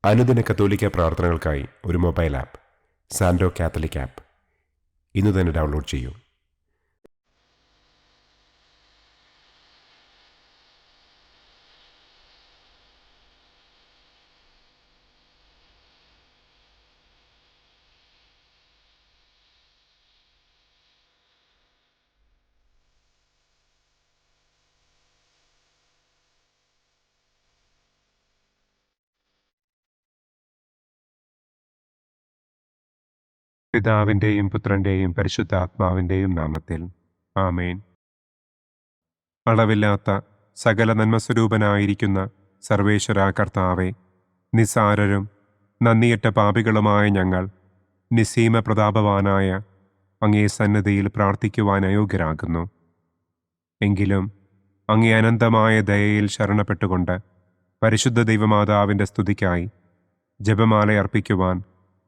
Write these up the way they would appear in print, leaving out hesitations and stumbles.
അനുദിന കത്തോലിക്ക പ്രാർത്ഥനകൾക്കായി ഒരു മൊബൈൽ ആപ്പ് സാൻഡോ കാത്തലിക് ആപ്പ് ഇന്ന് തന്നെ ഡൗൺലോഡ് ചെയ്യൂ. പിതാവിൻ്റെയും പുത്രൻ്റെയും പരിശുദ്ധാത്മാവിൻ്റെയും നാമത്തിൽ ആമേൻ. അളവില്ലാത്ത സകല നന്മസ്വരൂപനായിരിക്കുന്ന സർവേശ്വര കർത്താവെ, നിസ്സാരരും നന്ദിയറ്റ പാപികളുമായ ഞങ്ങൾ നിസ്സീമ പ്രതാപവാനായ അങ്ങേ സന്നിധിയിൽ പ്രാർത്ഥിക്കുവാൻ അയോഗ്യരാകുന്നു. എങ്കിലും അങ്ങേ അനന്തമായ ദയയിൽ ശരണപ്പെട്ടുകൊണ്ട് പരിശുദ്ധ ദൈവമാതാവിൻ്റെ സ്തുതിക്കായി ജപമാല അർപ്പിക്കുവാൻ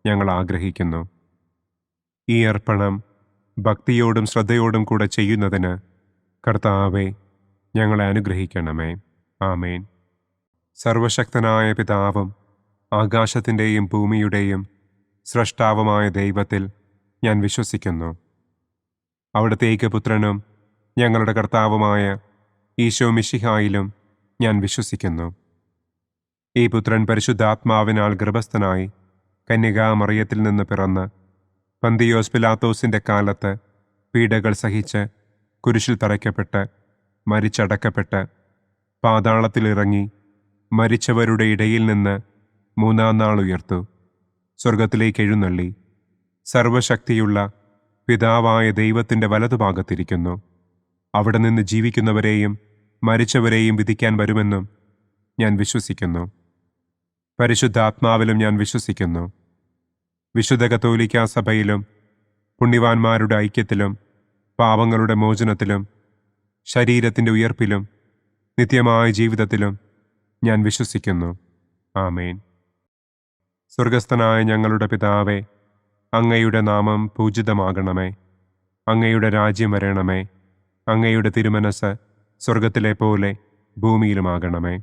ഞങ്ങൾ ആഗ്രഹിക്കുന്നു. ഈ അർപ്പണം ഭക്തിയോടും ശ്രദ്ധയോടും കൂടെ ചെയ്യുന്നതിന് കർത്താവെ ഞങ്ങളെ അനുഗ്രഹിക്കണമേ. ആമേൻ. സർവശക്തനായ പിതാവും ആകാശത്തിൻ്റെയും ഭൂമിയുടെയും സ്രഷ്ടാവുമായ ദൈവത്തിൽ ഞാൻ വിശ്വസിക്കുന്നു. അവിടുത്തെ ഏകപുത്രനും ഞങ്ങളുടെ കർത്താവുമായ ഈശോ മിശിഹായിലും ഞാൻ വിശ്വസിക്കുന്നു. ഈ പുത്രൻ പരിശുദ്ധാത്മാവിനാൽ ഗർഭസ്ഥനായി കന്യകാമറിയത്തിൽ നിന്ന് പിറന്ന് പന്തിയോസ് പിലാത്തോസിൻ്റെ കാലത്ത് പീഡകൾ സഹിച്ച് കുരിശിൽ തറയ്ക്കപ്പെട്ട് മരിച്ചടക്കപ്പെട്ട് പാതാളത്തിലിറങ്ങി മരിച്ചവരുടെ ഇടയിൽ നിന്ന് മൂന്നാം നാൾ ഉയർത്തു സ്വർഗത്തിലേക്ക് എഴുന്നള്ളി സർവശക്തിയുള്ള പിതാവായ ദൈവത്തിൻ്റെ വലതുഭാഗത്തിരിക്കുന്നു. അവിടെ നിന്ന് ജീവിക്കുന്നവരെയും മരിച്ചവരെയും വിധിക്കാൻ വരുമെന്നും ഞാൻ വിശ്വസിക്കുന്നു. പരിശുദ്ധാത്മാവിലും ഞാൻ വിശ്വസിക്കുന്നു. വിശുദ്ധ കത്തോലിക്കാ സഭയിലും പുണ്യവാന്മാരുടെ ഐക്യത്തിലും പാപങ്ങളുടെ മോചനത്തിലും ശരീരത്തിൻ്റെ ഉയർപ്പിലും നിത്യമായ ജീവിതത്തിലും ഞാൻ വിശ്വസിക്കുന്നു. ആമേൻ. സ്വർഗസ്ഥനായ ഞങ്ങളുടെ പിതാവേ, അങ്ങയുടെ നാമം പൂജിതമാകണമേ. അങ്ങയുടെ രാജ്യം വരണമേ. അങ്ങയുടെ തിരുമനസ് സ്വർഗത്തിലെ പോലെ ഭൂമിയിലുമാകണമേ.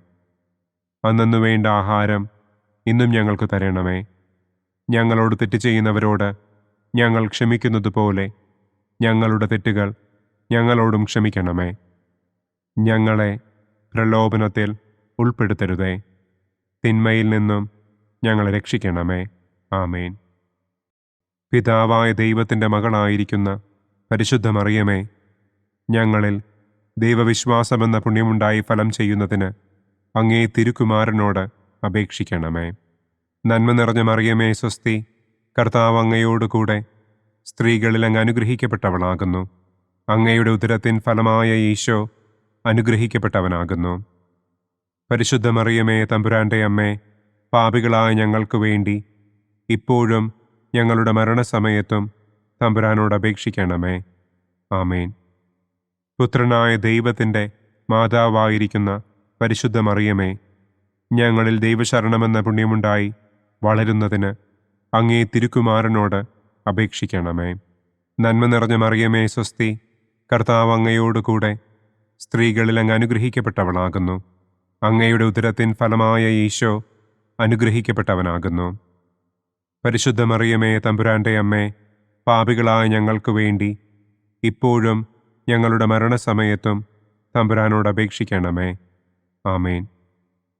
അന്നന്നു വേണ്ട ആഹാരം ഇന്നും ഞങ്ങൾക്ക് തരണമേ. ഞങ്ങളോട് തെറ്റ് ചെയ്യുന്നവരോട് ഞങ്ങൾ ക്ഷമിക്കുന്നത് പോലെ ഞങ്ങളുടെ തെറ്റുകൾ ഞങ്ങളോടും ക്ഷമിക്കണമേ. ഞങ്ങളെ പ്രലോഭനത്തിൽ ഉൾപ്പെടുത്തരുതേ. തിന്മയിൽ നിന്നും ഞങ്ങളെ രക്ഷിക്കണമേ. ആമേൻ. പിതാവായ ദൈവത്തിൻ്റെ മകളായിരിക്കുന്ന പരിശുദ്ധ മറിയമേ, ഞങ്ങളിൽ ദൈവവിശ്വാസമെന്ന പുണ്യമുണ്ടായി ഫലം ചെയ്യുന്നതിന് അങ്ങേ തിരുക്കുമാരനോട് അപേക്ഷിക്കണമേ. നന്മ നിറഞ്ഞ മറിയമേ സ്വസ്തി, കർത്താവ് അങ്ങയോടുകൂടെ സ്ത്രീകളിൽ അങ്ങ് അനുഗ്രഹിക്കപ്പെട്ടവളാകുന്നു. അങ്ങയുടെ ഉദരത്തിൻ ഫലമായ ഈശോ അനുഗ്രഹിക്കപ്പെട്ടവനാകുന്നു. പരിശുദ്ധ മറിയമേ തമ്പുരാൻ്റെ അമ്മേ, പാപികളായ ഞങ്ങൾക്ക് വേണ്ടി ഇപ്പോഴും ഞങ്ങളുടെ മരണസമയത്തും തമ്പുരാനോട് അപേക്ഷിക്കണമേ. ആമേൻ. പുത്രനായ ദൈവത്തിൻ്റെ മാതാവായിരിക്കുന്ന പരിശുദ്ധ മറിയമേ, ഞങ്ങളിൽ ദൈവശരണമെന്ന പുണ്യമുണ്ടായി വളരുന്നതിന് അങ്ങേ തിരുക്കുമാരനോട് അപേക്ഷിക്കണമേ. നന്മ നിറഞ്ഞ മറിയമേ സ്വസ്തി, കർത്താവ് അങ്ങയോടുകൂടെ സ്ത്രീകളിൽ അങ്ങ് അനുഗ്രഹിക്കപ്പെട്ടവളാകുന്നു. അങ്ങയുടെ ഉദരത്തിൻ ഫലമായ ഈശോ അനുഗ്രഹിക്കപ്പെട്ടവനാകുന്നു. പരിശുദ്ധ മറിയമേ തമ്പുരാൻ്റെ അമ്മേ, പാപികളായ ഞങ്ങൾക്ക് വേണ്ടി ഇപ്പോഴും ഞങ്ങളുടെ മരണസമയത്തും തമ്പുരാനോട് അപേക്ഷിക്കണമേ. ആമേൻ.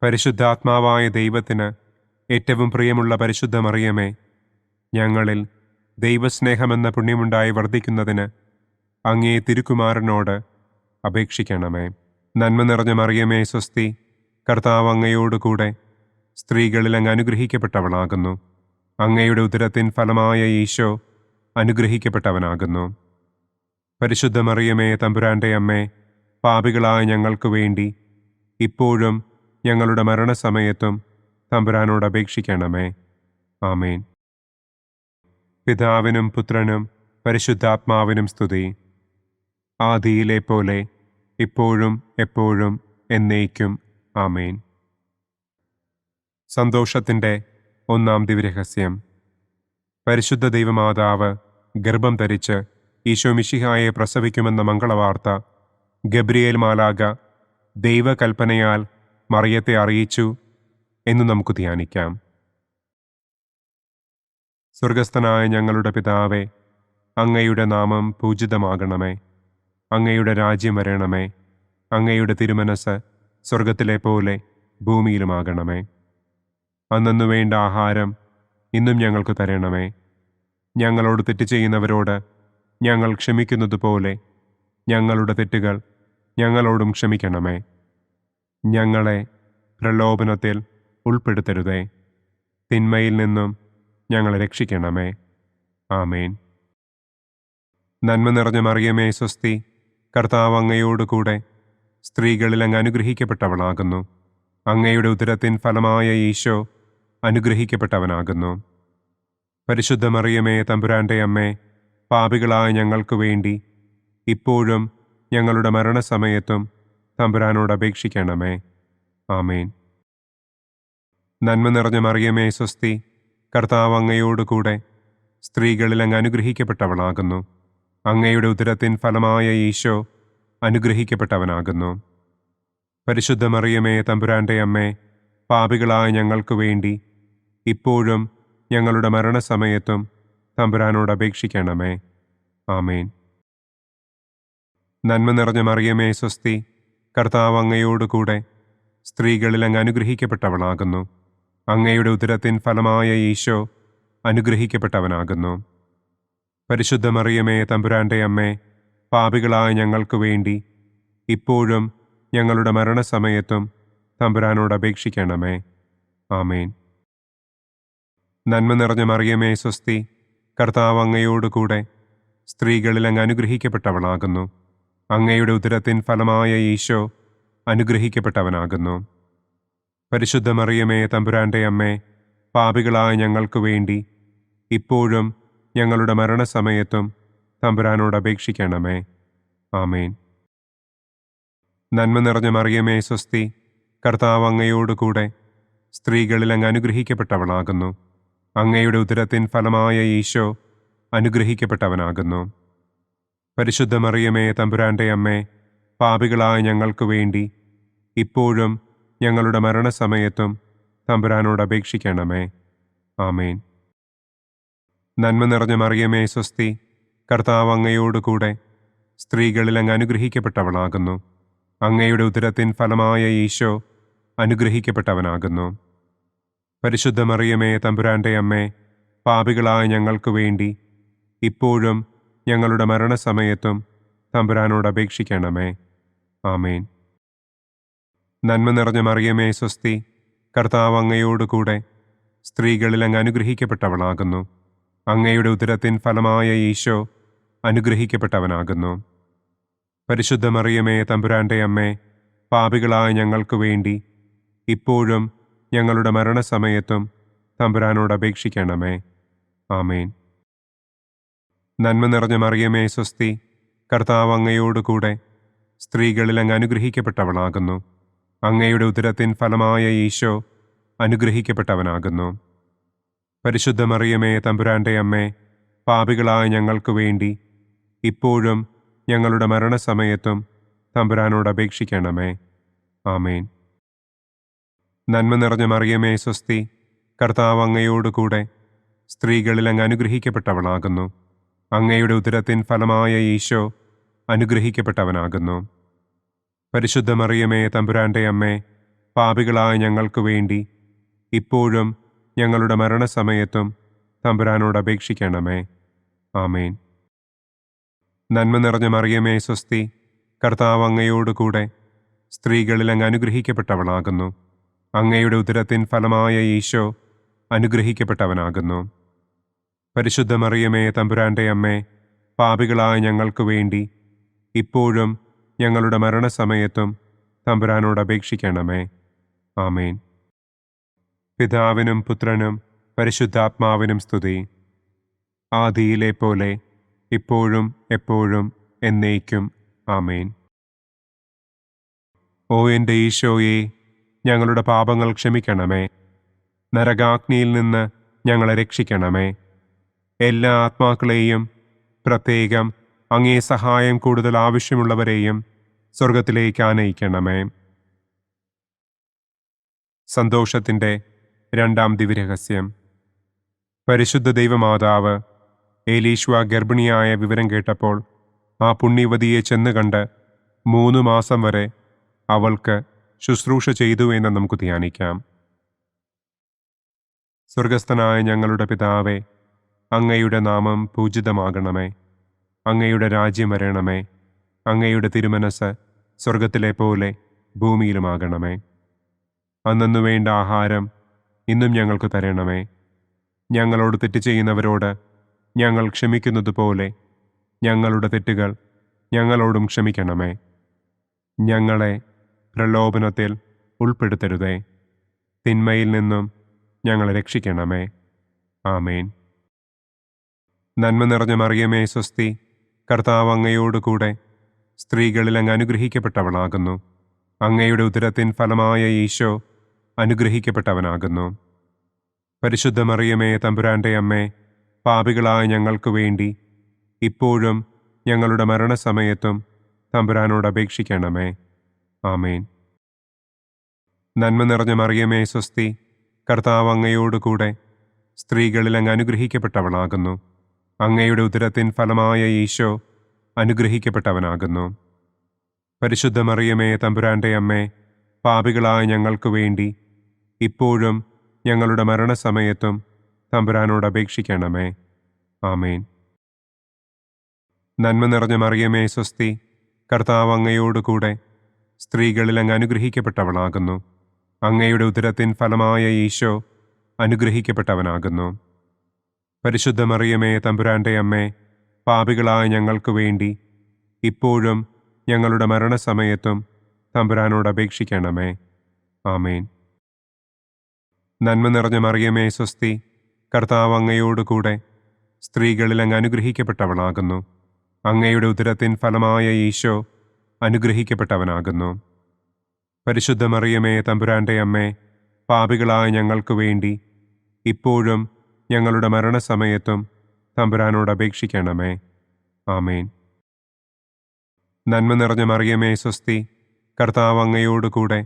പരിശുദ്ധാത്മാവായ ദൈവത്തിന് ഏറ്റവും പ്രിയമുള്ള പരിശുദ്ധ മറിയമേ, ഞങ്ങളിൽ ദൈവസ്നേഹമെന്ന പുണ്യമുണ്ടായി വർദ്ധിക്കുന്നതിന് അങ്ങേ തിരുക്കുമാരനോട് അപേക്ഷിക്കണമേ. നന്മ നിറഞ്ഞ മറിയമേ സ്വസ്തി, കർത്താവ് അങ്ങയോടുകൂടെ സ്ത്രീകളിൽ അങ്ങ് അനുഗ്രഹിക്കപ്പെട്ടവളാകുന്നു. അങ്ങയുടെ ഉദരത്തിൻ ഫലമായ ഈശോ അനുഗ്രഹിക്കപ്പെട്ടവനാകുന്നു. പരിശുദ്ധ മറിയമേ തമ്പുരാൻ്റെ അമ്മേ, പാപികളായ ഞങ്ങൾക്ക് വേണ്ടി ഇപ്പോഴും ഞങ്ങളുടെ മരണസമയത്തും തമ്പുരാനോട് അപേക്ഷിക്കണമേ. ആമേൻ. പിതാവിനും പുത്രനും പരിശുദ്ധാത്മാവിനും സ്തുതി. ആദിയിലെ പോലെ ഇപ്പോഴും എപ്പോഴും എന്നേക്കും. ആമേൻ. സന്തോഷത്തിൻ്റെ ഒന്നാം ദിവ്യരഹസ്യം. പരിശുദ്ധ ദൈവമാതാവ് ഗർഭം ധരിച്ച് ഈശോ മിശിഹായെ പ്രസവിക്കുമെന്ന മംഗളവാർത്ത ഗബ്രിയേൽ മാലാഖ ദൈവകൽപ്പനയാൽ മറിയത്തെ അറിയിച്ചു എന്ന് നമുക്ക് ധ്യാനിക്കാം. സ്വർഗസ്ഥനായ ഞങ്ങളുടെ പിതാവേ, അങ്ങയുടെ നാമം പൂജിതമാകണമേ. അങ്ങയുടെ രാജ്യം വരണമേ. അങ്ങയുടെ തിരുമനസ് സ്വർഗത്തിലെ പോലെ ഭൂമിയിലുമാകണമേ. അന്നന്നു വേണ്ട ആഹാരം ഇന്നും ഞങ്ങൾക്ക് തരണമേ. ഞങ്ങളോട് തെറ്റ് ചെയ്യുന്നവരോട് ഞങ്ങൾ ക്ഷമിക്കുന്നതുപോലെ ഞങ്ങളുടെ തെറ്റുകൾ ഞങ്ങളോടും ക്ഷമിക്കണമേ. ഞങ്ങളെ പ്രലോഭനത്തിൽ ഉൾപ്പെടുത്തരുതേ. തിന്മയിൽ നിന്നും ഞങ്ങളെ രക്ഷിക്കണമേ. ആമേൻ. നന്മ നിറഞ്ഞ മറിയമേ സ്വസ്തി, കർത്താവ് അങ്ങയോടുകൂടെ സ്ത്രീകളിൽ അങ്ങ് അനുഗ്രഹിക്കപ്പെട്ടവളാകുന്നു. അങ്ങയുടെ ഉദരത്തിൻ ഫലമായ ഈശോ അനുഗ്രഹിക്കപ്പെട്ടവനാകുന്നു. പരിശുദ്ധ മറിയമേ തമ്പുരാൻ്റെ അമ്മേ, പാപികളായ ഞങ്ങൾക്ക് വേണ്ടി ഇപ്പോഴും ഞങ്ങളുടെ മരണസമയത്തും തമ്പുരാനോട് അപേക്ഷിക്കണമേ. ആമേൻ. നന്മ നിറഞ്ഞ മറിയമേ സ്വസ്തി, കർത്താവ് അങ്ങയോടുകൂടെ സ്ത്രീകളിൽ അങ്ങ് അനുഗ്രഹിക്കപ്പെട്ടവളാകുന്നു. അങ്ങയുടെ ഉദരത്തിൻ ഫലമായ ഈശോ അനുഗ്രഹിക്കപ്പെട്ടവനാകുന്നു. പരിശുദ്ധ മറിയമേ തമ്പുരാൻ്റെ അമ്മേ, പാപികളായ ഞങ്ങൾക്ക് വേണ്ടി ഇപ്പോഴും ഞങ്ങളുടെ മരണസമയത്തും തമ്പുരാനോട് അപേക്ഷിക്കണമേ. ആമേൻ. നന്മ നിറഞ്ഞ മറിയമേ സ്വസ്തി, കർത്താവ് അങ്ങയോടുകൂടെ സ്ത്രീകളിൽ അങ്ങ് അനുഗ്രഹിക്കപ്പെട്ടവളാകുന്നു. അങ്ങയുടെ ഉദരത്തിൻ ഫലമായ ഈശോ അനുഗ്രഹിക്കപ്പെട്ടവനാകുന്നു. പരിശുദ്ധ മറിയമേ തമ്പുരാൻ്റെ അമ്മേ, പാപികളായ ഞങ്ങൾക്ക് വേണ്ടി ഇപ്പോഴും ഞങ്ങളുടെ മരണസമയത്തും തമ്പുരാനോട് അപേക്ഷിക്കണമേ. ആമേൻ. നന്മ നിറഞ്ഞ മറിയമേ സ്വസ്തി, കർത്താവ് അങ്ങയോടുകൂടെ സ്ത്രീകളിൽ അങ്ങ് അനുഗ്രഹിക്കപ്പെട്ടവളാകുന്നു. അങ്ങയുടെ ഉദരത്തിൻ ഫലമായ ഈശോ അനുഗ്രഹിക്കപ്പെട്ടവനാകുന്നു. പരിശുദ്ധ മറിയമേ തമ്പുരാൻ്റെ അമ്മേ, പാപികളായ ഞങ്ങൾക്ക് വേണ്ടി ഇപ്പോഴും ഞങ്ങളുടെ മരണസമയത്തും തമ്പുരാനോട് അപേക്ഷിക്കണമേ. ആമേൻ. നന്മ നിറഞ്ഞ മറിയമേ സ്വസ്തി, കർത്താവ് അങ്ങയോടുകൂടെ സ്ത്രീകളിൽ അങ്ങ് അനുഗ്രഹിക്കപ്പെട്ടവളാകുന്നു. അങ്ങയുടെ ഉദരത്തിൻ ഫലമായ ഈശോ അനുഗ്രഹിക്കപ്പെട്ടവനാകുന്നു. പരിശുദ്ധ മറിയമേ തമ്പുരാൻ്റെ അമ്മേ, പാപികളായ ഞങ്ങൾക്ക് വേണ്ടി ഇപ്പോഴും ഞങ്ങളുടെ മരണസമയത്തും തമ്പുരാനോട് അപേക്ഷിക്കണമേ. ആമേൻ. നന്മ നിറഞ്ഞ മറിയമേ സ്വസ്തി, കർത്താവ് അങ്ങയോടുകൂടെ സ്ത്രീകളിൽ അങ്ങ് അനുഗ്രഹിക്കപ്പെട്ടവളാകുന്നു. അങ്ങയുടെ ഉദരത്തിൻ ഫലമായ ഈശോ അനുഗ്രഹിക്കപ്പെട്ടവനാകുന്നു. പരിശുദ്ധ മറിയമേ തമ്പുരാൻ്റെ അമ്മേ, പാപികളായ ഞങ്ങൾക്ക് വേണ്ടി ഇപ്പോഴും ഞങ്ങളുടെ മരണസമയത്തും തമ്പുരാനോട് അപേക്ഷിക്കണമേ. ആമേൻ. നന്മ നിറഞ്ഞ മറിയമേ സ്വസ്തി, കർത്താവ് അങ്ങയോടുകൂടെ സ്ത്രീകളിൽ അങ്ങ് അനുഗ്രഹിക്കപ്പെട്ടവളാകുന്നു. അങ്ങയുടെ ഉദരത്തിൻ ഫലമായ ഈശോ അനുഗ്രഹിക്കപ്പെട്ടവനാകുന്നു. പരിശുദ്ധ മറിയമേ തമ്പുരാൻ്റെ അമ്മേ, പാപികളായ ഞങ്ങൾക്ക് വേണ്ടി ഇപ്പോഴും ഞങ്ങളുടെ മരണസമയത്തും തമ്പുരാനോട് അപേക്ഷിക്കണമേ. ആമേൻ. നന്മ നിറഞ്ഞ മറിയമേ സ്വസ്തി, കർത്താവ് അങ്ങയോടുകൂടെ സ്ത്രീകളിൽ അങ്ങ് അനുഗ്രഹിക്കപ്പെട്ടവളാകുന്നു. അങ്ങയുടെ ഉദരത്തിൻ ഫലമായ ഈശോ അനുഗ്രഹിക്കപ്പെട്ടവനാകുന്നു. പരിശുദ്ധ മറിയമേ തമ്പുരാൻ്റെ അമ്മേ, പാപികളായ ഞങ്ങൾക്ക് വേണ്ടി ഇപ്പോഴും ഞങ്ങളുടെ മരണസമയത്തും തമ്പുരാനോട് അപേക്ഷിക്കണമേ. ആമേൻ. നന്മ നിറഞ്ഞ മറിയമേ സ്വസ്തി, കർത്താവ് അങ്ങയോടുകൂടെ സ്ത്രീകളിൽ അങ്ങ് അനുഗ്രഹിക്കപ്പെട്ടവളാകുന്നു. അങ്ങയുടെ ഉദരത്തിൻ ഫലമായ ഈശോ അനുഗ്രഹിക്കപ്പെട്ടവനാകുന്നു. പരിശുദ്ധ മറിയമേ തമ്പുരാൻ്റെ അമ്മേ, പാപികളായ ഞങ്ങൾക്ക് വേണ്ടി ഇപ്പോഴും ഞങ്ങളുടെ മരണസമയത്തും തമ്പുരാനോട് അപേക്ഷിക്കണമേ. ആമേൻ. നന്മ നിറഞ്ഞ മറിയമേ സ്വസ്തി, കർത്താവ് അങ്ങയോടുകൂടെ സ്ത്രീകളിൽ അങ്ങ് അനുഗ്രഹിക്കപ്പെട്ടവളാകുന്നു. അങ്ങയുടെ ഉദരത്തിൻ ഫലമായ ഈശോ അനുഗ്രഹിക്കപ്പെട്ടവനാകുന്നു. പരിശുദ്ധ മറിയമേ തമ്പുരാൻ്റെ അമ്മേ, പാപികളായ ഞങ്ങൾക്ക് വേണ്ടി ഇപ്പോഴും ഞങ്ങളുടെ മരണസമയത്തും തമ്പുരാനോട് അപേക്ഷിക്കണമേ. ആമേൻ. പിതാവിനും പുത്രനും പരിശുദ്ധാത്മാവിനും സ്തുതി. ആദിയിലെ പോലെ ഇപ്പോഴും എപ്പോഴും എന്നേക്കും. ആമേൻ. ഓ എൻ്റെ ഈശോയെ, ഞങ്ങളുടെ പാപങ്ങൾ ക്ഷമിക്കണമേ. നരകാഗ്നിയിൽ നിന്ന് ഞങ്ങളെ രക്ഷിക്കണമേ. എല്ലാ ആത്മാക്കളെയും, പ്രത്യേകം അങ്ങേ സഹായം കൂടുതൽ ആവശ്യമുള്ളവരെയും സ്വർഗത്തിലേക്ക് ആനയിക്കണമേ. സന്തോഷത്തിൻ്റെ രണ്ടാം ദിവ്യരഹസ്യം. പരിശുദ്ധ ദൈവമാതാവ് ഏലീശ്വ ഗർഭിണിയായ വിവരം കേട്ടപ്പോൾ ആ പുണ്യവതിയെ ചെന്ന് കണ്ട് 3 മാസം വരെ അവൾക്ക് ശുശ്രൂഷ ചെയ്തു എന്ന് നമുക്ക് ധ്യാനിക്കാം. സ്വർഗസ്ഥനായ ഞങ്ങളുടെ പിതാവേ, അങ്ങയുടെ നാമം പൂജിതമാകണമേ. അങ്ങയുടെ രാജ്യം വരണമേ. അങ്ങയുടെ തിരുമനസ് സ്വർഗത്തിലെ പോലെ ഭൂമിയിലുമാകണമേ. അന്നന്നു വേണ്ട ആഹാരം ഇന്നും ഞങ്ങൾക്ക് തരണമേ. ഞങ്ങളോട് തെറ്റ് ചെയ്യുന്നവരോട് ഞങ്ങൾ ക്ഷമിക്കുന്നത് പോലെ ഞങ്ങളുടെ തെറ്റുകൾ ഞങ്ങളോടും ക്ഷമിക്കണമേ. ഞങ്ങളെ പ്രലോഭനത്തിൽ ഉൾപ്പെടുത്തരുതേ. തിന്മയിൽ നിന്നും ഞങ്ങളെ രക്ഷിക്കണമേ. ആമേൻ. നന്മ നിറഞ്ഞ മറിയമേ സ്വസ്തി, കർത്താവ് അങ്ങയോടുകൂടെ സ്ത്രീകളിൽ അങ്ങ് അനുഗ്രഹിക്കപ്പെട്ടവളാകുന്നു. അങ്ങയുടെ ഉദരത്തിൻ ഫലമായ ഈശോ അനുഗ്രഹിക്കപ്പെട്ടവനാകുന്നു. പരിശുദ്ധ മറിയമേ തമ്പുരാൻ്റെ അമ്മേ, പാപികളായ ഞങ്ങൾക്ക് വേണ്ടി ഇപ്പോഴും ഞങ്ങളുടെ മരണസമയത്തും തമ്പുരാനോട് അപേക്ഷിക്കണമേ. ആമേൻ. നന്മ നിറഞ്ഞ മറിയമേ സ്വസ്തി, കർത്താവ് അങ്ങയോടുകൂടെ സ്ത്രീകളിൽ അങ്ങ് അനുഗ്രഹിക്കപ്പെട്ടവളാകുന്നു. അങ്ങയുടെ ഉദരത്തിൻ ഫലമായ ഈശോ അനുഗ്രഹിക്കപ്പെട്ടവനാകുന്നു. പരിശുദ്ധ മറിയമേ തമ്പുരാൻ്റെ അമ്മേ, പാപികളായ ഞങ്ങൾക്ക് വേണ്ടി ഇപ്പോഴും ഞങ്ങളുടെ മരണസമയത്തും തമ്പുരാനോട് അപേക്ഷിക്കണമേ. ആമേൻ. നന്മ നിറഞ്ഞ മറിയമേ സ്വസ്തി, കർത്താവ് അങ്ങയോടുകൂടെ സ്ത്രീകളിൽ അങ്ങ് അനുഗ്രഹിക്കപ്പെട്ടവളാകുന്നു. അങ്ങയുടെ ഉദരത്തിൻ ഫലമായ ഈശോ അനുഗ്രഹിക്കപ്പെട്ടവനാകുന്നു. പരിശുദ്ധ മറിയമേ തമ്പുരാൻ്റെ അമ്മേ, പാപികളായ ഞങ്ങൾക്ക് വേണ്ടി ഇപ്പോഴും ഞങ്ങളുടെ മരണസമയത്തും തമ്പുരാനോട് അപേക്ഷിക്കണമേ. ആമേൻ. നന്മ നിറഞ്ഞ മറിയമേ സ്വസ്തി, കർത്താവ് അങ്ങയോടുകൂടെ സ്ത്രീകളിൽ അങ്ങ് അനുഗ്രഹിക്കപ്പെട്ടവളാകുന്നു. അങ്ങയുടെ ഉദരത്തിൻ ഫലമായ ഈശോ അനുഗ്രഹിക്കപ്പെട്ടവനാകുന്നു. പരിശുദ്ധ മറിയമേ തമ്പുരാൻ്റെ അമ്മേ, പാപികളായ ഞങ്ങൾക്ക് വേണ്ടി ഇപ്പോഴും ഞങ്ങളുടെ മരണസമയത്തും തമ്പുരാനോട് അപേക്ഷിക്കണമേ. ആമേൻ. നന്മ നിറഞ്ഞ മറിയമേ സ്വസ്തി, കർത്താവ് അങ്ങയോടുകൂടെ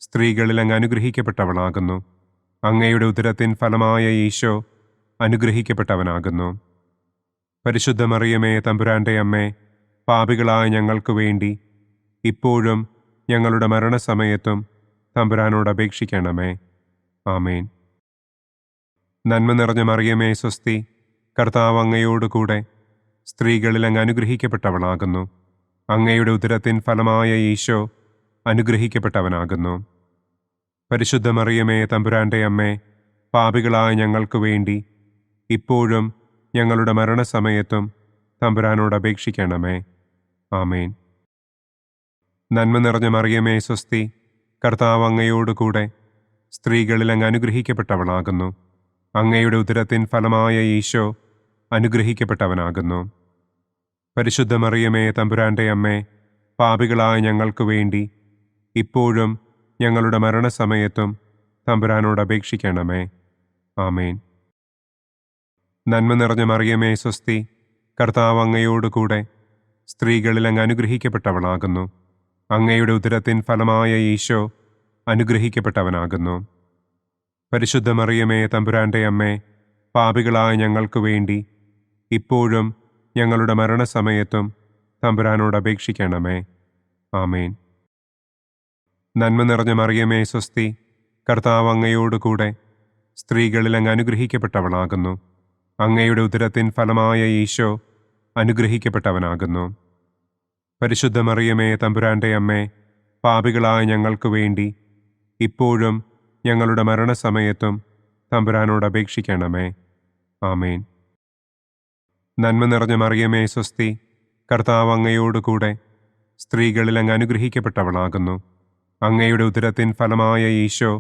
സ്ത്രീകളിൽ അങ്ങ് അനുഗ്രഹിക്കപ്പെട്ടവളാകുന്നു. അങ്ങയുടെ ഉദരത്തിൻ ഫലമായ ഈശോ അനുഗ്രഹിക്കപ്പെട്ടവനാകുന്നു. പരിശുദ്ധ മറിയമേ തമ്പുരാൻ്റെ അമ്മേ, പാപികളായ ഞങ്ങൾക്ക് വേണ്ടി ഇപ്പോഴും ഞങ്ങളുടെ മരണസമയത്തും തമ്പുരാനോട് അപേക്ഷിക്കണമേ. ആമേൻ. നന്മ നിറഞ്ഞ മറിയമേ സ്വസ്തി, കർത്താവ് അങ്ങയോടുകൂടെ സ്ത്രീകളിൽ അങ്ങ് അനുഗ്രഹിക്കപ്പെട്ടവളാകുന്നു. അങ്ങയുടെ ഉദരത്തിൻ ഫലമായ ഈശോ അനുഗ്രഹിക്കപ്പെട്ടവനാകുന്നു. പരിശുദ്ധ മറിയമേ തമ്പുരാൻ്റെ അമ്മേ, പാപികളായ ഞങ്ങൾക്ക് വേണ്ടി ഇപ്പോഴും ഞങ്ങളുടെ മരണസമയത്തും തമ്പുരാനോട് അപേക്ഷിക്കണമേ. ആമേൻ. നന്മ നിറഞ്ഞ മറിയമേ സ്വസ്തി, കർത്താവ് അങ്ങയോടുകൂടെ സ്ത്രീകളിൽ അങ്ങ് അനുഗ്രഹിക്കപ്പെട്ടവളാകുന്നു. അങ്ങയുടെ ഉദരത്തിൻ ഫലമായ ഈശോ അനുഗ്രഹിക്കപ്പെട്ടവനാകുന്നു. പരിശുദ്ധ മറിയമേ തമ്പുരാൻ്റെ അമ്മേ, പാപികളായ ഞങ്ങൾക്ക് വേണ്ടി ഇപ്പോഴും ഞങ്ങളുടെ മരണസമയത്തും തമ്പുരാനോട് അപേക്ഷിക്കണമേ. ആമേൻ. നന്മ നിറഞ്ഞ മറിയമേ സ്വസ്തി, കർത്താവ് അങ്ങയോടുകൂടെ സ്ത്രീകളിൽ അങ്ങ് അനുഗ്രഹിക്കപ്പെട്ടവളാകുന്നു. അങ്ങയുടെ ഉദരത്തിൻ ഫലമായ ഈശോ അനുഗ്രഹിക്കപ്പെട്ടവനാകുന്നു. പരിശുദ്ധ മറിയമേ തമ്പുരാൻ്റെ അമ്മേ, പാപികളായ ഞങ്ങൾക്ക് വേണ്ടി ഇപ്പോഴും ഞങ്ങളുടെ മരണസമയത്തും തമ്പുരാനോട് അപേക്ഷിക്കണമേ. ആമേൻ. നന്മ നിറഞ്ഞ മറിയമേ സ്വസ്തി, കർത്താവ് അങ്ങയോടുകൂടെ സ്ത്രീകളിൽ അങ്ങ് അനുഗ്രഹിക്കപ്പെട്ടവളാകുന്നു. അങ്ങയുടെ ഉദരത്തിൻ ഫലമായ ഈശോ അനുഗ്രഹിക്കപ്പെട്ടവനാകുന്നു. പരിശുദ്ധ മറിയമേ തമ്പുരാൻ്റെ അമ്മേ, പാപികളായ ഞങ്ങൾക്ക് വേണ്ടി ഇപ്പോഴും ഞങ്ങളുടെ മരണസമയത്തും തമ്പുരാനോട് അപേക്ഷിക്കണമേ. ആമേൻ. നന്മ നിറഞ്ഞ മറിയമേ സ്വസ്തി, കർത്താവ് അങ്ങയോടുകൂടെ സ്ത്രീകളിൽ അങ്ങ് അനുഗ്രഹിക്കപ്പെട്ടവളാകുന്നു. അങ്ങയുടെ ഉദരത്തിൻ ഫലമായ ഈശോ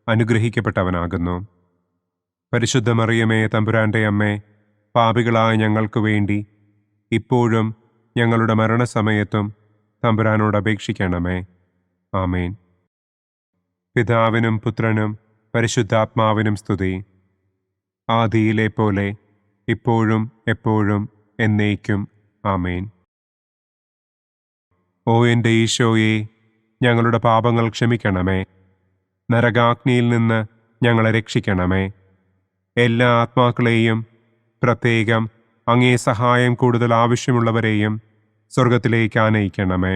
അനുഗ്രഹിക്കപ്പെട്ടവനാകുന്നു. പരിശുദ്ധ മറിയമേ തമ്പുരാൻ്റെ അമ്മേ, പാപികളായ ഞങ്ങൾക്ക് വേണ്ടി ഇപ്പോഴും ഞങ്ങളുടെ മരണസമയത്തും തമ്പുരാനോട് അപേക്ഷിക്കണമേ. ആമേൻ. പിതാവിനും പുത്രനും പരിശുദ്ധാത്മാവിനും സ്തുതി. ആദിയിലെ പോലെ ഇപ്പോഴും എപ്പോഴും എന്നേക്കും. ആമേൻ. ഓ എൻ്റെ ഈശോയെ, ഞങ്ങളുടെ പാപങ്ങൾ ക്ഷമിക്കണമേ. നരകാഗ്നിയിൽ നിന്ന് ഞങ്ങളെ രക്ഷിക്കണമേ. എല്ലാ ആത്മാക്കളെയും, പ്രത്യേകം അങ്ങേ സഹായം കൂടുതൽ ആവശ്യമുള്ളവരെയും സ്വർഗത്തിലേക്ക് ആനയിക്കണമേ.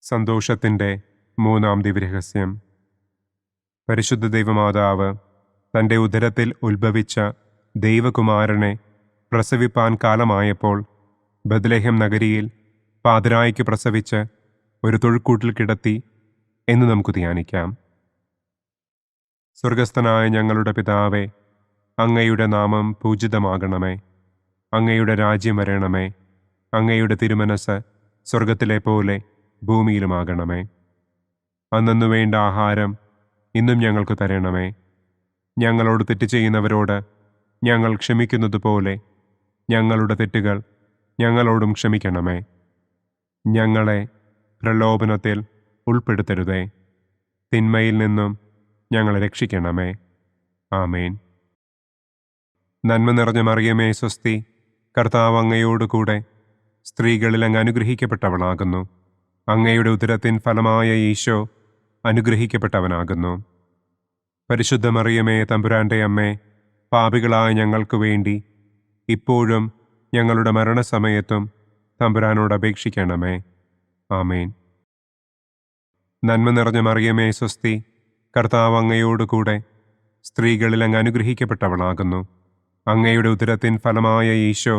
സന്തോഷത്തിൻ്റെ മൂന്നാം ദിവ്യരഹസ്യം. പരിശുദ്ധ ദൈവമാതാവ് തൻ്റെ ഉദരത്തിൽ ഉത്ഭവിച്ച ദൈവകുമാരനെ പ്രസവിപ്പാൻ കാലമായപ്പോൾ ബത്ലഹേം നഗരിയിൽ പാതിരായ്ക്ക് പ്രസവിച്ച് ഒരു തൊഴുക്കൂട്ടിൽ കിടത്തി എന്ന് നമുക്ക് ധ്യാനിക്കാം. സ്വർഗസ്ഥനായ ഞങ്ങളുടെ പിതാവേ, അങ്ങയുടെ നാമം പൂജിതമാകണമേ. അങ്ങയുടെ രാജ്യം വരണമേ. അങ്ങയുടെ തിരുമനസ് സ്വർഗത്തിലെ പോലെ ഭൂമിയിലുമാകണമേ. അന്നന്നു വേണ്ട ആഹാരം ഇന്നും ഞങ്ങൾക്ക് തരണമേ. ഞങ്ങളോട് തെറ്റ് ചെയ്യുന്നവരോട് ഞങ്ങൾ ക്ഷമിക്കുന്നത് പോലെ ഞങ്ങളുടെ തെറ്റുകൾ ഞങ്ങളോടും ക്ഷമിക്കണമേ. ഞങ്ങളെ പ്രലോഭനത്തിൽ ഉൾപ്പെടുത്തരുതേ. തിന്മയിൽ നിന്നും ഞങ്ങളെ രക്ഷിക്കണമേ. ആമേൻ. നന്മ നിറഞ്ഞ മറിയമേ സ്വസ്തി, കർത്താവ് അങ്ങയോടുകൂടെ സ്ത്രീകളിൽ അങ്ങ് അനുഗ്രഹിക്കപ്പെട്ടവളാകുന്നു. അങ്ങയുടെ ഉദരത്തിൻ ഫലമായ ഈശോ അനുഗ്രഹിക്കപ്പെട്ടവനാകുന്നു. പരിശുദ്ധ മറിയമേ തമ്പുരാൻ്റെ അമ്മേ, പാപികളായ ഞങ്ങൾക്ക് വേണ്ടി ഇപ്പോഴും ഞങ്ങളുടെ മരണസമയത്തും തമ്പുരാനോട് അപേക്ഷിക്കണമേ. ആമേൻ. നന്മ നിറഞ്ഞ മറിയമേ സ്വസ്തി, കർത്താവ് അങ്ങയോടുകൂടെ സ്ത്രീകളിൽ അങ്ങ് അനുഗ്രഹിക്കപ്പെട്ടവളാകുന്നു. അങ്ങയുടെ ഉദരത്തിൻ ഫലമായ ഈശോ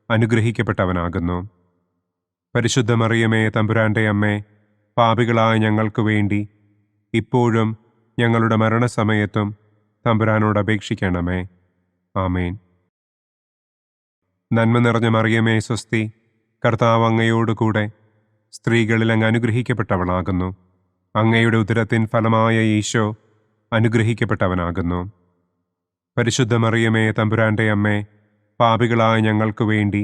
അനുഗ്രഹിക്കപ്പെട്ടവനാകുന്നു. പരിശുദ്ധ മറിയമേ തമ്പുരാൻ്റെ അമ്മേ, പാപികളായ ഞങ്ങൾക്ക് വേണ്ടി ഇപ്പോഴും ഞങ്ങളുടെ മരണസമയത്തും തമ്പുരാനോട് അപേക്ഷിക്കണമേ. ആമേൻ. നന്മ നിറഞ്ഞ മറിയമേ സ്വസ്തി, കർത്താവ് അങ്ങയോടുകൂടെ സ്ത്രീകളിൽ അങ്ങ് അനുഗ്രഹിക്കപ്പെട്ടവളാകുന്നു. അങ്ങയുടെ ഉദരത്തിൻ ഫലമായ ഈശോ അനുഗ്രഹിക്കപ്പെട്ടവനാകുന്നു. പരിശുദ്ധ മറിയമേ തമ്പുരാൻ്റെ അമ്മേ, പാപികളായ ഞങ്ങൾക്ക് വേണ്ടി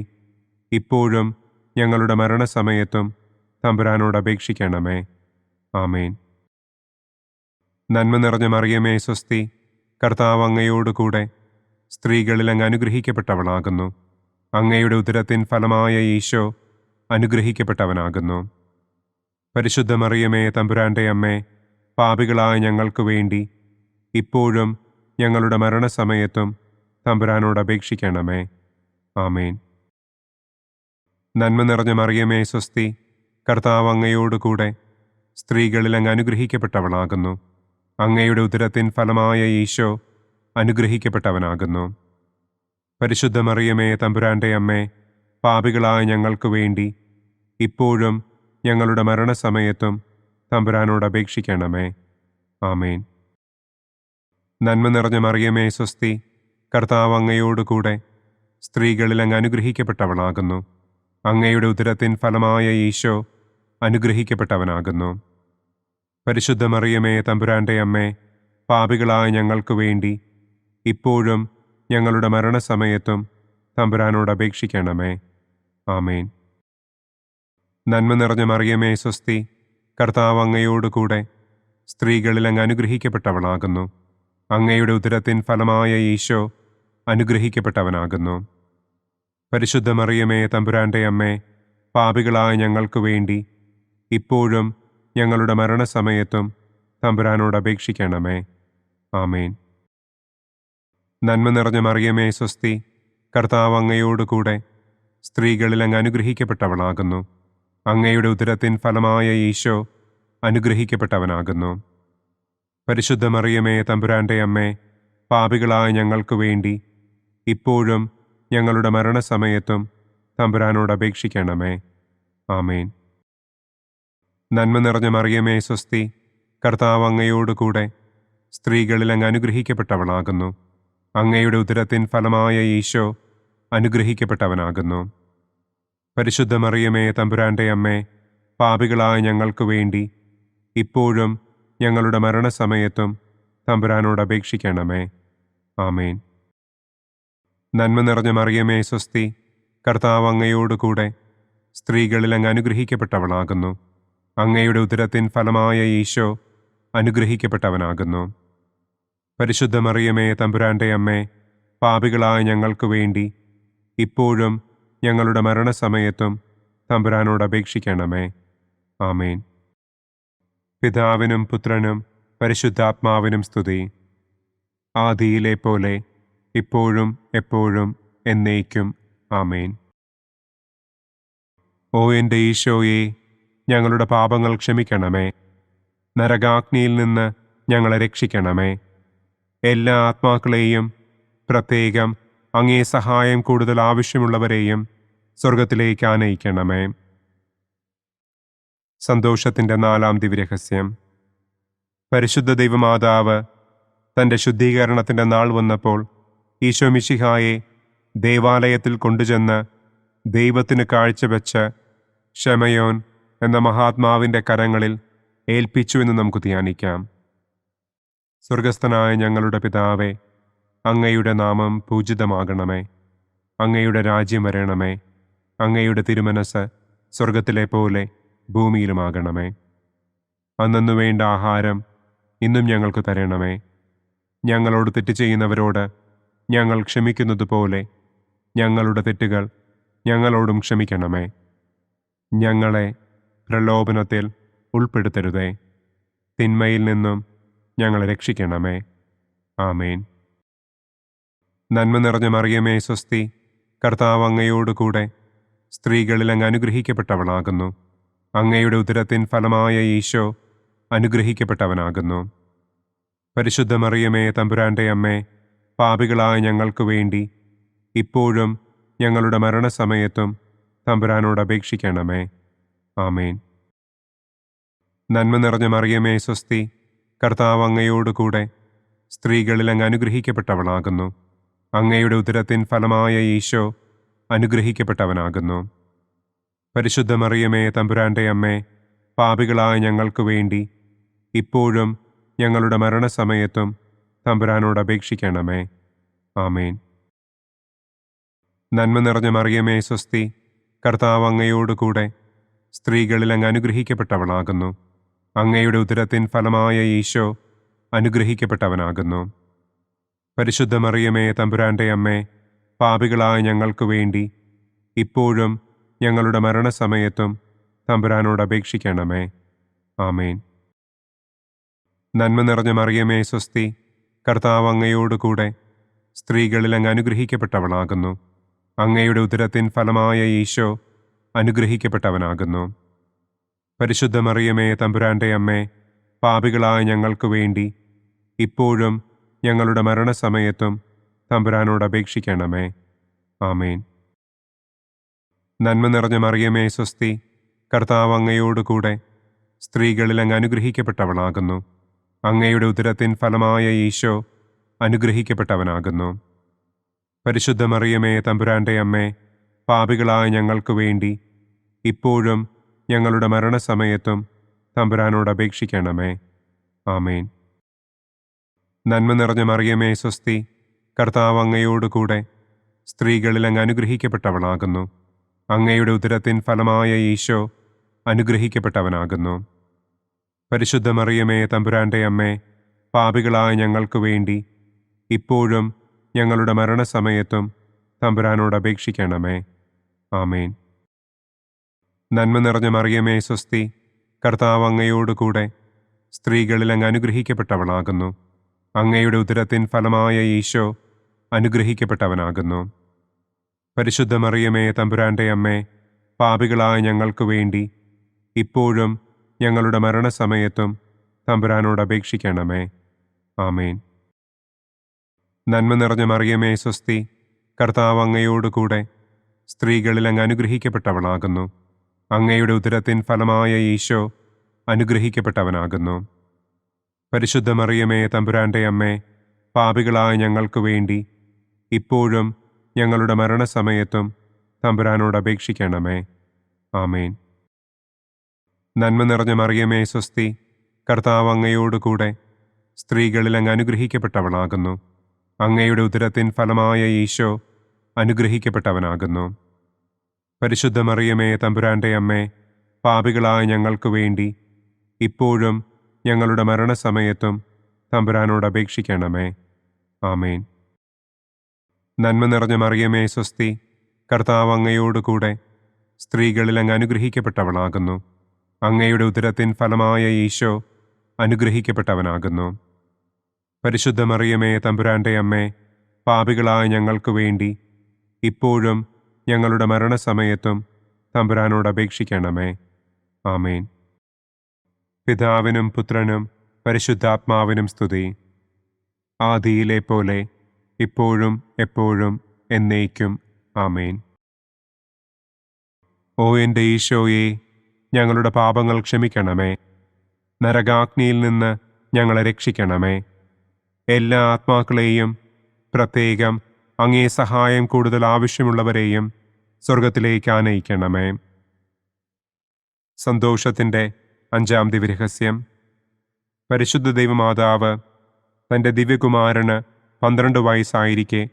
ഇപ്പോഴും ഞങ്ങളുടെ മരണസമയത്തും തമ്പുരാനോട് അപേക്ഷിക്കണമേ. ആമേൻ. നന്മ നിറഞ്ഞ മറിയമേ സ്വസ്തി, കർത്താവ് അങ്ങയോടുകൂടെ സ്ത്രീകളിൽ അങ്ങ് അനുഗ്രഹിക്കപ്പെട്ടവളാകുന്നു. അങ്ങയുടെ ഉദരത്തിൻ ഫലമായ ഈശോ അനുഗ്രഹിക്കപ്പെട്ടവനാകുന്നു. പരിശുദ്ധ മറിയമേ തമ്പുരാൻ്റെ അമ്മേ, പാപികളായ ഞങ്ങൾക്ക് വേണ്ടി ഇപ്പോഴും ഞങ്ങളുടെ മരണസമയത്തും തമ്പുരാനോട് അപേക്ഷിക്കണമേ. ആമേൻ. നന്മ നിറഞ്ഞ മറിയമേ സ്വസ്തി, കർത്താവ് അങ്ങയോടുകൂടെ സ്ത്രീകളിൽ അങ്ങ് അനുഗ്രഹിക്കപ്പെട്ടവളാകുന്നു. അങ്ങയുടെ ഉദരത്തിൻ ഫലമായ ഈശോ അനുഗ്രഹിക്കപ്പെട്ടവനാകുന്നു. പരിശുദ്ധ മറിയമേ തമ്പുരാൻ്റെ അമ്മേ, പാപികളായ ഞങ്ങൾക്ക് വേണ്ടി ഇപ്പോഴും ഞങ്ങളുടെ മരണസമയത്തും തമ്പുരാനോട് അപേക്ഷിക്കണമേ. ആമേൻ. നന്മ നിറഞ്ഞ മറിയമേ സ്വസ്തി, കർത്താവ് അങ്ങയോടുകൂടെ സ്ത്രീകളിൽ അങ്ങ് അനുഗ്രഹിക്കപ്പെട്ടവളാകുന്നു. അങ്ങയുടെ ഉദരത്തിൻ ഫലമായ ഈശോ അനുഗ്രഹിക്കപ്പെട്ടവനാകുന്നു. പരിശുദ്ധ മറിയമേ തമ്പുരാൻ്റെ അമ്മേ, പാപികളായ ഞങ്ങൾക്ക് വേണ്ടി ഇപ്പോഴും ഞങ്ങളുടെ മരണസമയത്തും തമ്പുരാനോട് അപേക്ഷിക്കണമേ. ആമേൻ. നന്മ നിറഞ്ഞ മറിയമേ സ്വസ്തി, കർത്താവ് അങ്ങയോടുകൂടെ സ്ത്രീകളിൽ അങ്ങ് അനുഗ്രഹിക്കപ്പെട്ടവളാകുന്നു. അങ്ങയുടെ ഉദരത്തിൻ ഫലമായ ഈശോ അനുഗ്രഹിക്കപ്പെട്ടവനാകുന്നു. പരിശുദ്ധ മറിയമേ തമ്പുരാൻ്റെ അമ്മേ, പാപികളായ ഞങ്ങൾക്ക് വേണ്ടി ഇപ്പോഴും ഞങ്ങളുടെ മരണസമയത്തും തമ്പുരാനോട് അപേക്ഷിക്കണമേ. ആമേൻ. നന്മ നിറഞ്ഞ മറിയമേ സ്വസ്തി, കർത്താവ് അങ്ങയോടുകൂടെ സ്ത്രീകളിൽ അങ്ങ് അനുഗ്രഹിക്കപ്പെട്ടവളാകുന്നു. അങ്ങയുടെ ഉദരത്തിൻ ഫലമായ ഈശോ അനുഗ്രഹിക്കപ്പെട്ടവനാകുന്നു. പരിശുദ്ധ മറിയമേ തമ്പുരാൻ്റെ അമ്മേ, പാപികളായ ഞങ്ങൾക്ക് വേണ്ടി ഇപ്പോഴും ഞങ്ങളുടെ മരണസമയത്തും തമ്പുരാനോട് അപേക്ഷിക്കണമേ. ആമേൻ. നന്മ നിറഞ്ഞ മറിയമേ സ്വസ്തി, കർത്താവ് അങ്ങയോടുകൂടെ സ്ത്രീകളിൽ അങ്ങ് അനുഗ്രഹിക്കപ്പെട്ടവളാകുന്നു. അങ്ങയുടെ ഉദരത്തിൻ ഫലമായ ഈശോ അനുഗ്രഹിക്കപ്പെട്ടവനാകുന്നു. പരിശുദ്ധ മറിയമേ തമ്പുരാൻ്റെ അമ്മേ, പാപികളായ ഞങ്ങൾക്ക് വേണ്ടി ഇപ്പോഴും ഞങ്ങളുടെ മരണസമയത്തും തമ്പുരാനോട് അപേക്ഷിക്കണമേ. ആമേൻ. നന്മ നിറഞ്ഞ മറിയമേ സ്വസ്തി, കർത്താവ് അങ്ങയോടുകൂടെ സ്ത്രീകളിൽ അങ്ങ് അനുഗ്രഹിക്കപ്പെട്ടവളാകുന്നു. അങ്ങയുടെ ഉദരത്തിൻ ഫലമായ ഈശോ അനുഗ്രഹിക്കപ്പെട്ടവനാകുന്നു. പരിശുദ്ധ മറിയമേ തമ്പുരാൻ്റെ അമ്മേ, പാപികളായ ഞങ്ങൾക്ക് വേണ്ടി ഇപ്പോഴും ഞങ്ങളുടെ മരണസമയത്തും തമ്പുരാനോട് അപേക്ഷിക്കണമേ. ആമേൻ. പിതാവിനും പുത്രനും പരിശുദ്ധാത്മാവിനും സ്തുതി. ആദിയിലെ പോലെ ഇപ്പോഴും എപ്പോഴും എന്നേക്കും. ആമേൻ. ഓ എൻ്റെ ഈശോയെ, ഞങ്ങളുടെ പാപങ്ങൾ ക്ഷമിക്കണമേ. നരകാഗ്നിയിൽ നിന്ന് ഞങ്ങളെ രക്ഷിക്കണമേ. എല്ലാ ആത്മാക്കളെയും, പ്രത്യേകം അങ്ങേ സഹായം കൂടുതൽ ആവശ്യമുള്ളവരെയും സ്വർഗത്തിലേക്ക് ആനയിക്കണമേ. സന്തോഷത്തിൻ്റെ 4-ാം ദിവ്യരഹസ്യം. പരിശുദ്ധ ദൈവമാതാവ് തൻ്റെ ശുദ്ധീകരണത്തിൻ്റെ നാൾ വന്നപ്പോൾ ഈശോ മിശിഹായെ ദേവാലയത്തിൽ കൊണ്ടുചെന്ന് ദൈവത്തിന് കാഴ്ചവെച്ച് ശമയോൻ എന്ന മഹാത്മാവിൻ്റെ കരങ്ങളിൽ ഏൽപ്പിച്ചു എന്ന് നമുക്ക് ധ്യാനിക്കാം. സ്വർഗസ്ഥനായ ഞങ്ങളുടെ പിതാവേ, അങ്ങയുടെ നാമം പൂജിതമാകണമേ. അങ്ങയുടെ രാജ്യം വരണമേ. അങ്ങയുടെ തിരുമനസ് സ്വർഗത്തിലെ പോലെ ഭൂമിയിലുമാകണമേ. അന്നന്നു വേണ്ട ആഹാരം ഇന്നും ഞങ്ങൾക്ക് തരണമേ. ഞങ്ങളോട് തെറ്റ് ചെയ്യുന്നവരോട് ഞങ്ങൾ ക്ഷമിക്കുന്നത് പോലെ ഞങ്ങളുടെ തെറ്റുകൾ ഞങ്ങളോടും ക്ഷമിക്കണമേ. ഞങ്ങളെ പ്രലോഭനത്തിൽ ഉൾപ്പെടുത്തരുതേ. തിന്മയിൽ നിന്നും ഞങ്ങളെ രക്ഷിക്കണമേ. ആമേൻ. നന്മ നിറഞ്ഞ മറിയമേ സ്വസ്തി, കർത്താവ് അങ്ങയോടുകൂടെ സ്ത്രീകളിൽ അങ്ങ് അനുഗ്രഹിക്കപ്പെട്ടവളാകുന്നു. അങ്ങയുടെ ഉദരത്തിൻ ഫലമായ ഈശോ അനുഗ്രഹിക്കപ്പെട്ടവനാകുന്നു. പരിശുദ്ധ മറിയമേ തമ്പുരാൻ്റെ അമ്മേ, പാപികളായ ഞങ്ങൾക്ക് വേണ്ടി ഇപ്പോഴും ഞങ്ങളുടെ മരണസമയത്തും തമ്പുരാനോട് അപേക്ഷിക്കണമേ. ആമേൻ. നന്മ നിറഞ്ഞ മറിയമേ സ്വസ്തി, കർത്താവ് അങ്ങയോടുകൂടെ സ്ത്രീകളിൽ അങ്ങ് അനുഗ്രഹിക്കപ്പെട്ടവളാകുന്നു. അങ്ങയുടെ ഉദരത്തിൻ ഫലമായ ഈശോ അനുഗ്രഹിക്കപ്പെട്ടവനാകുന്നു. പരിശുദ്ധ മറിയമേ തമ്പുരാൻ്റെ അമ്മേ, പാപികളായ ഞങ്ങൾക്ക് വേണ്ടി ഇപ്പോഴും ഞങ്ങളുടെ മരണസമയത്തും തമ്പുരാനോട് അപേക്ഷിക്കണമേ. ആമേൻ. നന്മ നിറഞ്ഞ മറിയമേ സ്വസ്തി, കർത്താവ് അങ്ങയോടുകൂടെ സ്ത്രീകളിൽ അങ്ങ് അനുഗ്രഹിക്കപ്പെട്ടവളാകുന്നു. അങ്ങയുടെ ഉദരത്തിൻ ഫലമായ ഈശോ അനുഗ്രഹിക്കപ്പെട്ടവനാകുന്നു. പരിശുദ്ധ മറിയമേ തമ്പുരാൻ്റെ അമ്മേ, പാപികളായ ഞങ്ങൾക്ക് വേണ്ടി ഇപ്പോഴും ഞങ്ങളുടെ മരണസമയത്തും തമ്പുരാനോട് അപേക്ഷിക്കണമേ. ആമേൻ. നന്മ നിറഞ്ഞ മറിയമേ സ്വസ്തി, കർത്താവ് അങ്ങയോടുകൂടെ സ്ത്രീകളിൽ അങ്ങ് അനുഗ്രഹിക്കപ്പെട്ടവളാകുന്നു. അങ്ങയുടെ ഉദരത്തിൻ ഫലമായ ഈശോ അനുഗ്രഹിക്കപ്പെട്ടവനാകുന്നു. പരിശുദ്ധ മറിയമേ തമ്പുരാൻ്റെ അമ്മേ, പാപികളായ ഞങ്ങൾക്ക് വേണ്ടി ഇപ്പോഴും ഞങ്ങളുടെ മരണസമയത്തും തമ്പുരാനോട് അപേക്ഷിക്കണമേ. ആമേൻ. നന്മ നിറഞ്ഞ മറിയമേ സ്വസ്തി, കർത്താവ് അങ്ങയോടുകൂടെ സ്ത്രീകളിൽ അങ്ങ് അനുഗ്രഹിക്കപ്പെട്ടവളാകുന്നു. അങ്ങയുടെ ഉദരത്തിൻ ഫലമായ ഈശോ അനുഗ്രഹിക്കപ്പെട്ടവനാകുന്നു. പരിശുദ്ധ മറിയമേ തമ്പുരാൻ്റെ അമ്മേ, പാപികളായ ഞങ്ങൾക്ക് വേണ്ടി ഇപ്പോഴും ഞങ്ങളുടെ മരണസമയത്തും തമ്പുരാനോട് അപേക്ഷിക്കണമേ. ആമേൻ. നന്മ നിറഞ്ഞ മറിയമേ സ്വസ്തി, കർത്താവ് അങ്ങയോടുകൂടെ സ്ത്രീകളിൽ അങ്ങ് അനുഗ്രഹിക്കപ്പെട്ടവളാകുന്നു. അങ്ങയുടെ ഉദരത്തിൻ ഫലമായ ഈശോ അനുഗ്രഹിക്കപ്പെട്ടവനാകുന്നു. പരിശുദ്ധ മറിയമേ തമ്പുരാൻ്റെ അമ്മേ, പാപികളായ ഞങ്ങൾക്ക് വേണ്ടി ഇപ്പോഴും ഞങ്ങളുടെ മരണസമയത്തും തമ്പുരാനോട് അപേക്ഷിക്കണമേ. ആമേൻ. നന്മ നിറഞ്ഞ മറിയമേ സ്വസ്തി, കർത്താവ് അങ്ങയോടുകൂടെ സ്ത്രീകളിൽ അങ്ങ് അനുഗ്രഹിക്കപ്പെട്ടവളാകുന്നു. അങ്ങയുടെ ഉദരത്തിൻ ഫലമായ ഈശോ അനുഗ്രഹിക്കപ്പെട്ടവനാകുന്നു. പരിശുദ്ധ മറിയമേ തമ്പുരാൻ്റെ അമ്മേ, പാപികളായ ഞങ്ങൾക്ക് വേണ്ടി ഇപ്പോഴും ഞങ്ങളുടെ മരണസമയത്തും തമ്പുരാനോട് അപേക്ഷിക്കണമേ. ആമേൻ. നന്മ നിറഞ്ഞ മറിയമേ സ്വസ്തി, കർത്താവ് അങ്ങയോടുകൂടെ സ്ത്രീകളിൽ അങ്ങ് അനുഗ്രഹിക്കപ്പെട്ടവളാകുന്നു. അങ്ങയുടെ ഉദരത്തിൻ ഫലമായ ഈശോ അനുഗ്രഹിക്കപ്പെട്ടവനാകുന്നു. പരിശുദ്ധ മറിയമേ തമ്പുരാൻ്റെ അമ്മേ, പാപികളായ ഞങ്ങൾക്ക് വേണ്ടി ഇപ്പോഴും ഞങ്ങളുടെ മരണസമയത്തും തമ്പുരാനോട് അപേക്ഷിക്കണമേ. ആമേൻ. നന്മ നിറഞ്ഞ മറിയമേ സ്വസ്തി, കർത്താവ് അങ്ങയോടുകൂടെ സ്ത്രീകളിൽ അങ്ങ് അനുഗ്രഹിക്കപ്പെട്ടവളാകുന്നു. അങ്ങയുടെ ഉദരത്തിൻ ഫലമായ ഈശോ അനുഗ്രഹിക്കപ്പെട്ടവനാകുന്നു. പരിശുദ്ധ മറിയമേ തമ്പുരാൻ്റെ അമ്മേ, പാപികളായ ഞങ്ങൾക്ക് വേണ്ടി ഇപ്പോഴും ഞങ്ങളുടെ മരണസമയത്തും തമ്പുരാനോട് അപേക്ഷിക്കണമേ. ആമേൻ. നന്മ നിറഞ്ഞ മറിയമേ സ്വസ്തി, കർത്താവ് അങ്ങയോടുകൂടെ സ്ത്രീകളിൽ അങ്ങ് അനുഗ്രഹിക്കപ്പെട്ടവളാകുന്നു. അങ്ങയുടെ ഉദരത്തിൻ ഫലമായ ഈശോ അനുഗ്രഹിക്കപ്പെട്ടവനാകുന്നു. പരിശുദ്ധ മറിയമേ തമ്പുരാന്റെ അമ്മേ, പാപികളായ ഞങ്ങൾക്ക് വേണ്ടി ഇപ്പോഴും ഞങ്ങളുടെ മരണസമയത്തും തമ്പുരാനോട് അപേക്ഷിക്കണമേ. ആമേൻ. പിതാവിനും പുത്രനും പരിശുദ്ധാത്മാവിനും സ്തുതി. ആദിയിലെ പോലെ ഇപ്പോഴും എപ്പോഴും എന്നേക്കും. ആമേൻ. ഓ എൻ്റെ ഈശോയെ, ഞങ്ങളുടെ പാപങ്ങൾ ക്ഷമിക്കണമേ. നരകാഗ്നിയിൽ നിന്ന് ഞങ്ങളെ രക്ഷിക്കണമേ. എല്ലാ ആത്മാക്കളെയും, പ്രത്യേകം അങ്ങേ സഹായം കൂടുതൽ ആവശ്യമുള്ളവരെയും സ്വർഗത്തിലേക്ക് ആനയിക്കണമേ. സന്തോഷത്തിൻ്റെ 5-ാം ദിവ്യരഹസ്യം. പരിശുദ്ധ ദൈവമാതാവ് തൻ്റെ ദിവ്യകുമാരന് 12 വയസ്സായിരിക്കെ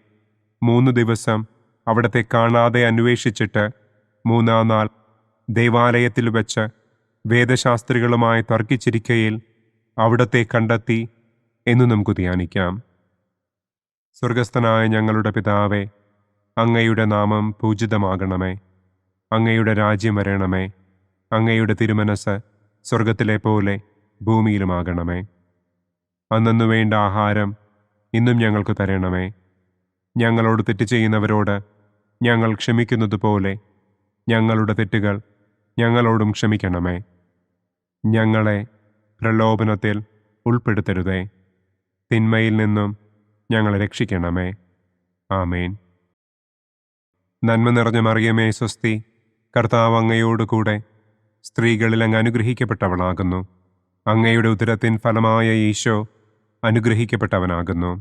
3 ദിവസം അവിടത്തെ കാണാതെ അന്വേഷിച്ചിട്ട് 3-ാം നാൾ ദേവാലയത്തിൽ വെച്ച് വേദശാസ്ത്രികളുമായി തർക്കിച്ചിരിക്കയിൽ അവിടത്തെ കണ്ടെത്തി എന്ന് നമുക്ക് ധ്യാനിക്കാം. സ്വർഗസ്ഥനായ ഞങ്ങളുടെ പിതാവേ, അങ്ങയുടെ നാമം പൂജിതമാകണമേ. അങ്ങയുടെ രാജ്യം വരണമേ. അങ്ങയുടെ തിരുമനസ് സ്വർഗത്തിലെ പോലെ ഭൂമിയിലുമാകണമേ. അന്നന്നു വേണ്ട ആഹാരം ഇന്നും ഞങ്ങൾക്ക് തരണമേ. ഞങ്ങളോട് തെറ്റ് ചെയ്യുന്നവരോട് ഞങ്ങൾ ക്ഷമിക്കുന്നത് പോലെ ഞങ്ങളുടെ തെറ്റുകൾ ഞങ്ങളോടും ക്ഷമിക്കണമേ. ഞങ്ങളെ പ്രലോഭനത്തിൽ ഉൾപ്പെടുത്തരുതേ. തിന്മയിൽ നിന്നും ഞങ്ങളെ രക്ഷിക്കണമേ. ആമേൻ. നന്മ നിറഞ്ഞ മറിയമേ സ്വസ്തി, കർത്താവ് അങ്ങയോടുകൂടെ സ്ത്രീകളിൽ അങ്ങ് അനുഗ്രഹിക്കപ്പെട്ടവളാകുന്നു. അങ്ങയുടെ ഉദരത്തിൻ ഫലമായ ഈശോ അനുഗ്രഹിക്കപ്പെട്ടവനാകുന്നു.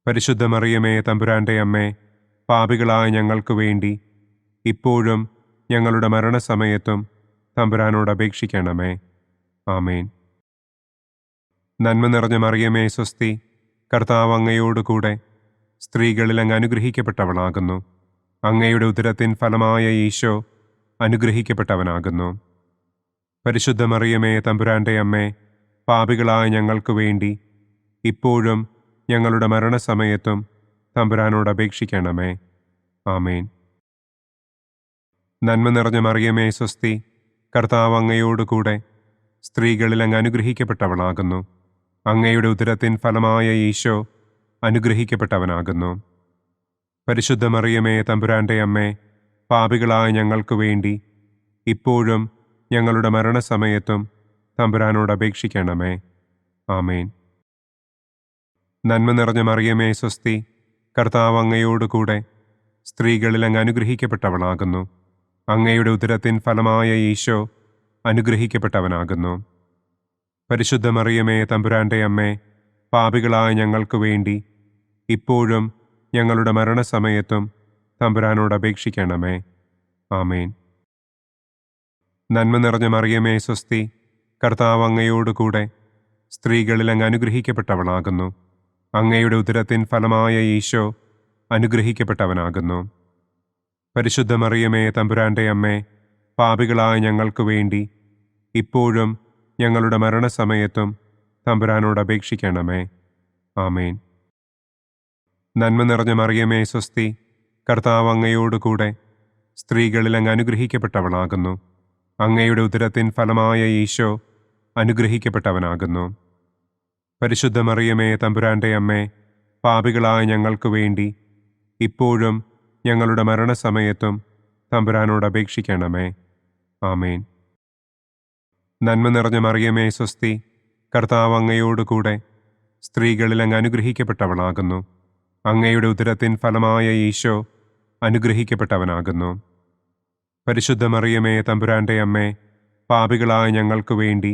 പരിശുദ്ധ മറിയമേ തമ്പുരാന്റെ അമ്മേ, പാപികളായ ഞങ്ങൾക്ക് വേണ്ടി ഇപ്പോഴും ഞങ്ങളുടെ മരണസമയത്തും തമ്പുരാനോട് അപേക്ഷിക്കണമേ. ആമേൻ. നന്മ നിറഞ്ഞ മറിയമേ സ്വസ്തി, കർത്താവ് അങ്ങയോടുകൂടെ സ്ത്രീകളിൽ അങ്ങ് അനുഗ്രഹിക്കപ്പെട്ടവളാകുന്നു. അങ്ങയുടെ ഉദരത്തിൻ ഫലമായ ഈശോ അനുഗ്രഹിക്കപ്പെട്ടവനാകുന്നു. പരിശുദ്ധ മറിയമേ തമ്പുരാന്റെ അമ്മേ, പാപികളായ ഞങ്ങൾക്ക് വേണ്ടി ഇപ്പോഴും ഞങ്ങളുടെ മരണസമയത്തും തമ്പുരാനോട് അപേക്ഷിക്കണമേ. ആമേൻ. നന്മ നിറഞ്ഞ മറിയമേ സ്വസ്തി, കർത്താവ് അങ്ങയോടുകൂടെ സ്ത്രീകളിൽ അങ്ങ് അനുഗ്രഹിക്കപ്പെട്ടവളാകുന്നു. അങ്ങയുടെ ഉദരത്തിൻ ഫലമായ ഈശോ അനുഗ്രഹിക്കപ്പെട്ടവനാകുന്നു. പരിശുദ്ധ മറിയമേ തമ്പുരാന്റെ അമ്മേ, പാപികളായ ഞങ്ങൾക്ക് വേണ്ടി ഇപ്പോഴും ഞങ്ങളുടെ മരണസമയത്തും തമ്പുരാനോട് അപേക്ഷിക്കണമേ. ആമേൻ. നന്മ നിറഞ്ഞ മറിയമേ സ്വസ്തി, കർത്താവ് അങ്ങയോടുകൂടെ സ്ത്രീകളിൽ അങ്ങ് അനുഗ്രഹിക്കപ്പെട്ടവളാകുന്നു. അങ്ങയുടെ ഉദരത്തിൻ ഫലമായ ഈശോ അനുഗ്രഹിക്കപ്പെട്ടവനാകുന്നു. പരിശുദ്ധ മറിയമേ തമ്പുരാന്റെ അമ്മേ, പാപികളായ ഞങ്ങൾക്ക് വേണ്ടി ഇപ്പോഴും ഞങ്ങളുടെ മരണസമയത്തും തമ്പുരാനോട് അപേക്ഷിക്കണമേ. ആമേൻ. നന്മ നിറഞ്ഞ മറിയമേ സ്വസ്തി, കർത്താവ് അങ്ങയോടുകൂടെ സ്ത്രീകളിൽ അങ്ങ് അനുഗ്രഹിക്കപ്പെട്ടവളാകുന്നു. അങ്ങയുടെ ഉദരത്തിൻ ഫലമായ ഈശോ അനുഗ്രഹിക്കപ്പെട്ടവനാകുന്നു. പരിശുദ്ധ മറിയമേ തമ്പുരാന്റെ അമ്മേ, പാപികളായ ഞങ്ങൾക്ക് വേണ്ടി ഇപ്പോഴും ഞങ്ങളുടെ മരണസമയത്തും തമ്പുരാനോട് അപേക്ഷിക്കണമേ. ആമേൻ. നന്മ നിറഞ്ഞ മറിയമേ സ്വസ്തി, കർത്താവ് അങ്ങയോടുകൂടെ സ്ത്രീകളിൽ അങ്ങ് അനുഗ്രഹിക്കപ്പെട്ടവളാകുന്നു. അങ്ങയുടെ ഉദരത്തിൻ ഫലമായ ഈശോ അനുഗ്രഹിക്കപ്പെട്ടവനാകുന്നു. പരിശുദ്ധ മറിയമേ തമ്പുരാന്റെ അമ്മേ, പാപികളായ ഞങ്ങൾക്ക് വേണ്ടി ഇപ്പോഴും ഞങ്ങളുടെ മരണസമയത്തും തമ്പുരാനോട് അപേക്ഷിക്കണമേ. ആമേൻ. നന്മ നിറഞ്ഞ മറിയമേ സ്വസ്തി, കർത്താവ് അങ്ങയോടുകൂടെ സ്ത്രീകളിൽ അങ്ങ് അനുഗ്രഹിക്കപ്പെട്ടവളാകുന്നു. അങ്ങയുടെ ഉദരത്തിൻ ഫലമായ ഈശോ അനുഗ്രഹിക്കപ്പെട്ടവനാകുന്നു. പരിശുദ്ധ മറിയമേ തമ്പുരാന്റെ അമ്മേ, പാപികളായ ഞങ്ങൾക്ക് വേണ്ടി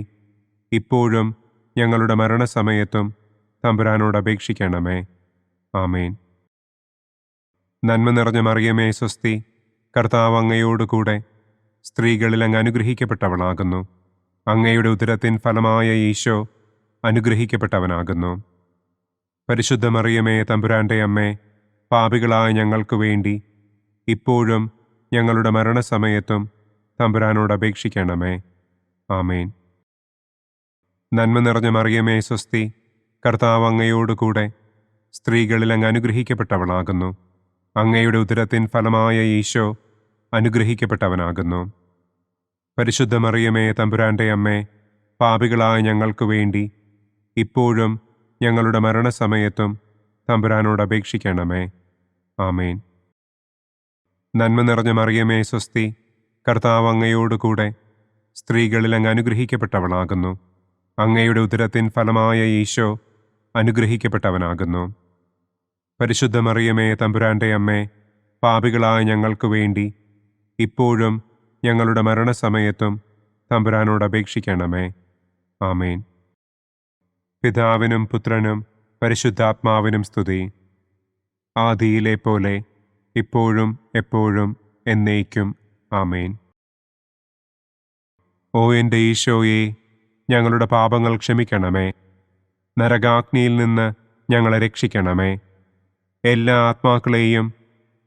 ഇപ്പോഴും ഞങ്ങളുടെ മരണസമയത്തും തമ്പുരാനോട് അപേക്ഷിക്കണമേ. ആമേൻ. നന്മ നിറഞ്ഞ മറിയമേ സ്വസ്തി, കർത്താവ് അങ്ങയോടുകൂടെ സ്ത്രീകളിൽ അങ്ങ് അനുഗ്രഹിക്കപ്പെട്ടവളാകുന്നു. അങ്ങയുടെ ഉദരത്തിൻ ഫലമായ ഈശോ അനുഗ്രഹിക്കപ്പെട്ടവനാകുന്നു. പരിശുദ്ധ മറിയമേ തമ്പുരാന്റെ അമ്മേ, പാപികളായ ഞങ്ങൾക്ക് വേണ്ടി ഇപ്പോഴും ഞങ്ങളുടെ മരണസമയത്തും തമ്പുരാനോട് അപേക്ഷിക്കണമേ. ആമേൻ. നന്മ നിറഞ്ഞ മറിയമേ സ്വസ്തി, കർത്താവ് അങ്ങയോടുകൂടെ സ്ത്രീകളിൽ അങ്ങ് അനുഗ്രഹിക്കപ്പെട്ടവളാകുന്നു. അങ്ങയുടെ ഉദരത്തിൻ ഫലമായ ഈശോ അനുഗ്രഹിക്കപ്പെട്ടവനാകുന്നു. പരിശുദ്ധ മറിയമേ തമ്പുരാന്റെ അമ്മേ, പാപികളായ ഞങ്ങൾക്ക് വേണ്ടി ഇപ്പോഴും ഞങ്ങളുടെ മരണസമയത്തും തമ്പുരാനോട് അപേക്ഷിക്കണമേ. ആമേൻ. നന്മ നിറഞ്ഞ മറിയമേ സ്വസ്തി, കർത്താവ് അങ്ങയോടുകൂടെ സ്ത്രീകളിൽ അങ്ങ് അനുഗ്രഹിക്കപ്പെട്ടവളാകുന്നു. അങ്ങയുടെ ഉദരത്തിൻ ഫലമായ ഈശോ അനുഗ്രഹിക്കപ്പെട്ടവനാകുന്നു. പരിശുദ്ധ മറിയമേ തമ്പുരാന്റെ അമ്മേ, പാപികളായ ഞങ്ങൾക്ക് വേണ്ടി ഇപ്പോഴും ഞങ്ങളുടെ മരണസമയത്തും തമ്പുരാനോട് അപേക്ഷിക്കണമേ. ആമേൻ. പിതാവിനും പുത്രനും പരിശുദ്ധാത്മാവിനും സ്തുതി. ആദിയിലെ പോലെ ഇപ്പോഴും എപ്പോഴും എന്നേക്കും. ആമേൻ. ഓ എൻ്റെ ഈശോയെ, ഞങ്ങളുടെ പാപങ്ങൾ ക്ഷമിക്കണമേ. നരകാഗ്നിയിൽ നിന്ന് ഞങ്ങളെ രക്ഷിക്കണമേ. എല്ലാ ആത്മാക്കളെയും,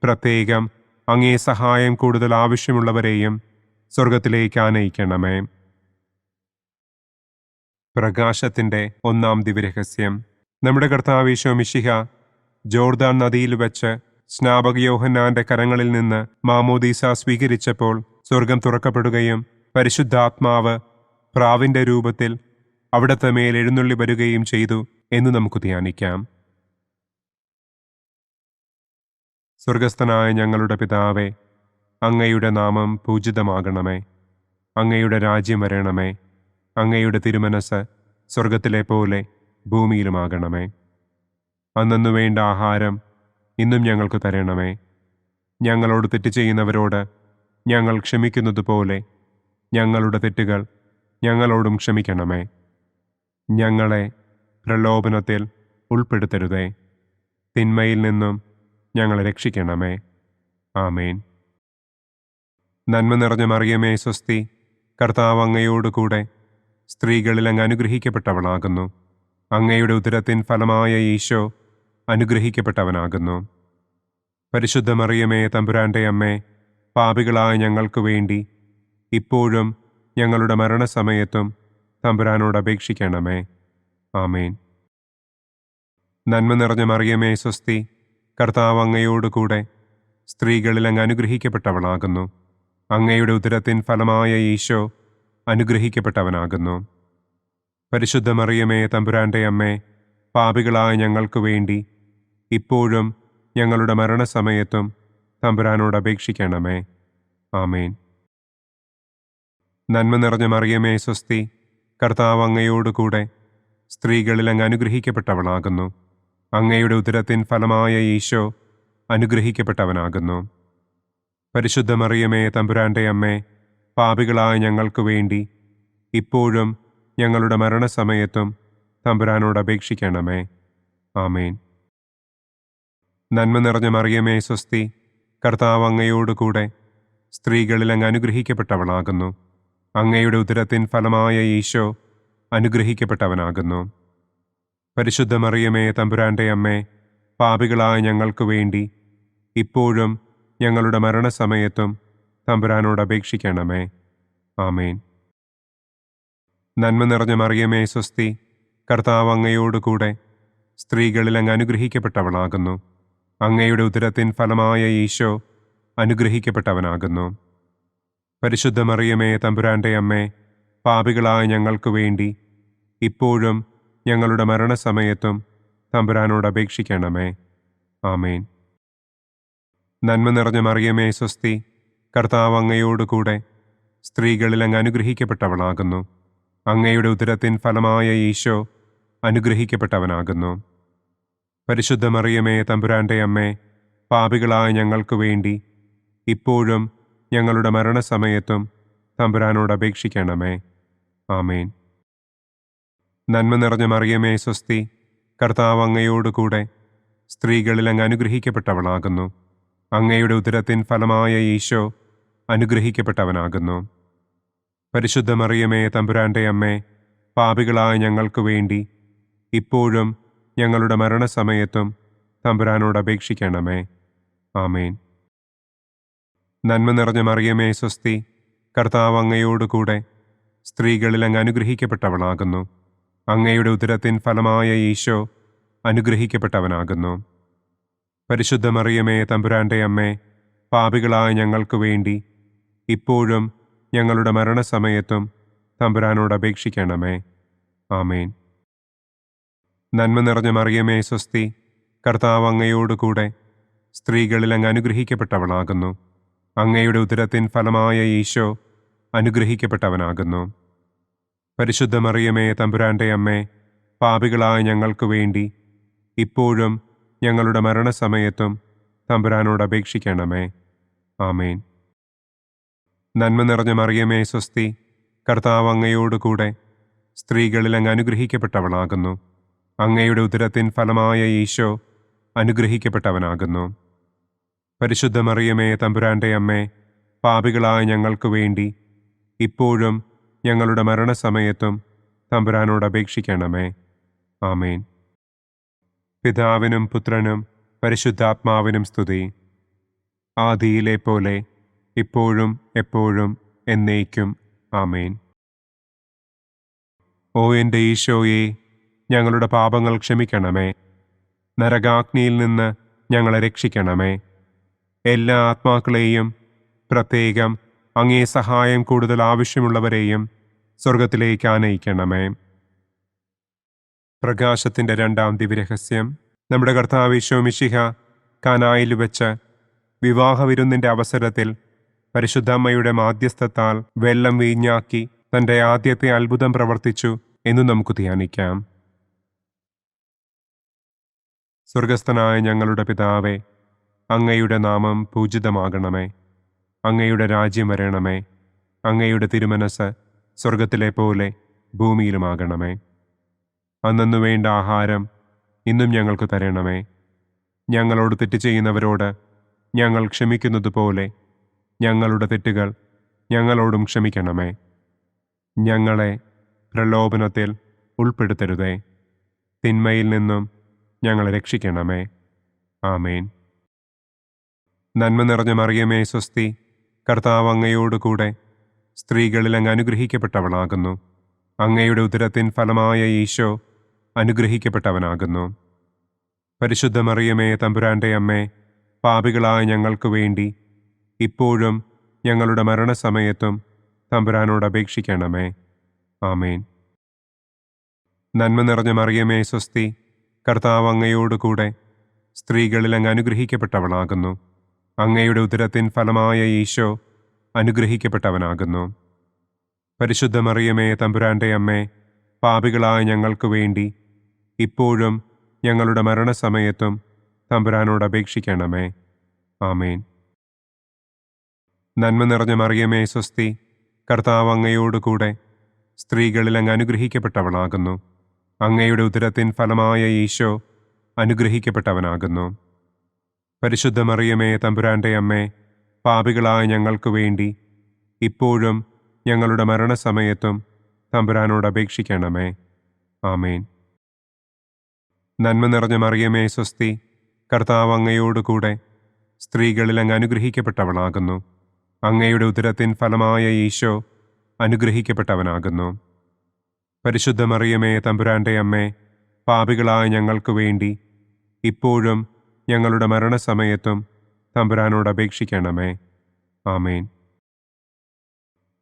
പ്രത്യേകം അങ്ങേ സഹായം കൂടുതൽ ആവശ്യമുള്ളവരെയും സ്വർഗത്തിലേക്ക് ആനയിക്കണമേ. പ്രകാശത്തിൻ്റെ ഒന്നാം ദിവ്യരഹസ്യം. നമ്മുടെ കർത്താവ് ഈശോ മിശിഹ ജോർദാൻ നദിയിൽ വെച്ച് സ്നാപക യോഹന്നാന്റെ കരങ്ങളിൽ നിന്ന് മാമോദീസ സ്വീകരിച്ചപ്പോൾ സ്വർഗം തുറക്കപ്പെടുകയും പരിശുദ്ധാത്മാവ് പ്രാവിന്റെ രൂപത്തിൽ അവിടത്തെ മേൽ എഴുന്നള്ളി വരികയും ചെയ്തു എന്ന് നമുക്ക് ധ്യാനിക്കാം. സ്വർഗസ്ഥനായ ഞങ്ങളുടെ പിതാവേ, അങ്ങയുടെ നാമം പൂജിതമാകണമേ. അങ്ങയുടെ രാജ്യം വരണമേ. അങ്ങയുടെ തിരുമനസ് സ്വർഗത്തിലെ പോലെ ഭൂമിയിലുമാകണമേ. അന്നന്നു വേണ്ട ആഹാരം ഇന്നും ഞങ്ങൾക്ക് തരണമേ. ഞങ്ങളോട് തെറ്റ് ചെയ്യുന്നവരോട് ഞങ്ങൾ ക്ഷമിക്കുന്നത് പോലെ ഞങ്ങളുടെ തെറ്റുകൾ ഞങ്ങളോടും ക്ഷമിക്കണമേ. ഞങ്ങളെ പ്രലോഭനത്തിൽ ഉൾപ്പെടുത്തരുതേ. തിന്മയിൽ നിന്നും ഞങ്ങളെ രക്ഷിക്കണമേ. ആമേൻ. നന്മ നിറഞ്ഞ മറിയമേ സ്വസ്തി, കർത്താവ് അങ്ങയോടുകൂടെ സ്ത്രീകളിൽ അങ്ങ് അനുഗ്രഹിക്കപ്പെട്ടവളാകുന്നു. അങ്ങയുടെ ഉദരത്തിൻ ഫലമായ ഈശോ അനുഗ്രഹിക്കപ്പെട്ടവനാകുന്നു. പരിശുദ്ധ മറിയമേ തമ്പുരാന്റെ അമ്മേ, പാപികളായ ഞങ്ങൾക്ക് വേണ്ടി ഇപ്പോഴും ഞങ്ങളുടെ മരണസമയത്തും തമ്പുരാനോട് അപേക്ഷിക്കണമേ. ആമേൻ. നന്മ നിറഞ്ഞ മറിയമേ സ്വസ്തി, കർത്താവ് അങ്ങയോടുകൂടെ സ്ത്രീകളിൽ അങ്ങ് അനുഗ്രഹിക്കപ്പെട്ടവളാകുന്നു. അങ്ങയുടെ ഉദരത്തിൻ ഫലമായ ഈശോ അനുഗ്രഹിക്കപ്പെട്ടവനാകുന്നു. പരിശുദ്ധ മറിയമേ തമ്പുരാന്റെ അമ്മേ, പാപികളായ ഞങ്ങൾക്ക് വേണ്ടി ഇപ്പോഴും ഞങ്ങളുടെ മരണസമയത്തും തമ്പുരാനോട് അപേക്ഷിക്കണമേ. ആമേൻ. നന്മ നിറഞ്ഞ മറിയമേ സ്വസ്തി, കർത്താവ് അങ്ങയോടുകൂടെ സ്ത്രീകളിൽ അങ്ങ് അനുഗ്രഹിക്കപ്പെട്ടവളാകുന്നു. അങ്ങയുടെ ഉദരത്തിൻ ഫലമായ ഈശോ അനുഗ്രഹിക്കപ്പെട്ടവനാകുന്നു. പരിശുദ്ധ മറിയമേ തമ്പുരാന്റെ അമ്മേ, പാപികളായ ഞങ്ങൾക്ക് വേണ്ടി ഇപ്പോഴും ഞങ്ങളുടെ മരണസമയത്തും തമ്പുരാനോട് അപേക്ഷിക്കണമേ. ആമേൻ. നന്മ നിറഞ്ഞ മറിയമേ സ്വസ്തി, കർത്താവ് അങ്ങയോടുകൂടെ സ്ത്രീകളിൽ അങ്ങ് അനുഗ്രഹിക്കപ്പെട്ടവളാകുന്നു. അങ്ങയുടെ ഉദരത്തിൻ ഫലമായ ഈശോ അനുഗ്രഹിക്കപ്പെട്ടവനാകുന്നു. പരിശുദ്ധ മറിയമേ തമ്പുരാന്റെ അമ്മേ, പാപികളായ ഞങ്ങൾക്ക് വേണ്ടി ഇപ്പോഴും ഞങ്ങളുടെ മരണസമയത്തും തമ്പുരാനോട് അപേക്ഷിക്കണമേ. ആമേൻ. നന്മ നിറഞ്ഞ മറിയമേ സ്വസ്തി, കർത്താവ് അങ്ങയോടുകൂടെ സ്ത്രീകളിൽ അങ്ങ് അനുഗ്രഹിക്കപ്പെട്ടവളാകുന്നു. അങ്ങയുടെ ഉദരത്തിൻ ഫലമായ ഈശോ അനുഗ്രഹിക്കപ്പെട്ടവനാകുന്നു. പരിശുദ്ധ മറിയമേ തമ്പുരാന്റെ അമ്മേ, പാപികളായ ഞങ്ങൾക്ക് വേണ്ടി ഇപ്പോഴും ഞങ്ങളുടെ മരണസമയത്തും തമ്പുരാനോട് അപേക്ഷിക്കണമേ. ആമേൻ. നന്മ നിറഞ്ഞ മറിയമേ സ്വസ്തി, കർത്താവ് അങ്ങയോടുകൂടെ സ്ത്രീകളിൽ അങ്ങ് അനുഗ്രഹിക്കപ്പെട്ടവളാകുന്നു. അങ്ങയുടെ ഉദരത്തിൻ ഫലമായ ഈശോ അനുഗ്രഹിക്കപ്പെട്ടവനാകുന്നു. പരിശുദ്ധ മറിയമേ തമ്പുരാന്റെ അമ്മേ, പാപികളായ ഞങ്ങൾക്ക് വേണ്ടി ഇപ്പോഴും ഞങ്ങളുടെ മരണസമയത്തും തമ്പുരാനോട് അപേക്ഷിക്കണമേ. ആമേൻ. നന്മ നിറഞ്ഞ മറിയമേ സ്വസ്തി, കർത്താവ് അങ്ങയോടുകൂടെ സ്ത്രീകളിൽ അങ്ങ് അനുഗ്രഹിക്കപ്പെട്ടവളാകുന്നു. അങ്ങയുടെ ഉദരത്തിൻ ഫലമായ ഈശോ അനുഗ്രഹിക്കപ്പെട്ടവനാകുന്നു. പരിശുദ്ധ മറിയമേ തമ്പുരാന്റെ അമ്മേ, പാപികളായ ഞങ്ങൾക്ക് വേണ്ടി ഇപ്പോഴും ഞങ്ങളുടെ മരണസമയത്തും തമ്പുരാനോട് അപേക്ഷിക്കണമേ. ആമേൻ. നന്മ നിറഞ്ഞ മറിയമേ സ്വസ്തി, കർത്താവ് അങ്ങയോടുകൂടെ സ്ത്രീകളിൽ അങ്ങ് അനുഗ്രഹിക്കപ്പെട്ടവളാകുന്നു. അങ്ങയുടെ ഉദരത്തിൻ ഫലമായ ഈശോ അനുഗ്രഹിക്കപ്പെട്ടവനാകുന്നു. പരിശുദ്ധ മറിയമേ തമ്പുരാന്റെ അമ്മേ, പാപികളായ ഞങ്ങൾക്ക് വേണ്ടി ഇപ്പോഴും ഞങ്ങളുടെ മരണസമയത്തും തമ്പുരാനോട് അപേക്ഷിക്കണമേ. ആമേൻ. നന്മ നിറഞ്ഞ മറിയമേ സ്വസ്തി, കർത്താവ് അങ്ങയോടുകൂടെ സ്ത്രീകളിൽ അങ്ങ് അനുഗ്രഹിക്കപ്പെട്ടവളാകുന്നു. അങ്ങയുടെ ഉദരത്തിൻ ഫലമായ ഈശോ അനുഗ്രഹിക്കപ്പെട്ടവനാകുന്നു. പരിശുദ്ധ മറിയമേ തമ്പുരാന്റെ അമ്മേ, പാപികളായ ഞങ്ങൾക്ക് വേണ്ടി ഇപ്പോഴും ഞങ്ങളുടെ മരണസമയത്തും തമ്പുരാനോട് അപേക്ഷിക്കണമേ. ആമേൻ. നന്മ നിറഞ്ഞ മറിയമേ സ്വസ്തി, കർത്താവ് അങ്ങയോടുകൂടെ സ്ത്രീകളിൽ അങ്ങ് അനുഗ്രഹിക്കപ്പെട്ടവളാകുന്നു. അങ്ങയുടെ ഉദരത്തിൻ ഫലമായ ഈശോ അനുഗ്രഹിക്കപ്പെട്ടവനാകുന്നു. പരിശുദ്ധ മറിയമേ തമ്പുരാന്റെ അമ്മേ, പാപികളായ ഞങ്ങൾക്ക് വേണ്ടി ഇപ്പോഴും ഞങ്ങളുടെ മരണസമയത്തും തമ്പുരാനോട് അപേക്ഷിക്കണമേ. ആമേൻ. പിതാവിനും പുത്രനും പരിശുദ്ധാത്മാവിനും സ്തുതി. ആദിയിലെ പോലെ ഇപ്പോഴും എപ്പോഴും എന്നേക്കും. ആമേൻ. ഓ എൻ്റെ ഈശോയെ, ഞങ്ങളുടെ പാപങ്ങൾ ക്ഷമിക്കണമേ. നരകാഗ്നിയിൽ നിന്ന് ഞങ്ങളെ രക്ഷിക്കണമേ. എല്ലാ ആത്മാക്കളെയും, പ്രത്യേകം അങ്ങേ സഹായം കൂടുതൽ ആവശ്യമുള്ളവരെയും സ്വർഗത്തിലേക്ക് ആനയിക്കണമേ. പ്രകാശത്തിൻ്റെ രണ്ടാം ദിവ്യരഹസ്യം. നമ്മുടെ കർത്താവ് ഈശോ മിശിഹ കാനായിൽ വെച്ച് വിവാഹവിരുന്നിൻ്റെ അവസരത്തിൽ പരിശുദ്ധമ്മയുടെ മാധ്യസ്ഥത്താൽ വെള്ളം വീഞ്ഞാക്കി തൻ്റെ ആദ്യത്തെ അത്ഭുതം പ്രവർത്തിച്ചു എന്ന് നമുക്ക് ധ്യാനിക്കാം. സ്വർഗസ്ഥനായ ഞങ്ങളുടെ പിതാവേ, അങ്ങയുടെ നാമം പൂജിതമാകണമേ. അങ്ങയുടെ രാജ്യം വരണമേ. അങ്ങയുടെ തിരുമനസ് സ്വർഗത്തിലെ പോലെ ഭൂമിയിലുമാകണമേ. അന്നു വേണ്ട ആഹാരം ഇന്നും ഞങ്ങൾക്ക് തരണമേ. ഞങ്ങളോട് തെറ്റ് ചെയ്യുന്നവരോട് ഞങ്ങൾ ക്ഷമിക്കുന്നത് പോലെ ഞങ്ങളുടെ തെറ്റുകൾ ഞങ്ങളോടും ക്ഷമിക്കണമേ. ഞങ്ങളെ പ്രലോഭനത്തിൽ ഉൾപ്പെടുത്തരുതേ. തിന്മയിൽ നിന്നും ഞങ്ങളെ രക്ഷിക്കണമേ. ആമേൻ. നന്മ നിറഞ്ഞ മറിയമേ സ്വസ്തി, കർത്താവ് അങ്ങയോടുകൂടെ സ്ത്രീകളിൽ അങ്ങ് അനുഗ്രഹിക്കപ്പെട്ടവളാകുന്നു. അങ്ങയുടെ ഉദരത്തിൻ ഫലമായ ഈശോ അനുഗ്രഹിക്കപ്പെട്ടവനാകുന്നു. പരിശുദ്ധ മറിയമേ തമ്പുരാന്റെ അമ്മേ, പാപികളായ ഞങ്ങൾക്ക് വേണ്ടി ഇപ്പോഴും ഞങ്ങളുടെ മരണസമയത്തും തമ്പുരാനോട് അപേക്ഷിക്കണമേ. ആമേൻ. നന്മ നിറഞ്ഞ മറിയമേ സ്വസ്തി, കർത്താവ് അങ്ങയോടുകൂടെ സ്ത്രീകളിൽ അങ്ങ് അനുഗ്രഹിക്കപ്പെട്ടവളാകുന്നു. അങ്ങയുടെ ഉദരത്തിൻ ഫലമായ ഈശോ അനുഗ്രഹിക്കപ്പെട്ടവനാകുന്നു. പരിശുദ്ധ മറിയമേ തമ്പുരാന്റെ അമ്മേ, പാപികളായ ഞങ്ങൾക്ക് വേണ്ടി ഇപ്പോഴും ഞങ്ങളുടെ മരണസമയത്തും തമ്പുരാനോട് അപേക്ഷിക്കണമേ. ആമേൻ. നന്മ നിറഞ്ഞ മറിയമേ സ്വസ്തി, കർത്താവ് അങ്ങയോടുകൂടെ സ്ത്രീകളിൽ അങ്ങ് അനുഗ്രഹിക്കപ്പെട്ടവളാകുന്നു. അങ്ങയുടെ ഉദരത്തിൻ ഫലമായ ഈശോ അനുഗ്രഹിക്കപ്പെട്ടവനാകുന്നു. പരിശുദ്ധ മറിയമേ തമ്പുരാന്റെ അമ്മേ, പാപികളായ ഞങ്ങൾക്ക് വേണ്ടി ഇപ്പോഴും ഞങ്ങളുടെ മരണസമയത്തും തമ്പുരാനോട് അപേക്ഷിക്കണമേ. ആമേൻ. നന്മ നിറഞ്ഞ മറിയമേ സ്വസ്തി, കർത്താവ് അങ്ങയോടുകൂടെ സ്ത്രീകളിൽ അങ്ങ് അനുഗ്രഹിക്കപ്പെട്ടവളാകുന്നു. അങ്ങയുടെ ഉദരത്തിൻ ഫലമായ ഈശോ അനുഗ്രഹിക്കപ്പെട്ടവനാകുന്നു. പരിശുദ്ധ മറിയമേ തമ്പുരാന്റെ അമ്മേ, പാപികളായ ഞങ്ങൾക്ക് വേണ്ടി ഇപ്പോഴും ഞങ്ങളുടെ മരണസമയത്തും തമ്പുരാനോട് അപേക്ഷിക്കണമേ. ആമേൻ.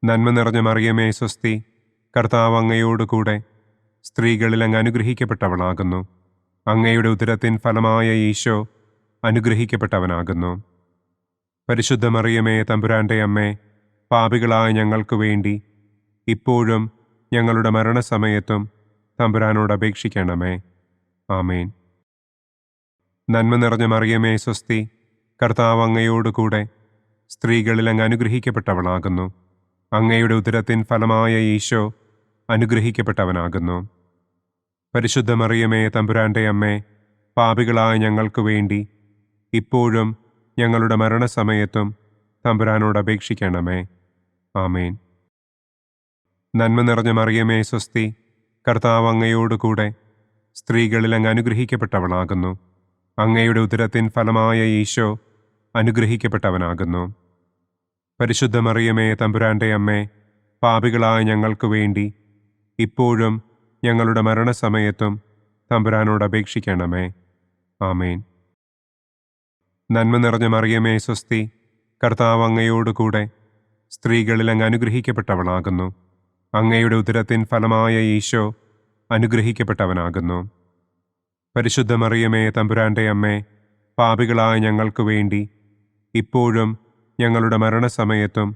നന്മ നിറഞ്ഞ മറിയമേ സ്വസ്തി, കർത്താവ് അങ്ങയോടുകൂടെ സ്ത്രീകളിൽ അങ്ങ് അനുഗ്രഹിക്കപ്പെട്ടവളാകുന്നു. അങ്ങയുടെ ഉദരത്തിൻ ഫലമായ ഈശോ അനുഗ്രഹിക്കപ്പെട്ടവനാകുന്നു. പരിശുദ്ധ മറിയമേ തമ്പുരാന്റെ അമ്മേ, പാപികളായ ഞങ്ങൾക്ക് വേണ്ടി ഇപ്പോഴും ഞങ്ങളുടെ മരണസമയത്തും തമ്പുരാനോട് അപേക്ഷിക്കണമേ. ആമേൻ. നന്മ നിറഞ്ഞ മറിയമേ സ്വസ്തി, കർത്താവ് അങ്ങയോടുകൂടെ സ്ത്രീകളിൽ അങ്ങ് അനുഗ്രഹിക്കപ്പെട്ടവളാകുന്നു. അങ്ങയുടെ ഉദരത്തിൻ ഫലമായ ഈശോ അനുഗ്രഹിക്കപ്പെട്ടവനാകുന്നു. പരിശുദ്ധ മറിയമേ തമ്പുരാന്റെ അമ്മേ, പാപികളായ ഞങ്ങൾക്ക് വേണ്ടി ഇപ്പോഴും ഞങ്ങളുടെ മരണസമയത്തും തമ്പുരാനോട് അപേക്ഷിക്കണമേ. ആമേൻ. നന്മ നിറഞ്ഞ മറിയമേ സ്വസ്തി, കർത്താവ് അങ്ങയോടുകൂടെ സ്ത്രീകളിൽ അങ്ങ് അനുഗ്രഹിക്കപ്പെട്ടവളാകുന്നു. അങ്ങയുടെ ഉദരത്തിൻ ഫലമായ ഈശോ അനുഗ്രഹിക്കപ്പെട്ടവനാകുന്നു. പരിശുദ്ധ മറിയമേ തമ്പുരാന്റെ അമ്മേ, പാപികളായ ഞങ്ങൾക്ക് വേണ്ടി ഇപ്പോഴും ഞങ്ങളുടെ മരണസമയത്തും തമ്പുരാനോട് അപേക്ഷിക്കണമേ. ആമേൻ. നന്മ നിറഞ്ഞ മറിയമേ സ്വസ്തി, കർത്താവ് അങ്ങയോടുകൂടെ സ്ത്രീകളിൽ അങ്ങ് അനുഗ്രഹിക്കപ്പെട്ടവളാകുന്നു. അങ്ങയുടെ ഉദരത്തിൻ ഫലമായ ഈശോ അനുഗ്രഹിക്കപ്പെട്ടവനാകുന്നു. പരിശുദ്ധ മറിയമേ തമ്പുരാന്റെ അമ്മേ, പാപികളായ ഞങ്ങൾക്ക് വേണ്ടി ഇപ്പോഴും ഞങ്ങളുടെ മരണസമയത്തും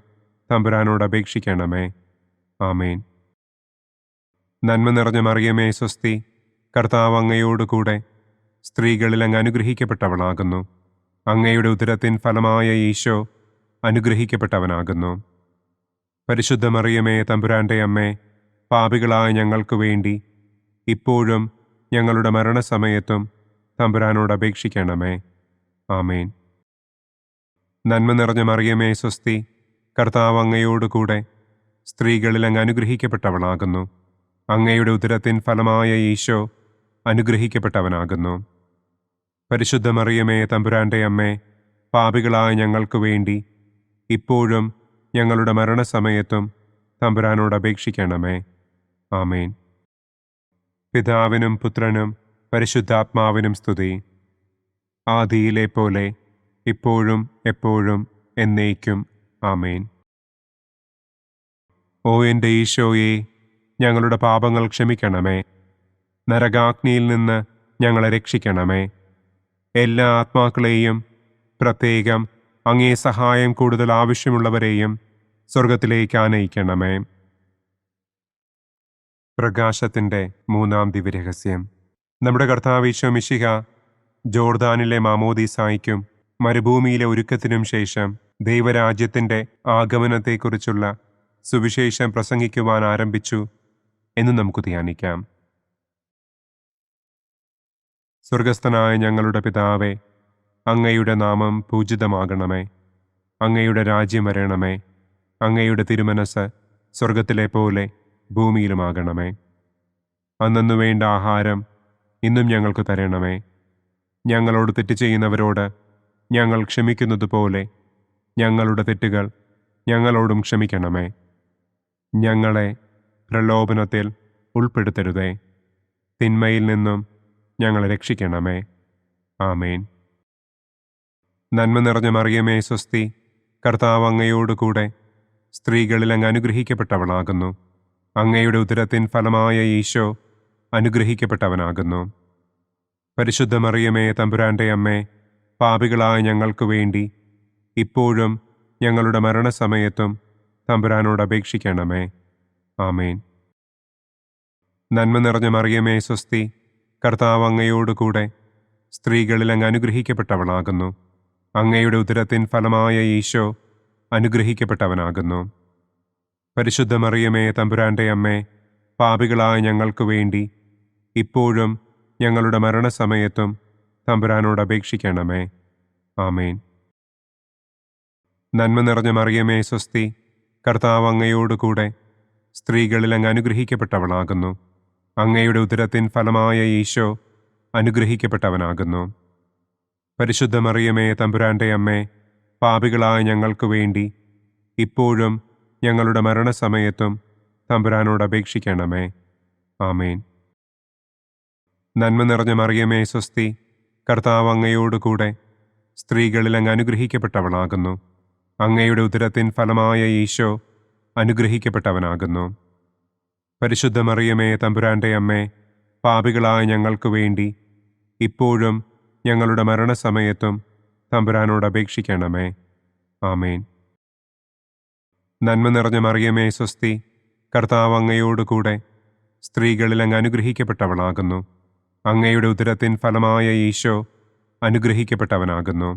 തമ്പുരാനോട് അപേക്ഷിക്കണമേ. ആമേൻ. നന്മ നിറഞ്ഞ മറിയമേ സ്വസ്തി, കർത്താവ് അങ്ങയോടുകൂടെ സ്ത്രീകളിൽ അങ്ങ് അനുഗ്രഹിക്കപ്പെട്ടവളാകുന്നു. അങ്ങയുടെ ഉദരത്തിൻ ഫലമായ ഈശോ അനുഗ്രഹിക്കപ്പെട്ടവനാകുന്നു. പരിശുദ്ധ മറിയമേ തമ്പുരാന്റെ അമ്മേ, പാപികളായ ഞങ്ങൾക്ക് വേണ്ടി ഇപ്പോഴും ഞങ്ങളുടെ മരണസമയത്തും തമ്പുരാനോട് അപേക്ഷിക്കണമേ. ആമേൻ. നന്മ നിറഞ്ഞ മറിയമേ സ്വസ്തി, കർത്താവ് അങ്ങയോടുകൂടെ സ്ത്രീകളിൽ അങ്ങ് അനുഗ്രഹിക്കപ്പെട്ടവളാകുന്നു. അങ്ങയുടെ ഉദരത്തിൻ ഫലമായ ഈശോ അനുഗ്രഹിക്കപ്പെട്ടവനാകുന്നു. പരിശുദ്ധ മറിയമേ തമ്പുരാന്റെ അമ്മേ, പാപികളായ ഞങ്ങൾക്ക് വേണ്ടി ഇപ്പോഴും ഞങ്ങളുടെ മരണസമയത്തും തമ്പുരാനോട് അപേക്ഷിക്കണമേ. ആമേൻ. പിതാവിനും പുത്രനും പരിശുദ്ധാത്മാവിനും സ്തുതി. ആദിയിലെ പോലെ ഇപ്പോഴും എപ്പോഴും എന്നേക്കും. ആമേൻ. ഓ എൻ്റെ ഈശോയെ, ഞങ്ങളുടെ പാപങ്ങൾ ക്ഷമിക്കണമേ. നരകാഗ്നിയിൽ നിന്ന് ഞങ്ങളെ രക്ഷിക്കണമേ. എല്ലാ ആത്മാക്കളെയും, പ്രത്യേകം അങ്ങേ സഹായം കൂടുതൽ ആവശ്യമുള്ളവരെയും സ്വർഗത്തിലേക്ക് ആനയിക്കണമേ. പ്രകാശത്തിൻ്റെ മൂന്നാം ദിവ്യരഹസ്യം. നമ്മുടെ കർത്താവ് ഈശോ മിശിഹ ജോർദാനിലെ മാമോദീസായ്ക്കും മരുഭൂമിയിലെ ഒരുക്കത്തിനും ശേഷം ദൈവരാജ്യത്തിൻ്റെ ആഗമനത്തെക്കുറിച്ചുള്ള സുവിശേഷം പ്രസംഗിക്കുവാൻ ആരംഭിച്ചു എന്ന് നമുക്ക് ധ്യാനിക്കാം. സ്വർഗസ്ഥനായ ഞങ്ങളുടെ പിതാവേ, അങ്ങയുടെ നാമം പൂജിതമാകണമേ. അങ്ങയുടെ രാജ്യം വരണമേ. അങ്ങയുടെ തിരുമനസ് സ്വർഗത്തിലെ പോലെ ഭൂമിയിലുമാകണമേ. അന്നന്നു വേണ്ട ആഹാരം ഇന്നും ഞങ്ങൾക്ക് തരണമേ. ഞങ്ങളോട് തെറ്റ് ചെയ്യുന്നവരോട് ഞങ്ങൾ ക്ഷമിക്കുന്നതുപോലെ ഞങ്ങളുടെ തെറ്റുകൾ ഞങ്ങളോടും ക്ഷമിക്കണമേ. ഞങ്ങളെ പ്രലോഭനത്തിൽ ഉൾപ്പെടുത്തരുതേ. തിന്മയിൽ നിന്നും ഞങ്ങളെ രക്ഷിക്കണമേ. ആമേൻ. നന്മ നിറഞ്ഞ മറിയമേ സ്വസ്തി, കർത്താവ് അങ്ങയോടുകൂടെ സ്ത്രീകളിൽ അങ്ങ് അനുഗ്രഹിക്കപ്പെട്ടവളാകുന്നു. അങ്ങയുടെ ഉദരത്തിൻ ഫലമായ ഈശോ അനുഗ്രഹിക്കപ്പെട്ടവനാകുന്നു. പരിശുദ്ധ മറിയമേ തമ്പുരാന്റെ അമ്മേ, പാപികളായ ഞങ്ങൾക്ക് വേണ്ടി ഇപ്പോഴും ഞങ്ങളുടെ മരണസമയത്തും തമ്പുരാനോട് അപേക്ഷിക്കണമേ. ആമേൻ. നന്മ നിറഞ്ഞ മറിയമേ സ്വസ്തി, കർത്താവ് അങ്ങയോടുകൂടെ സ്ത്രീകളിൽ അങ്ങ് അനുഗ്രഹിക്കപ്പെട്ടവളാകുന്നു. അങ്ങയുടെ ഉദരത്തിൻ ഫലമായ ഈശോ അനുഗ്രഹിക്കപ്പെട്ടവനാകുന്നു. പരിശുദ്ധ മറിയമേ തമ്പുരാന്റെ അമ്മേ, പാപികളായ ഞങ്ങൾക്ക് വേണ്ടി ഇപ്പോഴും ഞങ്ങളുടെ മരണസമയത്തും തമ്പുരാനോട് അപേക്ഷിക്കണമേ. ആമേൻ. നന്മ നിറഞ്ഞ മറിയമേ സ്വസ്തി, കർത്താവ് അങ്ങയോടുകൂടെ സ്ത്രീകളിൽ അങ്ങ് അനുഗ്രഹിക്കപ്പെട്ടവളാകുന്നു. അങ്ങയുടെ ഉദരത്തിൻ ഫലമായ ഈശോ അനുഗ്രഹിക്കപ്പെട്ടവനാകുന്നു. പരിശുദ്ധ മറിയമേ തമ്പുരാന്റെ അമ്മേ, പാപികളായ ഞങ്ങൾക്ക് വേണ്ടി ഇപ്പോഴും ഞങ്ങളുടെ മരണസമയത്തും തമ്പുരാനോട് അപേക്ഷിക്കണമേ. ആമേൻ. നന്മ നിറഞ്ഞ മറിയമേ സ്വസ്തി, കർത്താവ് അങ്ങയോടുകൂടെ സ്ത്രീകളിൽ അങ്ങ് അനുഗ്രഹിക്കപ്പെട്ടവളാകുന്നു. അങ്ങയുടെ ഉദരത്തിൻ ഫലമായ ഈശോ അനുഗ്രഹിക്കപ്പെട്ടവനാകുന്നു. പരിശുദ്ധ മറിയമേ തമ്പുരാന്റെ അമ്മേ, പാപികളായ ഞങ്ങൾക്ക് വേണ്ടി ഇപ്പോഴും ഞങ്ങളുടെ മരണസമയത്തും തമ്പുരാനോട് അപേക്ഷിക്കണമേ. ആമേൻ. നന്മ നിറഞ്ഞ മറിയമേ സ്വസ്തി, കർത്താവ് അങ്ങയോടുകൂടെ സ്ത്രീകളിൽ അങ്ങ് അനുഗ്രഹിക്കപ്പെട്ടവളാകുന്നു. അങ്ങയുടെ ഉദരത്തിൻ ഫലമായ ഈശോ അനുഗ്രഹിക്കപ്പെട്ടവനാകുന്നു.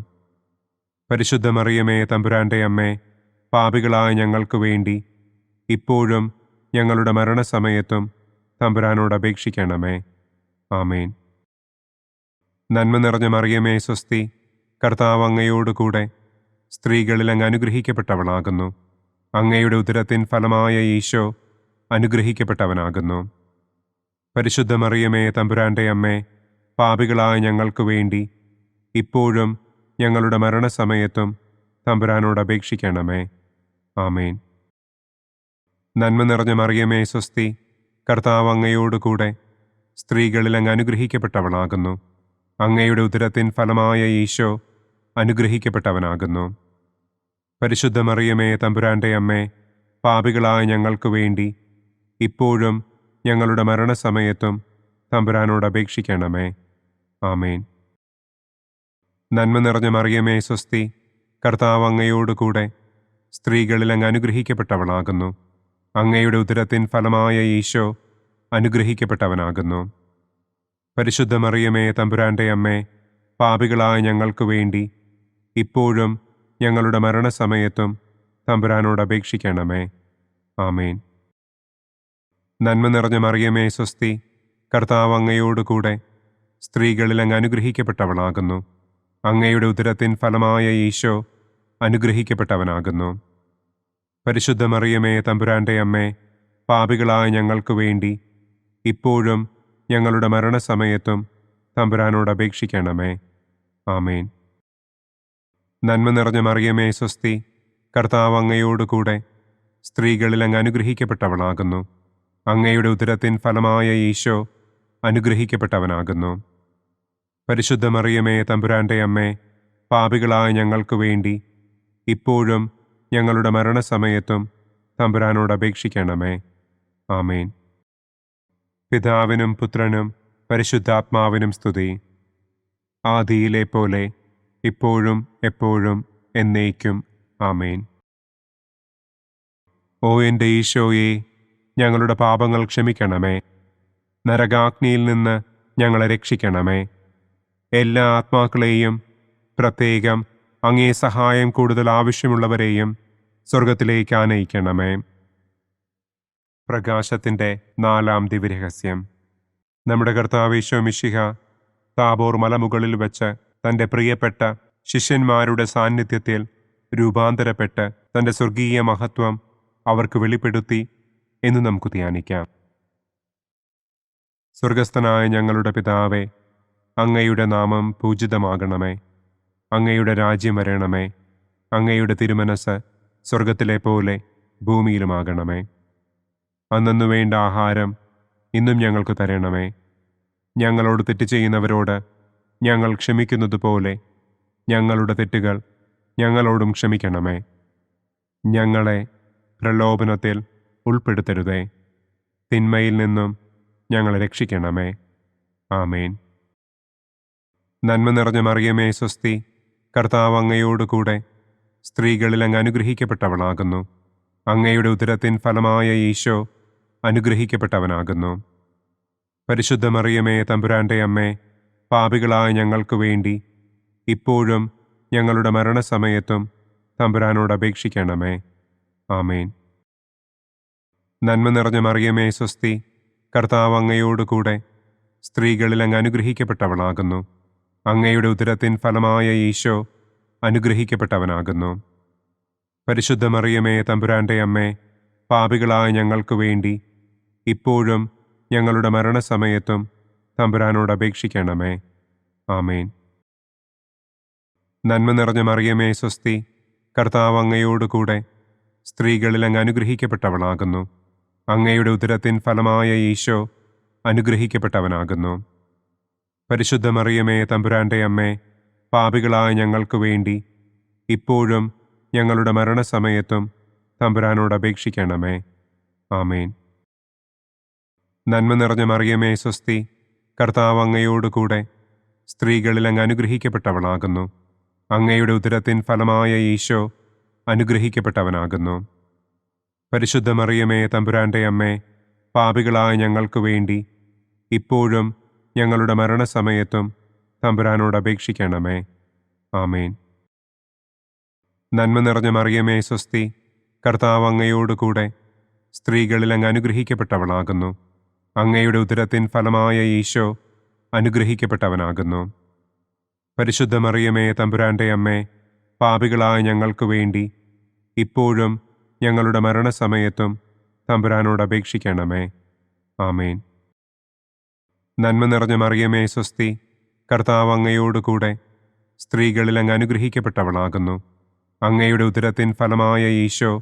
പരിശുദ്ധ മറിയമേ തമ്പുരാന്റെ അമ്മേ, പാപികളായ ഞങ്ങൾക്ക് വേണ്ടി ഇപ്പോഴും ഞങ്ങളുടെ മരണസമയത്തും തമ്പുരാനോട് അപേക്ഷിക്കണമേ. ആമേൻ. നന്മ നിറഞ്ഞ മറിയമേ സ്വസ്തി, കർത്താവ് അങ്ങയോടുകൂടെ സ്ത്രീകളിൽ അങ്ങ് അനുഗ്രഹിക്കപ്പെട്ടവളാകുന്നു. അങ്ങയുടെ ഉദരത്തിൻ ഫലമായ ഈശോ അനുഗ്രഹിക്കപ്പെട്ടവനാകുന്നു. പരിശുദ്ധ മറിയമേ തമ്പുരാന്റെ അമ്മേ, പാപികളായ ഞങ്ങൾക്ക് വേണ്ടി ഇപ്പോഴും ഞങ്ങളുടെ മരണസമയത്തും തമ്പുരാനോട് അപേക്ഷിക്കണമേ. ആമേൻ. നന്മ നിറഞ്ഞ മറിയമേ സ്വസ്തി, കർത്താവ് അങ്ങയോടുകൂടെ സ്ത്രീകളിൽ അങ്ങ് അനുഗ്രഹിക്കപ്പെട്ടവളാകുന്നു. അങ്ങയുടെ ഉദരത്തിൻ ഫലമായ ഈശോ അനുഗ്രഹിക്കപ്പെട്ടവനാകുന്നു. പരിശുദ്ധ മറിയമേ തമ്പുരാന്റെ അമ്മേ, പാപികളായ ഞങ്ങൾക്ക് വേണ്ടി ഇപ്പോഴും ഞങ്ങളുടെ മരണസമയത്തും തമ്പുരാനോട് അപേക്ഷിക്കണമേ. ആമേൻ. നന്മ നിറഞ്ഞ മറിയമേ സ്വസ്തി, കർത്താവ് അങ്ങയോടുകൂടെ സ്ത്രീകളിൽ അങ്ങ് അനുഗ്രഹിക്കപ്പെട്ടവളാകുന്നു. അങ്ങയുടെ ഉദരത്തിൻ ഫലമായ ഈശോ അനുഗ്രഹിക്കപ്പെട്ടവനാകുന്നു. പരിശുദ്ധ മറിയമേ തമ്പുരാന്റെ അമ്മേ, പാപികളായ ഞങ്ങൾക്ക് വേണ്ടി ഇപ്പോഴും ഞങ്ങളുടെ മരണസമയത്തും തമ്പുരാനോട് അപേക്ഷിക്കണമേ. ആമേൻ. നന്മ നിറഞ്ഞ മറിയമേ സ്വസ്തി, കർത്താവ് അങ്ങയോടുകൂടെ സ്ത്രീകളിൽ അങ്ങ് അനുഗ്രഹിക്കപ്പെട്ടവളാകുന്നു. അങ്ങയുടെ ഉദരത്തിൻ ഫലമായ ഈശോ അനുഗ്രഹിക്കപ്പെട്ടവനാകുന്നു. പരിശുദ്ധ മറിയമേ തമ്പുരാന്റെ അമ്മേ, പാപികളായ ഞങ്ങൾക്ക് വേണ്ടി ഇപ്പോഴും ഞങ്ങളുടെ മരണസമയത്തും തമ്പുരാനോട് അപേക്ഷിക്കണമേ. ആമേൻ. നന്മ നിറഞ്ഞ മറിയമേ സ്വസ്തി, കർത്താവ് അങ്ങയോടുകൂടെ സ്ത്രീകളിൽ അങ്ങ് അനുഗ്രഹിക്കപ്പെട്ടവളാകുന്നു. അങ്ങയുടെ ഉദരത്തിൻ ഫലമായ ഈശോ അനുഗ്രഹിക്കപ്പെട്ടവനാകുന്നു. പരിശുദ്ധ മറിയമേ തമ്പുരാന്റെ അമ്മേ, പാപികളായ ഞങ്ങൾക്ക് വേണ്ടി ഇപ്പോഴും ഞങ്ങളുടെ മരണസമയത്തും തമ്പുരാനോട് അപേക്ഷിക്കണമേ. ആമേൻ. പിതാവിനും പുത്രനും പരിശുദ്ധാത്മാവിനും സ്തുതി. ആദിയിലെ പോലെ ഇപ്പോഴും എപ്പോഴും എന്നേക്കും. ആമേൻ. ഓ എൻ്റെ ഈശോയെ, ഞങ്ങളുടെ പാപങ്ങൾ ക്ഷമിക്കണമേ. നരകാഗ്നിയിൽ നിന്ന് ഞങ്ങളെ രക്ഷിക്കണമേ. എല്ലാ ആത്മാക്കളെയും, പ്രത്യേകം അങ്ങേ സഹായം കൂടുതൽ ആവശ്യമുള്ളവരെയും സ്വർഗത്തിലേക്ക് ആനയിക്കണമേ. പ്രകാശത്തിൻ്റെ 4-ാം ദിവ്യരഹസ്യം. നമ്മുടെ കർത്താവ് ഈശോ മിശിഹ താബോർ മലമുകളിൽ വെച്ച് തൻ്റെ പ്രിയപ്പെട്ട ശിഷ്യന്മാരുടെ സാന്നിധ്യത്തിൽ രൂപാന്തരപ്പെട്ട് തൻ്റെ സ്വർഗീയ മഹത്വം അവർക്ക് വെളിപ്പെടുത്തി എന്ന് നമുക്ക് ധ്യാനിക്കാം. സ്വർഗസ്ഥനായ ഞങ്ങളുടെ പിതാവേ, അങ്ങയുടെ നാമം പൂജിതമാകണമേ. അങ്ങയുടെ രാജ്യം വരണമേ. അങ്ങയുടെ തിരുമനസ് സ്വർഗത്തിലെ പോലെ ഭൂമിയിലുമാകണമേ. അന്നു വേണ്ട ആഹാരം ഇന്നും ഞങ്ങൾക്ക് തരണമേ. ഞങ്ങളോട് തെറ്റ് ചെയ്യുന്നവരോട് ഞങ്ങൾ ക്ഷമിക്കുന്നത് പോലെ ഞങ്ങളുടെ തെറ്റുകൾ ഞങ്ങളോടും ക്ഷമിക്കണമേ. ഞങ്ങളെ പ്രലോഭനത്തിൽ ഉൾപ്പെടുത്തരുതേ. തിന്മയിൽ നിന്നും ഞങ്ങളെ രക്ഷിക്കണമേ. ആമേൻ. നന്മ നിറഞ്ഞ മറിയമേ സ്വസ്തി, കർത്താവ് അങ്ങയോടുകൂടെ സ്ത്രീകളിൽ അങ്ങ് അനുഗ്രഹിക്കപ്പെട്ടവളാകുന്നു. അങ്ങയുടെ ഉദരത്തിൻ ഫലമായ ഈശോ അനുഗ്രഹിക്കപ്പെട്ടവനാകുന്നു. പരിശുദ്ധ മറിയമേ തമ്പുരാന്റെ അമ്മേ, പാപികളായ ഞങ്ങൾക്ക് വേണ്ടി ഇപ്പോഴും ഞങ്ങളുടെ മരണസമയത്തും തമ്പുരാനോട് അപേക്ഷിക്കണമേ. ആമേൻ. നന്മ നിറഞ്ഞ മറിയമേ സ്വസ്തി, കർത്താവ് അങ്ങയോടുകൂടെ സ്ത്രീകളിൽ അങ്ങ് അനുഗ്രഹിക്കപ്പെട്ടവളാകുന്നു. അങ്ങയുടെ ഉദരത്തിൻ ഫലമായ ഈശോ അനുഗ്രഹിക്കപ്പെട്ടവനാകുന്നു. പരിശുദ്ധ മറിയമേ തമ്പുരാന്റെ അമ്മേ, പാപികളായ ഞങ്ങൾക്ക് വേണ്ടി ഇപ്പോഴും ഞങ്ങളുടെ മരണസമയത്തും തമ്പുരാനോട് അപേക്ഷിക്കണമേ. ആമേൻ. നന്മ നിറഞ്ഞ മറിയമേ സ്വസ്തി, കർത്താവ് അങ്ങയോടുകൂടെ സ്ത്രീകളിൽ അങ്ങ് അനുഗ്രഹിക്കപ്പെട്ടവളാകുന്നു. അങ്ങയുടെ ഉദരത്തിൻ ഫലമായ ഈശോ അനുഗ്രഹിക്കപ്പെട്ടവനാകുന്നു. പരിശുദ്ധ മറിയമേ തമ്പുരാന്റെ അമ്മേ, പാപികളായ ഞങ്ങൾക്ക് വേണ്ടി ഇപ്പോഴും ഞങ്ങളുടെ മരണസമയത്തും തമ്പുരാനോട് അപേക്ഷിക്കണമേ. ആമേൻ. നന്മ നിറഞ്ഞ മറിയമേ സ്വസ്തി, കർത്താവ് അങ്ങയോടുകൂടെ സ്ത്രീകളിൽ അങ്ങ് അനുഗ്രഹിക്കപ്പെട്ടവളാകുന്നു. അങ്ങയുടെ ഉദരത്തിൻ ഫലമായ ഈശോ അനുഗ്രഹിക്കപ്പെട്ടവനാകുന്നു. പരിശുദ്ധ മറിയമേ തമ്പുരാന്റെ അമ്മേ, പാപികളായ ഞങ്ങൾക്ക് വേണ്ടി ഇപ്പോഴും ഞങ്ങളുടെ മരണസമയത്തും തമ്പുരാനോട് അപേക്ഷിക്കണമേ. ആമേൻ. നന്മ നിറഞ്ഞ മറിയമേ സ്വസ്തി, കർത്താവ് അങ്ങയോടുകൂടെ സ്ത്രീകളിൽ അങ്ങ് അനുഗ്രഹിക്കപ്പെട്ടവളാകുന്നു. അങ്ങയുടെ ഉദരത്തിൻ ഫലമായ ഈശോ അനുഗ്രഹിക്കപ്പെട്ടവനാകുന്നു. പരിശുദ്ധ മറിയമേ തമ്പുരാന്റെ അമ്മേ, പാപികളായ ഞങ്ങൾക്ക് വേണ്ടി ഇപ്പോഴും ഞങ്ങളുടെ മരണസമയത്തും തമ്പുരാനോട് അപേക്ഷിക്കണമേ. ആമേൻ. നന്മ നിറഞ്ഞ മറിയമേ സ്വസ്തി, കർത്താവ് അങ്ങയോടുകൂടെ സ്ത്രീകളിൽ അങ്ങ് അനുഗ്രഹിക്കപ്പെട്ടവളാകുന്നു. അങ്ങയുടെ ഉദരത്തിൻ ഫലമായ ഈശോ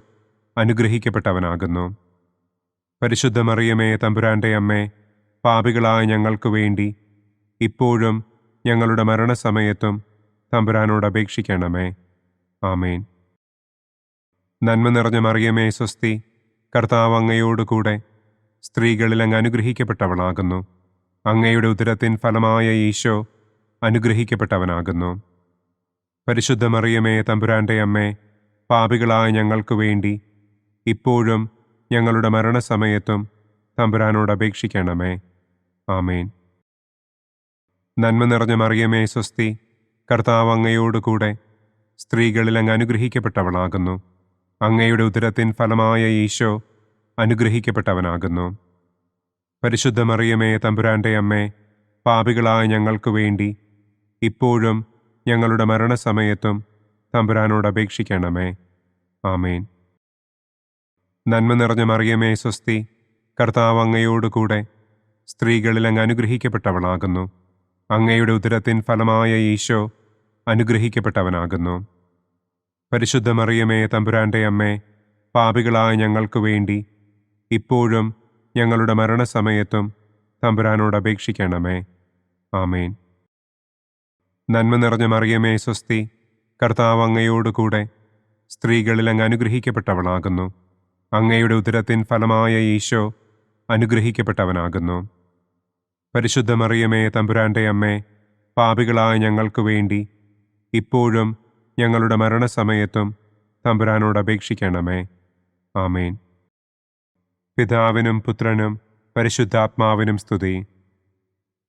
അനുഗ്രഹിക്കപ്പെട്ടവനാകുന്നു. പരിശുദ്ധ മറിയമേ തമ്പുരാന്റെ അമ്മേ, പാപികളായ ഞങ്ങൾക്ക് വേണ്ടി ഇപ്പോഴും ഞങ്ങളുടെ മരണസമയത്തും തമ്പുരാനോട് അപേക്ഷിക്കണമേ. ആമേൻ. നന്മ നിറഞ്ഞ മറിയമേ സ്വസ്തി, കർത്താവ് അങ്ങയോടുകൂടെ സ്ത്രീകളിൽ അങ്ങ് അനുഗ്രഹിക്കപ്പെട്ടവളാകുന്നു. അങ്ങയുടെ ഉദരത്തിൻ ഫലമായ ഈശോ അനുഗ്രഹിക്കപ്പെട്ടവനാകുന്നു. പരിശുദ്ധ മറിയമേ തമ്പുരാന്റെ അമ്മേ, പാപികളായ ഞങ്ങൾക്ക് വേണ്ടി ഇപ്പോഴും ഞങ്ങളുടെ മരണസമയത്തും തമ്പുരാനോട് അപേക്ഷിക്കണമേ. ആമേൻ. നന്മ നിറഞ്ഞ മറിയമേ സ്വസ്തി, കർത്താവ് അങ്ങയോടുകൂടെ സ്ത്രീകളിൽ അങ്ങ് അനുഗ്രഹിക്കപ്പെട്ടവളാകുന്നു. അങ്ങയുടെ ഉദരത്തിൻ ഫലമായ ഈശോ അനുഗ്രഹിക്കപ്പെട്ടവനാകുന്നു. പരിശുദ്ധ മറിയമേ തമ്പുരാന്റെ അമ്മേ, പാപികളായ ഞങ്ങൾക്ക് വേണ്ടി ഇപ്പോഴും ഞങ്ങളുടെ മരണസമയത്തും തമ്പുരാനോട് അപേക്ഷിക്കണമേ. ആമേൻ. നന്മ നിറഞ്ഞ മറിയമേ സ്വസ്തി, കർത്താവ് അങ്ങയോടുകൂടെ സ്ത്രീകളിൽ അങ്ങ് അനുഗ്രഹിക്കപ്പെട്ടവളാകുന്നു. അങ്ങയുടെ ഉദരത്തിൻ ഫലമായ ഈശോ അനുഗ്രഹിക്കപ്പെട്ടവനാകുന്നു. പരിശുദ്ധ മറിയമേ തമ്പുരാന്റെ അമ്മേ, പാപികളായ ഞങ്ങൾക്ക് വേണ്ടി ഇപ്പോഴും ഞങ്ങളുടെ മരണസമയത്തും തമ്പുരാനോട് അപേക്ഷിക്കണമേ. ആമേൻ. നന്മ നിറഞ്ഞ മറിയമേ സ്വസ്തി, കർത്താവ് അങ്ങയോടുകൂടെ സ്ത്രീകളിൽ അങ്ങ് അനുഗ്രഹിക്കപ്പെട്ടവളാകുന്നു. അങ്ങയുടെ ഉദരത്തിൻ ഫലമായ ഈശോ അനുഗ്രഹിക്കപ്പെട്ടവനാകുന്നു. പരിശുദ്ധ മറിയമേ തമ്പുരാന്റെ അമ്മേ, പാപികളായ ഞങ്ങൾക്ക് വേണ്ടി ഇപ്പോഴും ഞങ്ങളുടെ മരണസമയത്തും തമ്പുരാനോട് അപേക്ഷിക്കണമേ. ആമേൻ. പിതാവിനും പുത്രനും പരിശുദ്ധാത്മാവിനും സ്തുതി.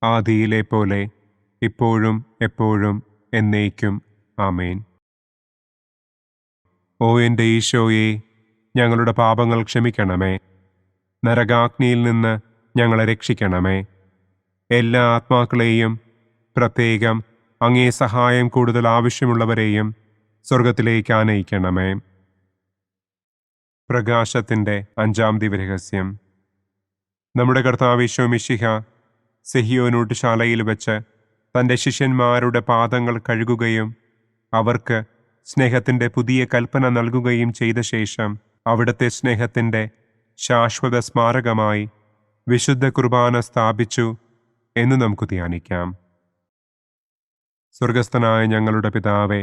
ആദിയിലെ പോലെ ഇപ്പോഴും എപ്പോഴും എന്നേക്കും. ആമേൻ. ഓ എൻ്റെ ഈശോയെ, ഞങ്ങളുടെ പാപങ്ങൾ ക്ഷമിക്കണമേ. നരകാഗ്നിയിൽ നിന്ന് ഞങ്ങളെ രക്ഷിക്കണമേ. എല്ലാ ആത്മാക്കളെയും, പ്രത്യേകം അങ്ങേ സഹായം കൂടുതൽ ആവശ്യമുള്ളവരെയും സ്വർഗത്തിലേക്ക് ആനയിക്കണമേ. പ്രകാശത്തിൻ്റെ 5-ാം ദിവ്യരഹസ്യം. നമ്മുടെ കർത്താവ് ഈശോ മിശിഹ സെഹിയോനൂട്ടുശാലയിൽ വെച്ച് തൻ്റെ ശിഷ്യന്മാരുടെ പാദങ്ങൾ കഴുകുകയും അവർക്ക് സ്നേഹത്തിൻ്റെ പുതിയ കൽപ്പന നൽകുകയും ചെയ്ത ശേഷം അവിടുത്തെ സ്നേഹത്തിൻ്റെ ശാശ്വത സ്മാരകമായി വിശുദ്ധ കുർബാന സ്ഥാപിച്ചു എന്ന് നമുക്ക് ധ്യാനിക്കാം. സ്വർഗസ്ഥനായ ഞങ്ങളുടെ പിതാവേ,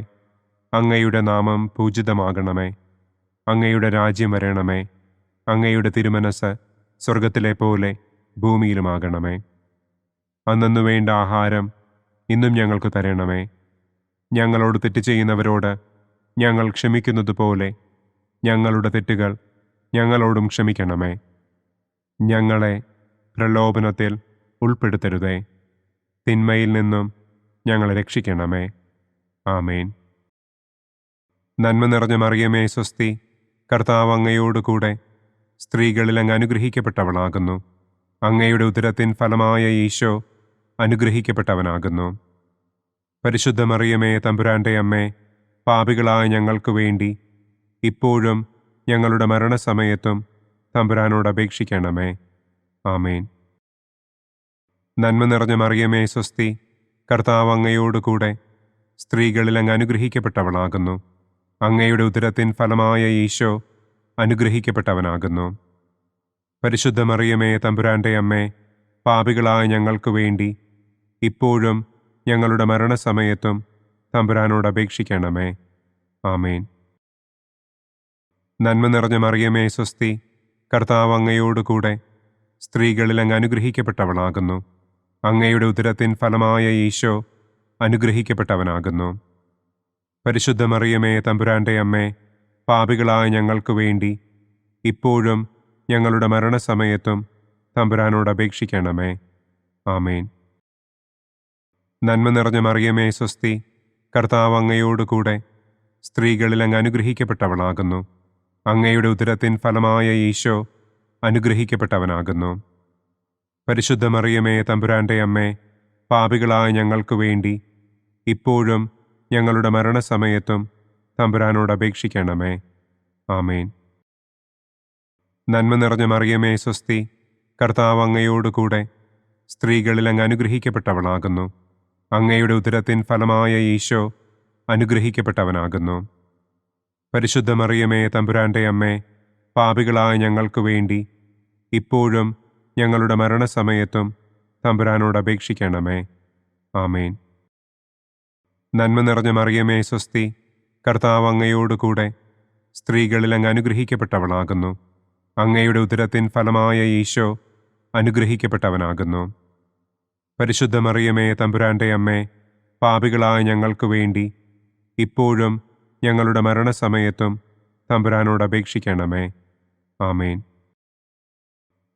അങ്ങയുടെ നാമം പൂജിതമാകണമേ. അങ്ങയുടെ രാജ്യം വരണമേ. അങ്ങയുടെ തിരുമനസ് സ്വർഗത്തിലെ പോലെ ഭൂമിയിലുമാകണമേ. അന്നന്നു വേണ്ട ആഹാരം ഇന്നും ഞങ്ങൾക്ക് തരണമേ. ഞങ്ങളോട് തെറ്റ് ചെയ്യുന്നവരോട് ഞങ്ങൾ ക്ഷമിക്കുന്നത് പോലെ ഞങ്ങളുടെ തെറ്റുകൾ ഞങ്ങളോടും ക്ഷമിക്കണമേ. ഞങ്ങളെ പ്രലോഭനത്തിൽ ഉൾപ്പെടുത്തരുതേ. തിന്മയിൽ നിന്നും ഞങ്ങളെ രക്ഷിക്കണമേ. ആമേൻ. നന്മ നിറഞ്ഞ മറിയമേ സ്വസ്തി, കർത്താവ് അങ്ങയോടുകൂടെ സ്ത്രീകളിൽ അങ്ങ് അനുഗ്രഹിക്കപ്പെട്ടവളാകുന്നു. അങ്ങയുടെ ഉദരത്തിൻ ഫലമായ ഈശോ അനുഗ്രഹിക്കപ്പെട്ടവനാകുന്നു. പരിശുദ്ധ മറിയമേ തമ്പുരാന്റെ അമ്മേ, പാപികളായ ഞങ്ങൾക്ക് വേണ്ടി ഇപ്പോഴും ഞങ്ങളുടെ മരണസമയത്തും തമ്പുരാനോട് അപേക്ഷിക്കണമേ. ആമേൻ. നന്മ നിറഞ്ഞ മറിയമേ സ്വസ്തി, കർത്താവ് അങ്ങയോടുകൂടെ സ്ത്രീകളിൽ അങ്ങ് അനുഗ്രഹിക്കപ്പെട്ടവളാകുന്നു. അങ്ങയുടെ ഉദരത്തിൻ ഫലമായ ഈശോ അനുഗ്രഹിക്കപ്പെട്ടവനാകുന്നു. പരിശുദ്ധ മറിയമേ തമ്പുരാന്റെ അമ്മേ, പാപികളായ ഞങ്ങൾക്ക് വേണ്ടി ഇപ്പോഴും ഞങ്ങളുടെ മരണസമയത്തും തമ്പുരാനോട് അപേക്ഷിക്കണമേ. ആമേൻ. നന്മ നിറഞ്ഞ മറിയമേ സ്വസ്തി, കർത്താവ് അങ്ങയോടുകൂടെ സ്ത്രീകളിൽ അങ്ങ് അനുഗ്രഹിക്കപ്പെട്ടവളാകുന്നു. അങ്ങയുടെ ഉദരത്തിൻ ഫലമായ ഈശോ അനുഗ്രഹിക്കപ്പെട്ടവനാകുന്നു. പരിശുദ്ധ മറിയമേ തമ്പുരാന്റെ അമ്മേ, പാപികളായ ഞങ്ങൾക്ക് വേണ്ടി ഇപ്പോഴും ഞങ്ങളുടെ മരണസമയത്തും തമ്പുരാനോട് അപേക്ഷിക്കണമേ. ആമേൻ. നന്മ നിറഞ്ഞ മറിയമേ സ്വസ്തി, കർത്താവ് അങ്ങയോടുകൂടെ സ്ത്രീകളിൽ അങ്ങ് അനുഗ്രഹിക്കപ്പെട്ടവളാകുന്നു. അങ്ങയുടെ ഉദരത്തിൻ ഫലമായ ഈശോ അനുഗ്രഹിക്കപ്പെട്ടവനാകുന്നു. പരിശുദ്ധ മറിയമേ തമ്പുരാന്റെ അമ്മേ, പാപികളായ ഞങ്ങൾക്ക് വേണ്ടി ഇപ്പോഴും ഞങ്ങളുടെ മരണസമയത്തും തമ്പുരാനോട് അപേക്ഷിക്കണമേ. ആമേൻ. നന്മ നിറഞ്ഞ മറിയമേ സ്വസ്തി, കർത്താവ് അങ്ങയോടുകൂടെ സ്ത്രീകളിൽ അങ്ങ് അനുഗ്രഹിക്കപ്പെട്ടവളാകുന്നു. അങ്ങയുടെ ഉദരത്തിൻ ഫലമായ ഈശോ അനുഗ്രഹിക്കപ്പെട്ടവനാകുന്നു. പരിശുദ്ധ മറിയമേ തമ്പുരാന്റെ അമ്മേ, പാപികളായ ഞങ്ങൾക്ക് വേണ്ടി ഇപ്പോഴും ഞങ്ങളുടെ മരണസമയത്തും തമ്പുരാനോട് അപേക്ഷിക്കണമേ. ആമേൻ. നന്മ നിറഞ്ഞ മറിയമേ സ്വസ്തി, കർത്താവ് അങ്ങയോടുകൂടെ സ്ത്രീകളിൽ അങ്ങ് അനുഗ്രഹിക്കപ്പെട്ടവളാകുന്നു. അങ്ങയുടെ ഉദരത്തിൻ ഫലമായ ഈശോ അനുഗ്രഹിക്കപ്പെട്ടവനാകുന്നു. പരിശുദ്ധ മറിയമേ തമ്പുരാന്റെ അമ്മേ, പാപികളായ ഞങ്ങൾക്ക് വേണ്ടി ഇപ്പോഴും ഞങ്ങളുടെ മരണസമയത്തും തമ്പുരാനോട് അപേക്ഷിക്കണമേ. ആമേൻ.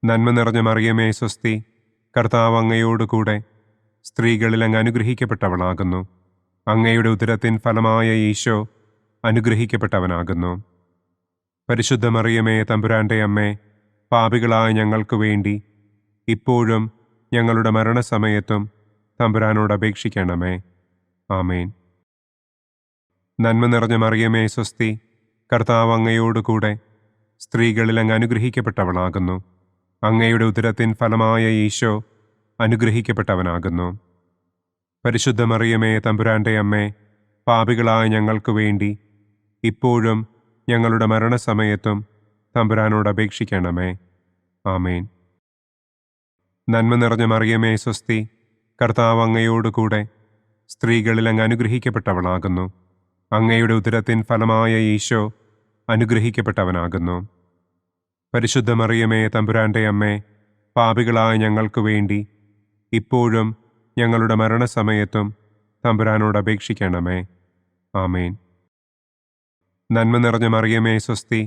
നന്മ നിറഞ്ഞ മറിയമേ സ്വസ്തി, കർത്താവ് അങ്ങയോട് കൂടെ സ്ത്രീകളിൽ അങ്ങ് അനുഗ്രഹിക്കപ്പെട്ടവളാകുന്നു. അങ്ങയുടെ ഉദരത്തിൻ ഫലമായ ഈശോ അനുഗ്രഹിക്കപ്പെട്ടവനാകുന്നു. പരിശുദ്ധ മറിയമേ തമ്പുരാൻ്റെ അമ്മേ, പാപികളായ ഞങ്ങൾക്ക് വേണ്ടി ഇപ്പോഴും ഞങ്ങളുടെ മരണസമയത്തും തമ്പുരാനോട് അപേക്ഷിക്കണമേ. ആമേൻ. നന്മ നിറഞ്ഞ മറിയമേ സ്വസ്തി, കർത്താവ് അങ്ങയോട് കൂടെ സ്ത്രീകളിൽ അങ്ങ് അനുഗ്രഹിക്കപ്പെട്ടവളാകുന്നു. അങ്ങയുടെ ഉദരത്തിൻ ഫലമായ ഈശോ അനുഗ്രഹിക്കപ്പെട്ടവനാകുന്നു. പരിശുദ്ധ മറിയമേ തമ്പുരാൻ്റെ അമ്മേ, പാപികളായ ഞങ്ങൾക്ക് വേണ്ടി ഇപ്പോഴും ഞങ്ങളുടെ മരണസമയത്തും തമ്പുരാനോട് അപേക്ഷിക്കണമേ. ആമേൻ. നന്മ നിറഞ്ഞ മറിയമേ സ്വസ്തി, കർത്താവ് അങ്ങയോട് കൂടെ സ്ത്രീകളിൽ അങ്ങ് അനുഗ്രഹിക്കപ്പെട്ടവളാകുന്നു. അങ്ങയുടെ ഉദരത്തിൻ ഫലമായ ഈശോ അനുഗ്രഹിക്കപ്പെട്ടവനാകുന്നു. പരിശുദ്ധ മറിയമേ തമ്പുരാൻ്റെ അമ്മേ, പാപികളായ ഞങ്ങൾക്ക് വേണ്ടി ഇപ്പോഴും ഞങ്ങളുടെ മരണസമയത്തും തമ്പുരാനോട് അപേക്ഷിക്കണമേ. ആമേൻ. നന്മ നിറഞ്ഞ മറിയമേ സ്വസ്തി,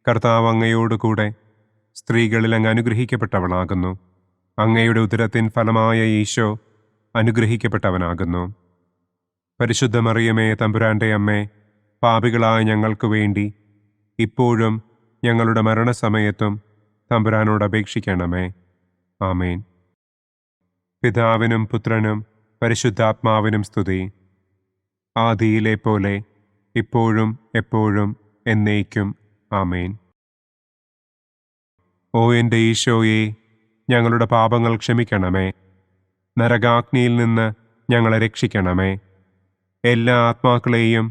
കർത്താവ് അങ്ങയോട് കൂടെ സ്ത്രീകളിൽ അങ്ങ് അനുഗ്രഹിക്കപ്പെട്ടവളാകുന്നു. അങ്ങയുടെ ഉദരത്തിൻ ഫലമായ ഈശോ അനുഗ്രഹിക്കപ്പെട്ടവനാകുന്നു. പരിശുദ്ധ മറിയമേ തമ്പുരാൻ്റെ അമ്മേ, പാപികളായ ഞങ്ങൾക്ക് വേണ്ടി ഇപ്പോഴും ഞങ്ങളുടെ മരണസമയത്തും തമ്പുരാനോട് അപേക്ഷിക്കണമേ. ആമേൻ. പിതാവിനും പുത്രനും പരിശുദ്ധാത്മാവിനും സ്തുതി. ആദിയിലെ പോലെ ഇപ്പോഴും എപ്പോഴും എന്നേക്കും. ആമേൻ. ഓ എൻ്റെ ഈശോയെ, ഞങ്ങളുടെ പാപങ്ങൾ ക്ഷമിക്കണമേ. നരകാഗ്നിയിൽ നിന്ന് ഞങ്ങളെ രക്ഷിക്കണമേ. എല്ലാ ആത്മാക്കളെയും,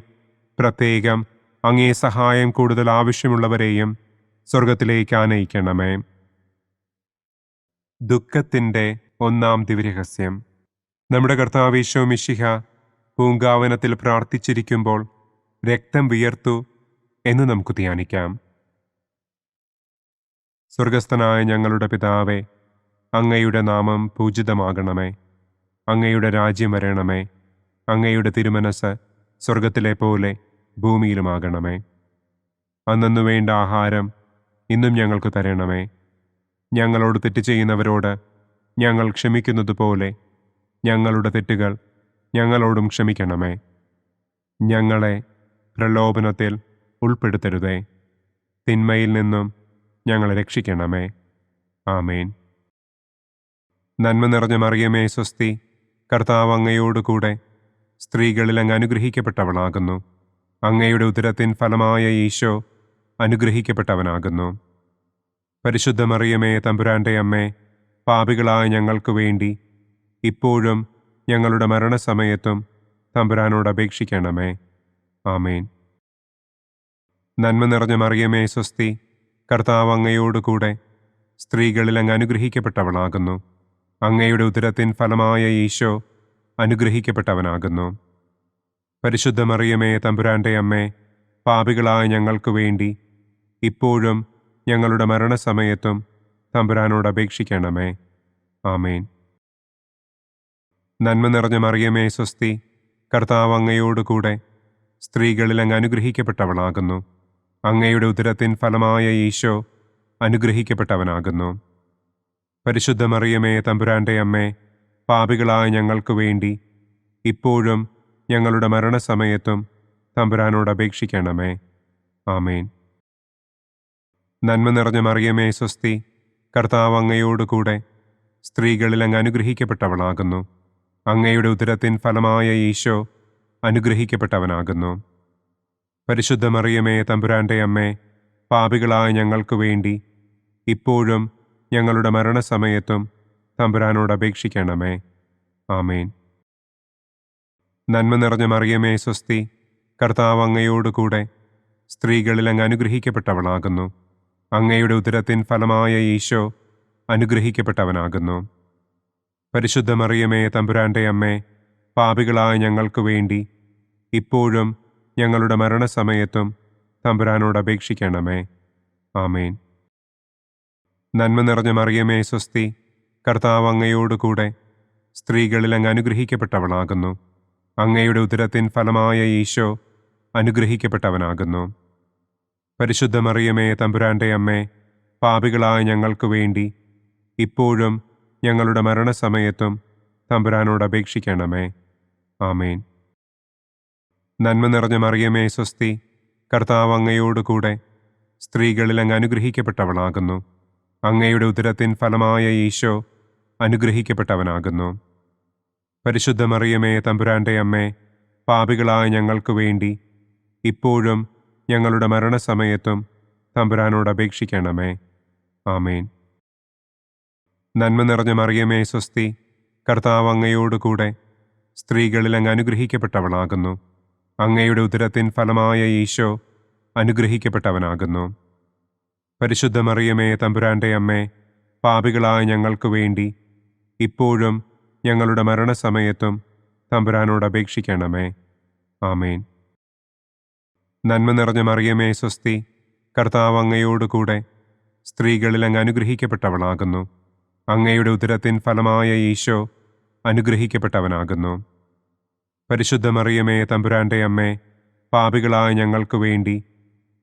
പ്രത്യേകം അങ്ങേ സഹായം കൂടുതൽ ആവശ്യമുള്ളവരെയും സ്വർഗത്തിലേക്ക് ആനയിക്കണമേ. ദുഃഖത്തിൻ്റെ ഒന്നാം ദിവ്യരഹസ്യം. നമ്മുടെ കർത്താവ് ഈശോ മിശിഹ പൂങ്കാവനത്തിൽ പ്രാർത്ഥിച്ചിരിക്കുമ്പോൾ രക്തം വിയർത്തു എന്ന് നമുക്ക് ധ്യാനിക്കാം. സ്വർഗസ്ഥനായ ഞങ്ങളുടെ പിതാവേ, അങ്ങയുടെ നാമം പൂജിതമാകണമേ. അങ്ങയുടെ രാജ്യം വരണമേ. അങ്ങയുടെ തിരുമനസ് സ്വർഗത്തിലെ പോലെ ഭൂമിയിലുമാകണമേ. അന്നു വേണ്ട ആഹാരം ഇന്നും ഞങ്ങൾക്ക് തരണമേ. ഞങ്ങളോട് തെറ്റ് ചെയ്യുന്നവരോട് ഞങ്ങൾ ക്ഷമിക്കുന്നതുപോലെ ഞങ്ങളുടെ തെറ്റുകൾ ഞങ്ങളോടും ക്ഷമിക്കണമേ. ഞങ്ങളെ പ്രലോഭനത്തിൽ ഉൾപ്പെടുത്തരുതേ. തിന്മയിൽ നിന്നും ഞങ്ങളെ രക്ഷിക്കണമേ. ആമേൻ. നന്മ നിറഞ്ഞ മറിയമേ സ്വസ്തി, കർത്താവ് അങ്ങയോട് കൂടെ സ്ത്രീകളിൽ അങ്ങ് അനുഗ്രഹിക്കപ്പെട്ടവളാകുന്നു. അങ്ങയുടെ ഉദരത്തിൻ ഫലമായ ഈശോ അനുഗ്രഹിക്കപ്പെട്ടവനാകുന്നു. പരിശുദ്ധ മറിയമേ തമ്പുരാൻ്റെ അമ്മേ, പാപികളായ ഞങ്ങൾക്ക് വേണ്ടി ഇപ്പോഴും ഞങ്ങളുടെ മരണസമയത്തും തമ്പുരാനോട് അപേക്ഷിക്കണമേ. ആമേൻ. നന്മ നിറഞ്ഞ മറിയമേ സ്വസ്തി, കർത്താവ് അങ്ങയോട് കൂടെ സ്ത്രീകളിൽ അങ്ങ് അനുഗ്രഹിക്കപ്പെട്ടവളാകുന്നു. അങ്ങയുടെ ഉദരത്തിൻ ഫലമായ ഈശോ അനുഗ്രഹിക്കപ്പെട്ടവനാകുന്നു. പരിശുദ്ധ മറിയമേ തമ്പുരാൻ്റെ അമ്മേ, പാപികളായ ഞങ്ങൾക്ക് വേണ്ടി ഇപ്പോഴും ഞങ്ങളുടെ മരണസമയത്തും തമ്പുരാനോട് അപേക്ഷിക്കണമേ. ആമേൻ. നന്മ നിറഞ്ഞ മറിയമേ സ്വസ്തി, കർത്താവ് അങ്ങയോട് കൂടെ സ്ത്രീകളിൽ അങ്ങ് അനുഗ്രഹിക്കപ്പെട്ടവളാകുന്നു. അങ്ങയുടെ ഉദരത്തിൻ ഫലമായ ഈശോ അനുഗ്രഹിക്കപ്പെട്ടവനാകുന്നു. പരിശുദ്ധ മറിയമേ തമ്പുരാൻ്റെ അമ്മേ, പാപികളായ ഞങ്ങൾക്ക് വേണ്ടി ഇപ്പോഴും ഞങ്ങളുടെ മരണസമയത്തും തമ്പുരാനോട് അപേക്ഷിക്കണമേ. ആമേൻ. നന്മ നിറഞ്ഞ മറിയമേ സ്വസ്തി, കർത്താവ് അങ്ങയോട് കൂടെ സ്ത്രീകളിൽ അങ്ങ് അനുഗ്രഹിക്കപ്പെട്ടവളാകുന്നു. അങ്ങയുടെ ഉദരത്തിൻ ഫലമായ ഈശോ അനുഗ്രഹിക്കപ്പെട്ടവനാകുന്നു. പരിശുദ്ധ മറിയമേ തമ്പുരാൻ്റെ അമ്മേ, പാപികളായ ഞങ്ങൾക്ക് വേണ്ടി ഇപ്പോഴും ഞങ്ങളുടെ മരണസമയത്തും തമ്പുരാനോട് അപേക്ഷിക്കണമേ. ആമേൻ. നന്മ നിറഞ്ഞ മറിയമേ സ്വസ്തി, കർത്താവ് അങ്ങയോട് കൂടെ സ്ത്രീകളിൽ അങ്ങ് അനുഗ്രഹിക്കപ്പെട്ടവളാകുന്നു. അങ്ങയുടെ ഉദരത്തിൻ ഫലമായ ഈശോ അനുഗ്രഹിക്കപ്പെട്ടവനാകുന്നു. പരിശുദ്ധ മറിയമേ തമ്പുരാൻ്റെ അമ്മേ, പാപികളായ ഞങ്ങൾക്ക് വേണ്ടി ഇപ്പോഴും ഞങ്ങളുടെ മരണസമയത്തും തമ്പുരാനോട് അപേക്ഷിക്കണമേ. ആമേൻ. നന്മ നിറഞ്ഞ മറിയമേ സ്വസ്തി, കർത്താവ് അങ്ങയോട് കൂടെ സ്ത്രീകളിൽ അങ്ങ് അനുഗ്രഹിക്കപ്പെട്ടവളാകുന്നു. അങ്ങയുടെ ഉദരത്തിൻ ഫലമായ ഈശോ അനുഗ്രഹിക്കപ്പെട്ടവനാകുന്നു. പരിശുദ്ധ മറിയമേ, തമ്പുരാന്റെ അമ്മേ, പാപികളായ ഞങ്ങൾക്ക് വേണ്ടി ഇപ്പോഴും ഞങ്ങളുടെ മരണസമയത്തും തമ്പുരാനോട് അപേക്ഷിക്കണമേ. ആമേൻ. നന്മ നിറഞ്ഞ മറിയമേ, സ്വസ്തി, കർത്താവ് അങ്ങയോടുകൂടെ സ്ത്രീകളിൽ അങ്ങ് അനുഗ്രഹിക്കപ്പെട്ടവളാകുന്നു. അങ്ങയുടെ ഉദരത്തിൻ ഫലമായ ഈശോ അനുഗ്രഹിക്കപ്പെട്ടവനാകുന്നു. പരിശുദ്ധ മറിയമേ, തമ്പുരാന്റെ അമ്മേ, പാപികളായ ഞങ്ങൾക്ക് വേണ്ടി ഇപ്പോഴും ഞങ്ങളുടെ മരണസമയത്തും തമ്പുരാനോട് അപേക്ഷിക്കണമേ. ആമേൻ. നന്മ നിറഞ്ഞ മറിയമേ, സ്വസ്തി, കർത്താവ് അങ്ങയോടുകൂടെ സ്ത്രീകളിൽ അങ്ങ് അനുഗ്രഹിക്കപ്പെട്ടവളാകുന്നു. അങ്ങയുടെ ഉദരത്തിൻ ഫലമായ ഈശോ അനുഗ്രഹിക്കപ്പെട്ടവനാകുന്നു. പരിശുദ്ധ മറിയമേ, തമ്പുരാന്റെ അമ്മേ, പാപികളായ ഞങ്ങൾക്ക് വേണ്ടി ഇപ്പോഴും ഞങ്ങളുടെ മരണസമയത്തും തമ്പുരാനോട് അപേക്ഷിക്കണമേ. ആമേൻ. നന്മ നിറഞ്ഞ മറിയമേ, സ്വസ്തി, കർത്താവ് അങ്ങയോടുകൂടെ സ്ത്രീകളിൽ അങ്ങ് അനുഗ്രഹിക്കപ്പെട്ടവളാകുന്നു. അങ്ങയുടെ ഉദരത്തിൻ ഫലമായ ഈശോ അനുഗ്രഹിക്കപ്പെട്ടവനാകുന്നു. പരിശുദ്ധ മറിയമേ, തമ്പുരാന്റെ അമ്മേ, പാപികളായ ഞങ്ങൾക്ക് വേണ്ടി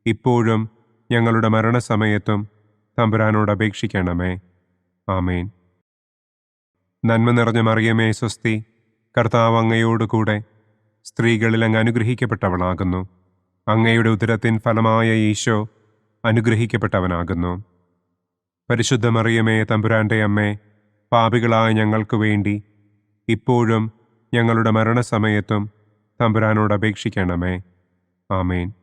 ഇപ്പോഴും ഞങ്ങളുടെ മരണസമയത്തും തമ്പുരാനോട് അപേക്ഷിക്കണമേ. ആമേൻ. നന്മ നിറഞ്ഞ മറിയമേ, സ്വസ്തി, കർത്താവ് അങ്ങയോടുകൂടെ സ്ത്രീകളിൽ അങ്ങ് അനുഗ്രഹിക്കപ്പെട്ടവളാകുന്നു. അങ്ങയുടെ ഉദരത്തിൻ ഫലമായ ഈശോ അനുഗ്രഹിക്കപ്പെട്ടവനാകുന്നു. പരിശുദ്ധ മറിയമേ, തമ്പുരാന്റെ അമ്മേ, പാപികളായ ഞങ്ങൾക്ക് വേണ്ടി ഇപ്പോഴും ഞങ്ങളുടെ മരണസമയത്തും തമ്പുരാനോട് അപേക്ഷിക്കണമേ. ആമേൻ.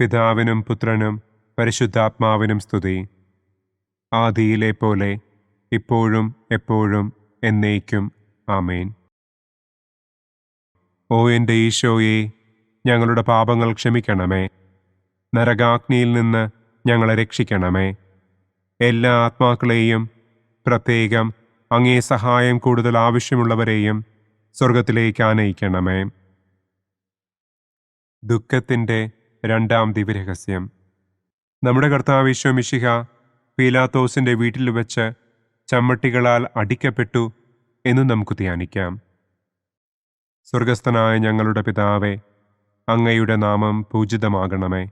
പിതാവിനും പുത്രനും പരിശുദ്ധാത്മാവിനും സ്തുതി. ആദിയിലെ പോലെ ഇപ്പോഴും എപ്പോഴും എന്നേക്കും. ആമേൻ. ഓ എൻ്റെ ഈശോയെ, ഞങ്ങളുടെ പാപങ്ങൾ ക്ഷമിക്കണമേ. നരകാഗ്നിയിൽ നിന്ന് ഞങ്ങളെ രക്ഷിക്കണമേ. എല്ലാ ആത്മാക്കളെയും, പ്രത്യേകം അങ്ങേ സഹായം കൂടുതൽ ആവശ്യമുള്ളവരെയും സ്വർഗത്തിലേക്ക് ആനയിക്കണമേ. ദുഃഖത്തിൻ്റെ രണ്ടാം ദിവ്യരഹസ്യം. നമ്മുടെ കർത്താവ് ഈശോ മിശിഹ പീലാത്തോസിൻ്റെ വീട്ടിൽ വെച്ച് ചമ്മട്ടികളാൽ അടിക്കപ്പെട്ടു എന്ന് നമുക്ക് ധ്യാനിക്കാം. സ്വർഗസ്ഥനായ ഞങ്ങളുടെ പിതാവേ, അങ്ങയുടെ നാമം പൂജിതമാകണമേ.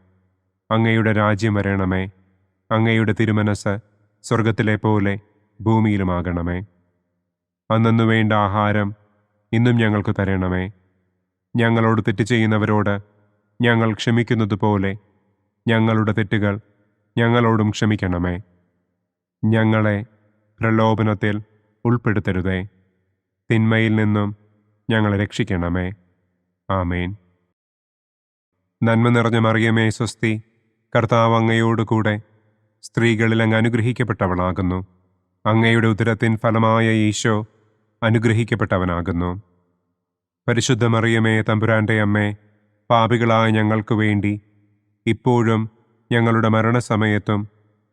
അങ്ങയുടെ രാജ്യം വരണമേ. അങ്ങയുടെ തിരുമനസ് സ്വർഗത്തിലെ പോലെ ഭൂമിയിലുമാകണമേ. അന്നന്നു വേണ്ട ആഹാരം ഇന്നും ഞങ്ങൾക്ക് തരണമേ. ഞങ്ങളോട് തെറ്റ് ചെയ്യുന്നവരോട് ഞങ്ങൾ ക്ഷമിക്കുന്നത് പോലെ ഞങ്ങളുടെ തെറ്റുകൾ ഞങ്ങളോടും ക്ഷമിക്കണമേ. ഞങ്ങളെ പ്രലോഭനത്തിൽ ഉൾപ്പെടുത്തരുതേ. തിന്മയിൽ നിന്നും ഞങ്ങളെ രക്ഷിക്കണമേ. ആമേൻ. നന്മ നിറഞ്ഞ മറിയമേ, സ്വസ്തി, കർത്താവ് അങ്ങയോടുകൂടെ സ്ത്രീകളിൽ അങ്ങ് അനുഗ്രഹിക്കപ്പെട്ടവളാകുന്നു. അങ്ങയുടെ ഉദരത്തിൻ ഫലമായ ഈശോ അനുഗ്രഹിക്കപ്പെട്ടവനാകുന്നു. പരിശുദ്ധ മറിയമേ, തമ്പുരാന്റെ അമ്മേ, പാപികളായ ഞങ്ങൾക്ക് വേണ്ടി ഇപ്പോഴും ഞങ്ങളുടെ മരണസമയത്തും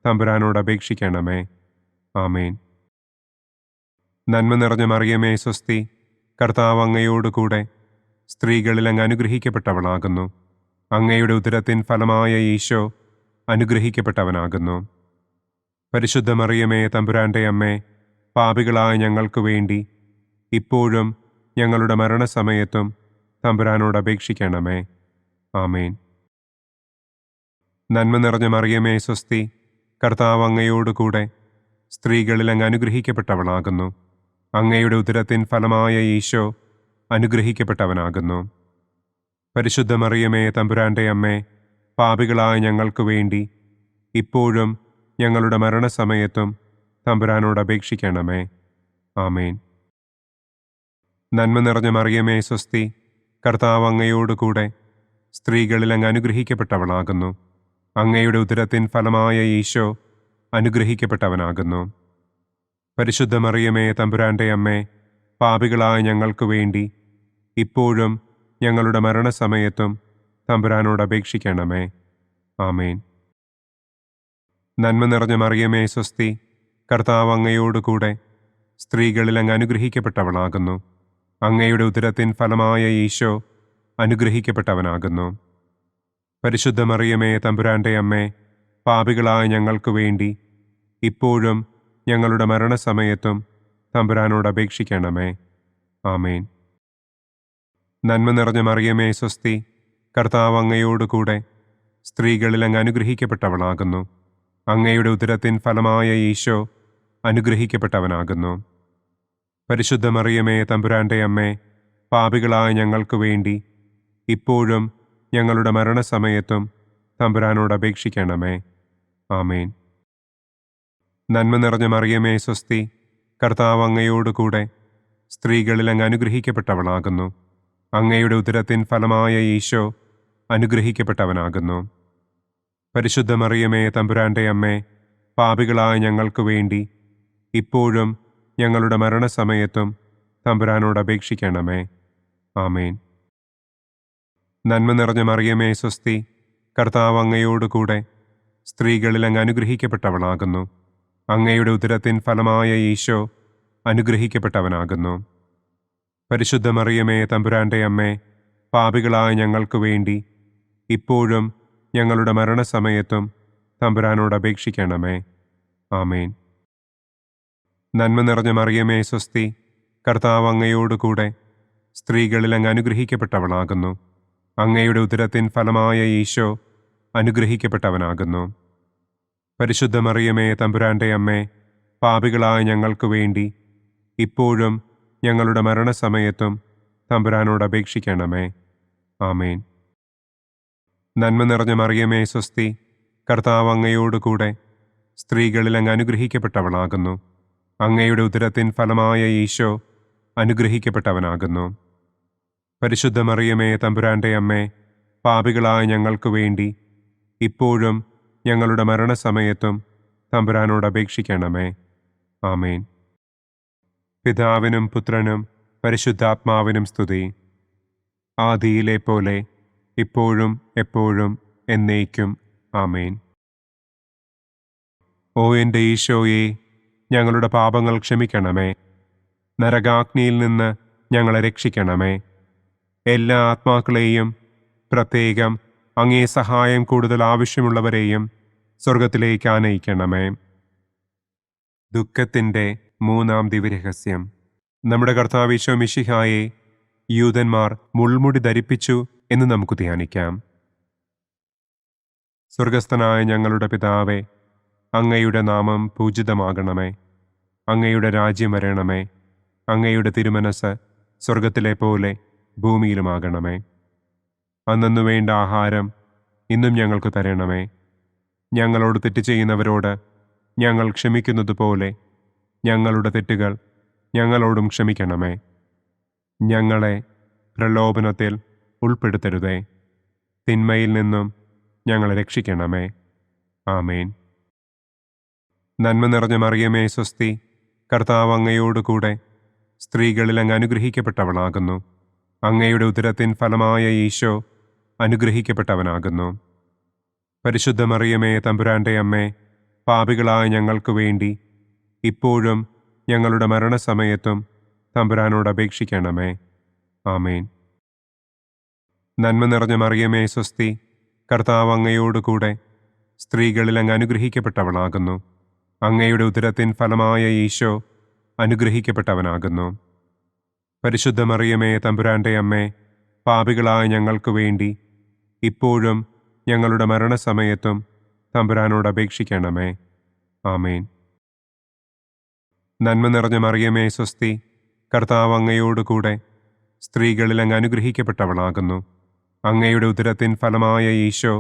തമ്പുരാനോട് അപേക്ഷിക്കണമേ. ആമേൻ. നന്മ നിറഞ്ഞ മറിയമേ, സ്വസ്തി, കർത്താവ് അങ്ങയോടുകൂടെ സ്ത്രീകളിൽ അങ്ങ് അനുഗ്രഹിക്കപ്പെട്ടവളാകുന്നു. അങ്ങയുടെ ഉദരത്തിൻ ഫലമായ ഈശോ അനുഗ്രഹിക്കപ്പെട്ടവനാകുന്നു. പരിശുദ്ധ മറിയമേ, തമ്പുരാന്റെ അമ്മേ, പാപികളായ ഞങ്ങൾക്ക് വേണ്ടി ഇപ്പോഴും ഞങ്ങളുടെ മരണസമയത്തും തമ്പുരാനോട് അപേക്ഷിക്കണമേ. ആമേൻ. നന്മ നിറഞ്ഞ മറിയമേ, സ്വസ്തി, കർത്താവ് അങ്ങയോടുകൂടെ സ്ത്രീകളിൽ അങ്ങ് അനുഗ്രഹിക്കപ്പെട്ടവളാകുന്നു. അങ്ങയുടെ ഉദരത്തിൻ ഫലമായ ഈശോ അനുഗ്രഹിക്കപ്പെട്ടവനാകുന്നു. പരിശുദ്ധ മറിയമേ, തമ്പുരാന്റെ അമ്മേ, പാപികളായ ഞങ്ങൾക്ക് വേണ്ടി ഇപ്പോഴും ഞങ്ങളുടെ മരണസമയത്തും തമ്പുരാനോട് അപേക്ഷിക്കണമേ. ആമേൻ. നന്മ നിറഞ്ഞ മറിയമേ, സ്വസ്തി, കർത്താവ് അങ്ങയോടുകൂടെ സ്ത്രീകളിൽ അങ്ങ് അനുഗ്രഹിക്കപ്പെട്ടവളാകുന്നു. അങ്ങയുടെ ഉദരത്തിൻ ഫലമായ ഈശോ അനുഗ്രഹിക്കപ്പെട്ടവനാകുന്നു. പരിശുദ്ധ മറിയമേ, തമ്പുരാന്റെ അമ്മേ, പാപികളായ ഞങ്ങൾക്ക് വേണ്ടി ഇപ്പോഴും ഞങ്ങളുടെ മരണസമയത്തും തമ്പുരാനോട് അപേക്ഷിക്കണമേ. ആമേൻ. നന്മ നിറഞ്ഞ മറിയമേ, സ്വസ്തി, കർത്താവ് അങ്ങയോടുകൂടെ സ്ത്രീകളിൽ അങ്ങ് അനുഗ്രഹിക്കപ്പെട്ടവളാകുന്നു. അങ്ങയുടെ ഉദരത്തിൻ ഫലമായ ഈശോ അനുഗ്രഹിക്കപ്പെട്ടവനാകുന്നു. പരിശുദ്ധ മറിയമേ, തമ്പുരാന്റെ അമ്മേ, പാപികളായ ഞങ്ങൾക്ക് വേണ്ടി ഇപ്പോഴും ഞങ്ങളുടെ മരണസമയത്തും തമ്പുരാനോട് അപേക്ഷിക്കണമേ. ആമേൻ. നന്മ നിറഞ്ഞ മറിയമേ സ്വസ്തി, കർത്താവ് അങ്ങയോടുകൂടെ സ്ത്രീകളിൽ അങ്ങ് അനുഗ്രഹിക്കപ്പെട്ടവളാകുന്നു. അങ്ങയുടെ ഉദരത്തിൻ ഫലമായ ഈശോ അനുഗ്രഹിക്കപ്പെട്ടവനാകുന്നു. പരിശുദ്ധ മറിയമേ തമ്പുരാന്റെ അമ്മേ, പാപികളായ ഞങ്ങൾക്ക് വേണ്ടി ഇപ്പോഴും ഞങ്ങളുടെ മരണസമയത്തും തമ്പുരാനോട് അപേക്ഷിക്കണമേ. ആമേൻ. നന്മ നിറഞ്ഞ മറിയമേ സ്വസ്തി, കർത്താവ് അങ്ങയോടുകൂടെ സ്ത്രീകളിൽ അങ്ങ് അനുഗ്രഹിക്കപ്പെട്ടവളാകുന്നു. അങ്ങയുടെ ഉദരത്തിൻ ഫലമായ ഈശോ അനുഗ്രഹിക്കപ്പെട്ടവനാകുന്നു. പരിശുദ്ധ മറിയമേ തമ്പുരാന്റെ അമ്മേ, പാപികളായ ഞങ്ങൾക്ക് വേണ്ടി ഇപ്പോഴും ഞങ്ങളുടെ മരണസമയത്തും തമ്പുരാനോട് അപേക്ഷിക്കണമേ. ആമേൻ. നന്മ നിറഞ്ഞ മറിയമേ സ്വസ്തി, കർത്താവ് അങ്ങയോടുകൂടെ സ്ത്രീകളിൽ അങ്ങ് അനുഗ്രഹിക്കപ്പെട്ടവളാകുന്നു. അങ്ങയുടെ ഉദരത്തിൻ ഫലമായ ഈശോ അനുഗ്രഹിക്കപ്പെട്ടവനാകുന്നു. പരിശുദ്ധ മറിയമേ തമ്പുരാന്റെ അമ്മേ, പാപികളായ ഞങ്ങൾക്ക് വേണ്ടി ഇപ്പോഴും ഞങ്ങളുടെ മരണസമയത്തും തമ്പുരാനോട് അപേക്ഷിക്കണമേ. ആമേൻ. നന്മ നിറഞ്ഞ മറിയമേ സ്വസ്തി, കർത്താവ് അങ്ങയോടുകൂടെ സ്ത്രീകളിൽ അങ്ങ് അനുഗ്രഹിക്കപ്പെട്ടവളാകുന്നു. അങ്ങയുടെ ഉദരത്തിൻ ഫലമായ ഈശോ അനുഗ്രഹിക്കപ്പെട്ടവനാകുന്നു. പരിശുദ്ധ മറിയമേ തമ്പുരാന്റെ അമ്മേ, പാപികളായ ഞങ്ങൾക്ക് വേണ്ടി ഇപ്പോഴും ഞങ്ങളുടെ മരണസമയത്തും തമ്പുരാനോട് അപേക്ഷിക്കണമേ. ആമേൻ. നന്മ നിറഞ്ഞ മറിയമേ സ്വസ്തി, കർത്താവ് അങ്ങയോടുകൂടെ സ്ത്രീകളിൽ അങ്ങ് അനുഗ്രഹിക്കപ്പെട്ടവളാകുന്നു. അങ്ങയുടെ ഉദരത്തിൻ ഫലമായ ഈശോ അനുഗ്രഹിക്കപ്പെട്ടവനാകുന്നു. പരിശുദ്ധ മറിയമേ തമ്പുരാന്റെ അമ്മേ, പാപികളായ ഞങ്ങൾക്ക് വേണ്ടി ഇപ്പോഴും ഞങ്ങളുടെ മരണസമയത്തും തമ്പുരാനോട് അപേക്ഷിക്കണമേ. ആമേൻ. പിതാവിനും പുത്രനും പരിശുദ്ധാത്മാവിനും സ്തുതി. ആദിയിലെ പോലെ ഇപ്പോഴും എപ്പോഴും എന്നേക്കും. ആമേൻ. ഓ എൻ്റെ ഈശോയെ, ഞങ്ങളുടെ പാപങ്ങൾ ക്ഷമിക്കണമേ. നരകാഗ്നിയിൽ നിന്ന് ഞങ്ങളെ രക്ഷിക്കണമേ. എല്ലാ ആത്മാക്കളെയും, പ്രത്യേകം അങ്ങേ സഹായം കൂടുതൽ ആവശ്യമുള്ളവരെയും സ്വർഗത്തിലേക്ക് ആനയിക്കണമേ. ദുഃഖത്തിൻ്റെ മൂന്നാം ദിവ്യരഹസ്യം. നമ്മുടെ കർത്താവ് ഈശോ മിശിഹായെ യൂദന്മാർ മുൾമുടി ധരിപ്പിച്ചു എന്ന് നമുക്ക് ധ്യാനിക്കാം. സ്വർഗസ്ഥനായ ഞങ്ങളുടെ പിതാവേ, അങ്ങയുടെ നാമം പൂജിതമാകണമേ. അങ്ങയുടെ രാജ്യം വരണമേ. അങ്ങയുടെ തിരുമനസ് സ്വർഗത്തിലെ പോലെ ഭൂമിയിലുമാകണമേ. അന്നന്നു വേണ്ട ആഹാരം ഇന്നും ഞങ്ങൾക്ക് തരണമേ. ഞങ്ങളോട് തെറ്റ് ചെയ്യുന്നവരോട് ഞങ്ങൾ ക്ഷമിക്കുന്നത് പോലെ ഞങ്ങളുടെ തെറ്റുകൾ ഞങ്ങളോടും ക്ഷമിക്കണമേ. ഞങ്ങളെ പ്രലോഭനത്തിൽ ഉൾപ്പെടുത്തരുതേ. തിന്മയിൽ നിന്നും ഞങ്ങളെ രക്ഷിക്കണമേ. ആമേൻ. നന്മ നിറഞ്ഞ മറിയമേ സ്വസ്തി, കർത്താവ് അങ്ങയോടുകൂടെ സ്ത്രീകളിൽ അങ്ങ് അനുഗ്രഹിക്കപ്പെട്ടവളാകുന്നു. അങ്ങയുടെ ഉദരത്തിൻ ഫലമായ ഈശോ അനുഗ്രഹിക്കപ്പെട്ടവനാകുന്നു. പരിശുദ്ധ മറിയമേ തമ്പുരാന്റെ അമ്മേ, പാപികളായ ഞങ്ങൾക്ക് വേണ്ടി ഇപ്പോഴും ഞങ്ങളുടെ മരണസമയത്തും തമ്പുരാനോട് അപേക്ഷിക്കണമേ. ആമേൻ. നന്മ നിറഞ്ഞ മറിയമേ സ്വസ്തി, കർത്താവ് അങ്ങയോടുകൂടെ സ്ത്രീകളിൽ അങ്ങ് അനുഗ്രഹിക്കപ്പെട്ടവളാകുന്നു. അങ്ങയുടെ ഉദരത്തിൻ ഫലമായ ഈശോ അനുഗ്രഹിക്കപ്പെട്ടവനാകുന്നു. പരിശുദ്ധ മറിയമേ തമ്പുരാന്റെ അമ്മേ, പാപികളായ ഞങ്ങൾക്ക് വേണ്ടി ഇപ്പോഴും ഞങ്ങളുടെ മരണസമയത്തും തമ്പുരാനോട് അപേക്ഷിക്കണമേ. ആമേൻ. നന്മ നിറഞ്ഞ മറിയമേ സ്വസ്തി, കർത്താവ് അങ്ങയോടുകൂടെ സ്ത്രീകളിൽ അങ്ങ് അനുഗ്രഹിക്കപ്പെട്ടവളാകുന്നു. അങ്ങയുടെ ഉദരത്തിൻ ഫലമായ ഈശോ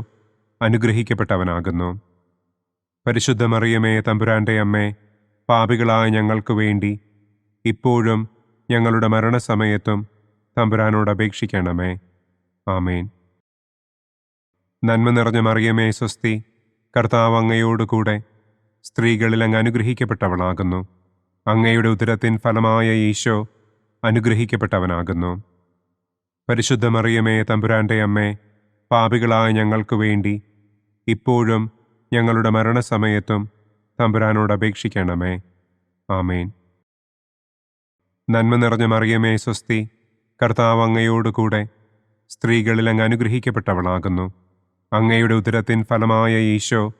അനുഗ്രഹിക്കപ്പെട്ടവനാകുന്നു. പരിശുദ്ധ മറിയമേ തമ്പുരാന്റെ അമ്മേ, പാപികളായ ഞങ്ങൾക്ക് വേണ്ടി ഇപ്പോഴും ഞങ്ങളുടെ മരണസമയത്തും തമ്പുരാനോട് അപേക്ഷിക്കണമേ. ആമേൻ. നന്മ നിറഞ്ഞ മറിയമേ സ്വസ്തി, കർത്താവ് അങ്ങയോടുകൂടെ സ്ത്രീകളിൽ അങ്ങ് അനുഗ്രഹിക്കപ്പെട്ടവളാകുന്നു. അങ്ങയുടെ ഉദരത്തിൻ ഫലമായ ഈശോ അനുഗ്രഹിക്കപ്പെട്ടവനാകുന്നു. പരിശുദ്ധ മറിയമേ തമ്പുരാന്റെ അമ്മേ, പാപികളായ ഞങ്ങൾക്ക് വേണ്ടി ഇപ്പോഴും ഞങ്ങളുടെ മരണസമയത്തും തമ്പുരാനോട് അപേക്ഷിക്കണമേ. ആമേൻ. നന്മ നിറഞ്ഞ മറിയമേ സ്വസ്തി, കർത്താവ് അങ്ങയോടുകൂടെ സ്ത്രീകളിൽ അങ്ങ് അനുഗ്രഹിക്കപ്പെട്ടവളാകുന്നു. അങ്ങയുടെ ഉദരത്തിൻ ഫലമായ ഈശോ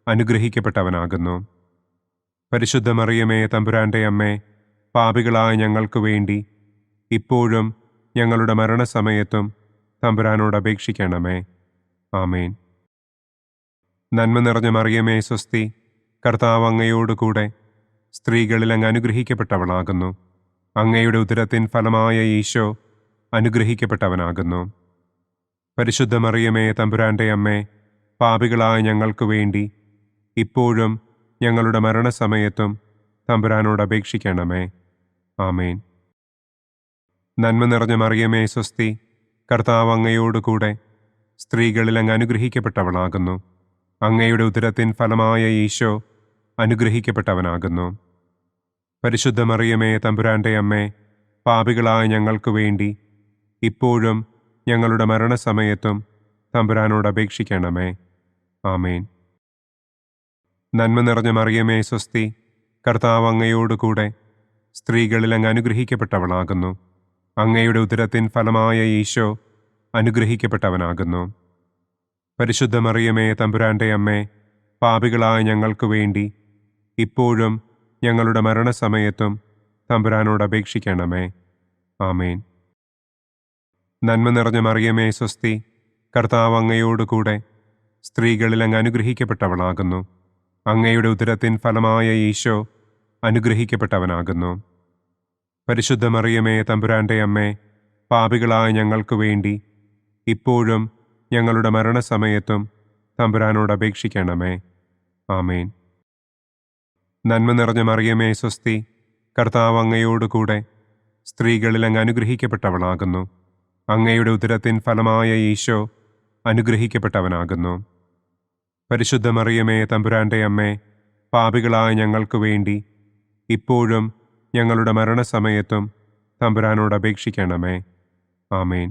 അനുഗ്രഹിക്കപ്പെട്ടവനാകുന്നു. പരിശുദ്ധ മറിയമേ തമ്പുരാന്റെ അമ്മേ, പാപികളായ ഞങ്ങൾക്ക് വേണ്ടി ഇപ്പോഴും ഞങ്ങളുടെ മരണസമയത്തും തമ്പുരാനോട് അപേക്ഷിക്കണമേ. ആമേൻ. നന്മ നിറഞ്ഞ മറിയമേ സ്വസ്തി, കർത്താവ് അങ്ങയോട് കൂടെ സ്ത്രീകളിൽ അങ്ങ് അനുഗ്രഹിക്കപ്പെട്ടവളാകുന്നു. അങ്ങയുടെ ഉദരത്തിൻ ഫലമായ ഈശോ അനുഗ്രഹിക്കപ്പെട്ടവനാകുന്നു. പരിശുദ്ധ മറിയമേ തമ്പുരാന്റെ അമ്മേ, പാപികളായ ഞങ്ങൾക്ക് വേണ്ടി ഇപ്പോഴും ഞങ്ങളുടെ മരണസമയത്തും തമ്പുരാനോട് അപേക്ഷിക്കണമേ. ആമേൻ. നന്മ നിറഞ്ഞ മറിയമേ സ്വസ്തി, കർത്താവ് അങ്ങയോട് കൂടെ സ്ത്രീകളിൽ അങ്ങ് അനുഗ്രഹിക്കപ്പെട്ടവളാകുന്നു. അങ്ങയുടെ ഉദരത്തിൻ ഫലമായ ഈശോ അനുഗ്രഹിക്കപ്പെട്ടവനാകുന്നു. പരിശുദ്ധ മറിയമേ തമ്പുരാന്റെ അമ്മേ, പാപികളായ ഞങ്ങൾക്ക് വേണ്ടി ഇപ്പോഴും ഞങ്ങളുടെ മരണസമയത്തും തമ്പുരാനോട് അപേക്ഷിക്കണമേ. ആമേൻ. നന്മ നിറഞ്ഞ മറിയമേ സ്വസ്തി, കർത്താവ് അങ്ങയോട് കൂടെ സ്ത്രീകളിൽ അങ്ങ് അനുഗ്രഹിക്കപ്പെട്ടവളാകുന്നു. അങ്ങയുടെ ഉദരത്തിൻ ഫലമായ ഈശോ അനുഗ്രഹിക്കപ്പെട്ടവനാകുന്നു. പരിശുദ്ധ മറിയമേ തമ്പുരാന്റെ അമ്മേ, പാപികളായ ഞങ്ങൾക്ക് വേണ്ടി ഇപ്പോഴും ഞങ്ങളുടെ മരണസമയത്തും തമ്പുരാനോട് അപേക്ഷിക്കണമേ. ആമേൻ. നന്മ നിറഞ്ഞ മറിയമേ സ്വസ്തി, കർത്താവ് അങ്ങയോട് കൂടെ സ്ത്രീകളിൽ അങ്ങ് അനുഗ്രഹിക്കപ്പെട്ടവളാകുന്നു. അങ്ങയുടെ ഉദരത്തിൻ ഫലമായ ഈശോ അനുഗ്രഹിക്കപ്പെട്ടവനാകുന്നു. പരിശുദ്ധ മറിയമേ തമ്പുരാന്റെ അമ്മേ, പാപികളായ ഞങ്ങൾക്ക് വേണ്ടി ഇപ്പോഴും ഞങ്ങളുടെ മരണസമയത്തും തമ്പുരാനോട് അപേക്ഷിക്കണമേ. ആമേൻ. നന്മ നിറഞ്ഞ മറിയമേ സ്വസ്തി, കർത്താവ് അങ്ങയോട് കൂടെ സ്ത്രീകളിൽ അങ്ങ് അനുഗ്രഹിക്കപ്പെട്ടവളാകുന്നു. അങ്ങയുടെ ഉദരത്തിൻ ഫലമായ ഈശോ അനുഗ്രഹിക്കപ്പെട്ടവനാകുന്നു. പരിശുദ്ധ മറിയമേ തമ്പുരാന്റെ അമ്മേ, പാപികളായ ഞങ്ങൾക്ക് വേണ്ടി ഇപ്പോഴും ഞങ്ങളുടെ മരണസമയത്തും തമ്പുരാനോട് അപേക്ഷിക്കണമേ. ആമേൻ.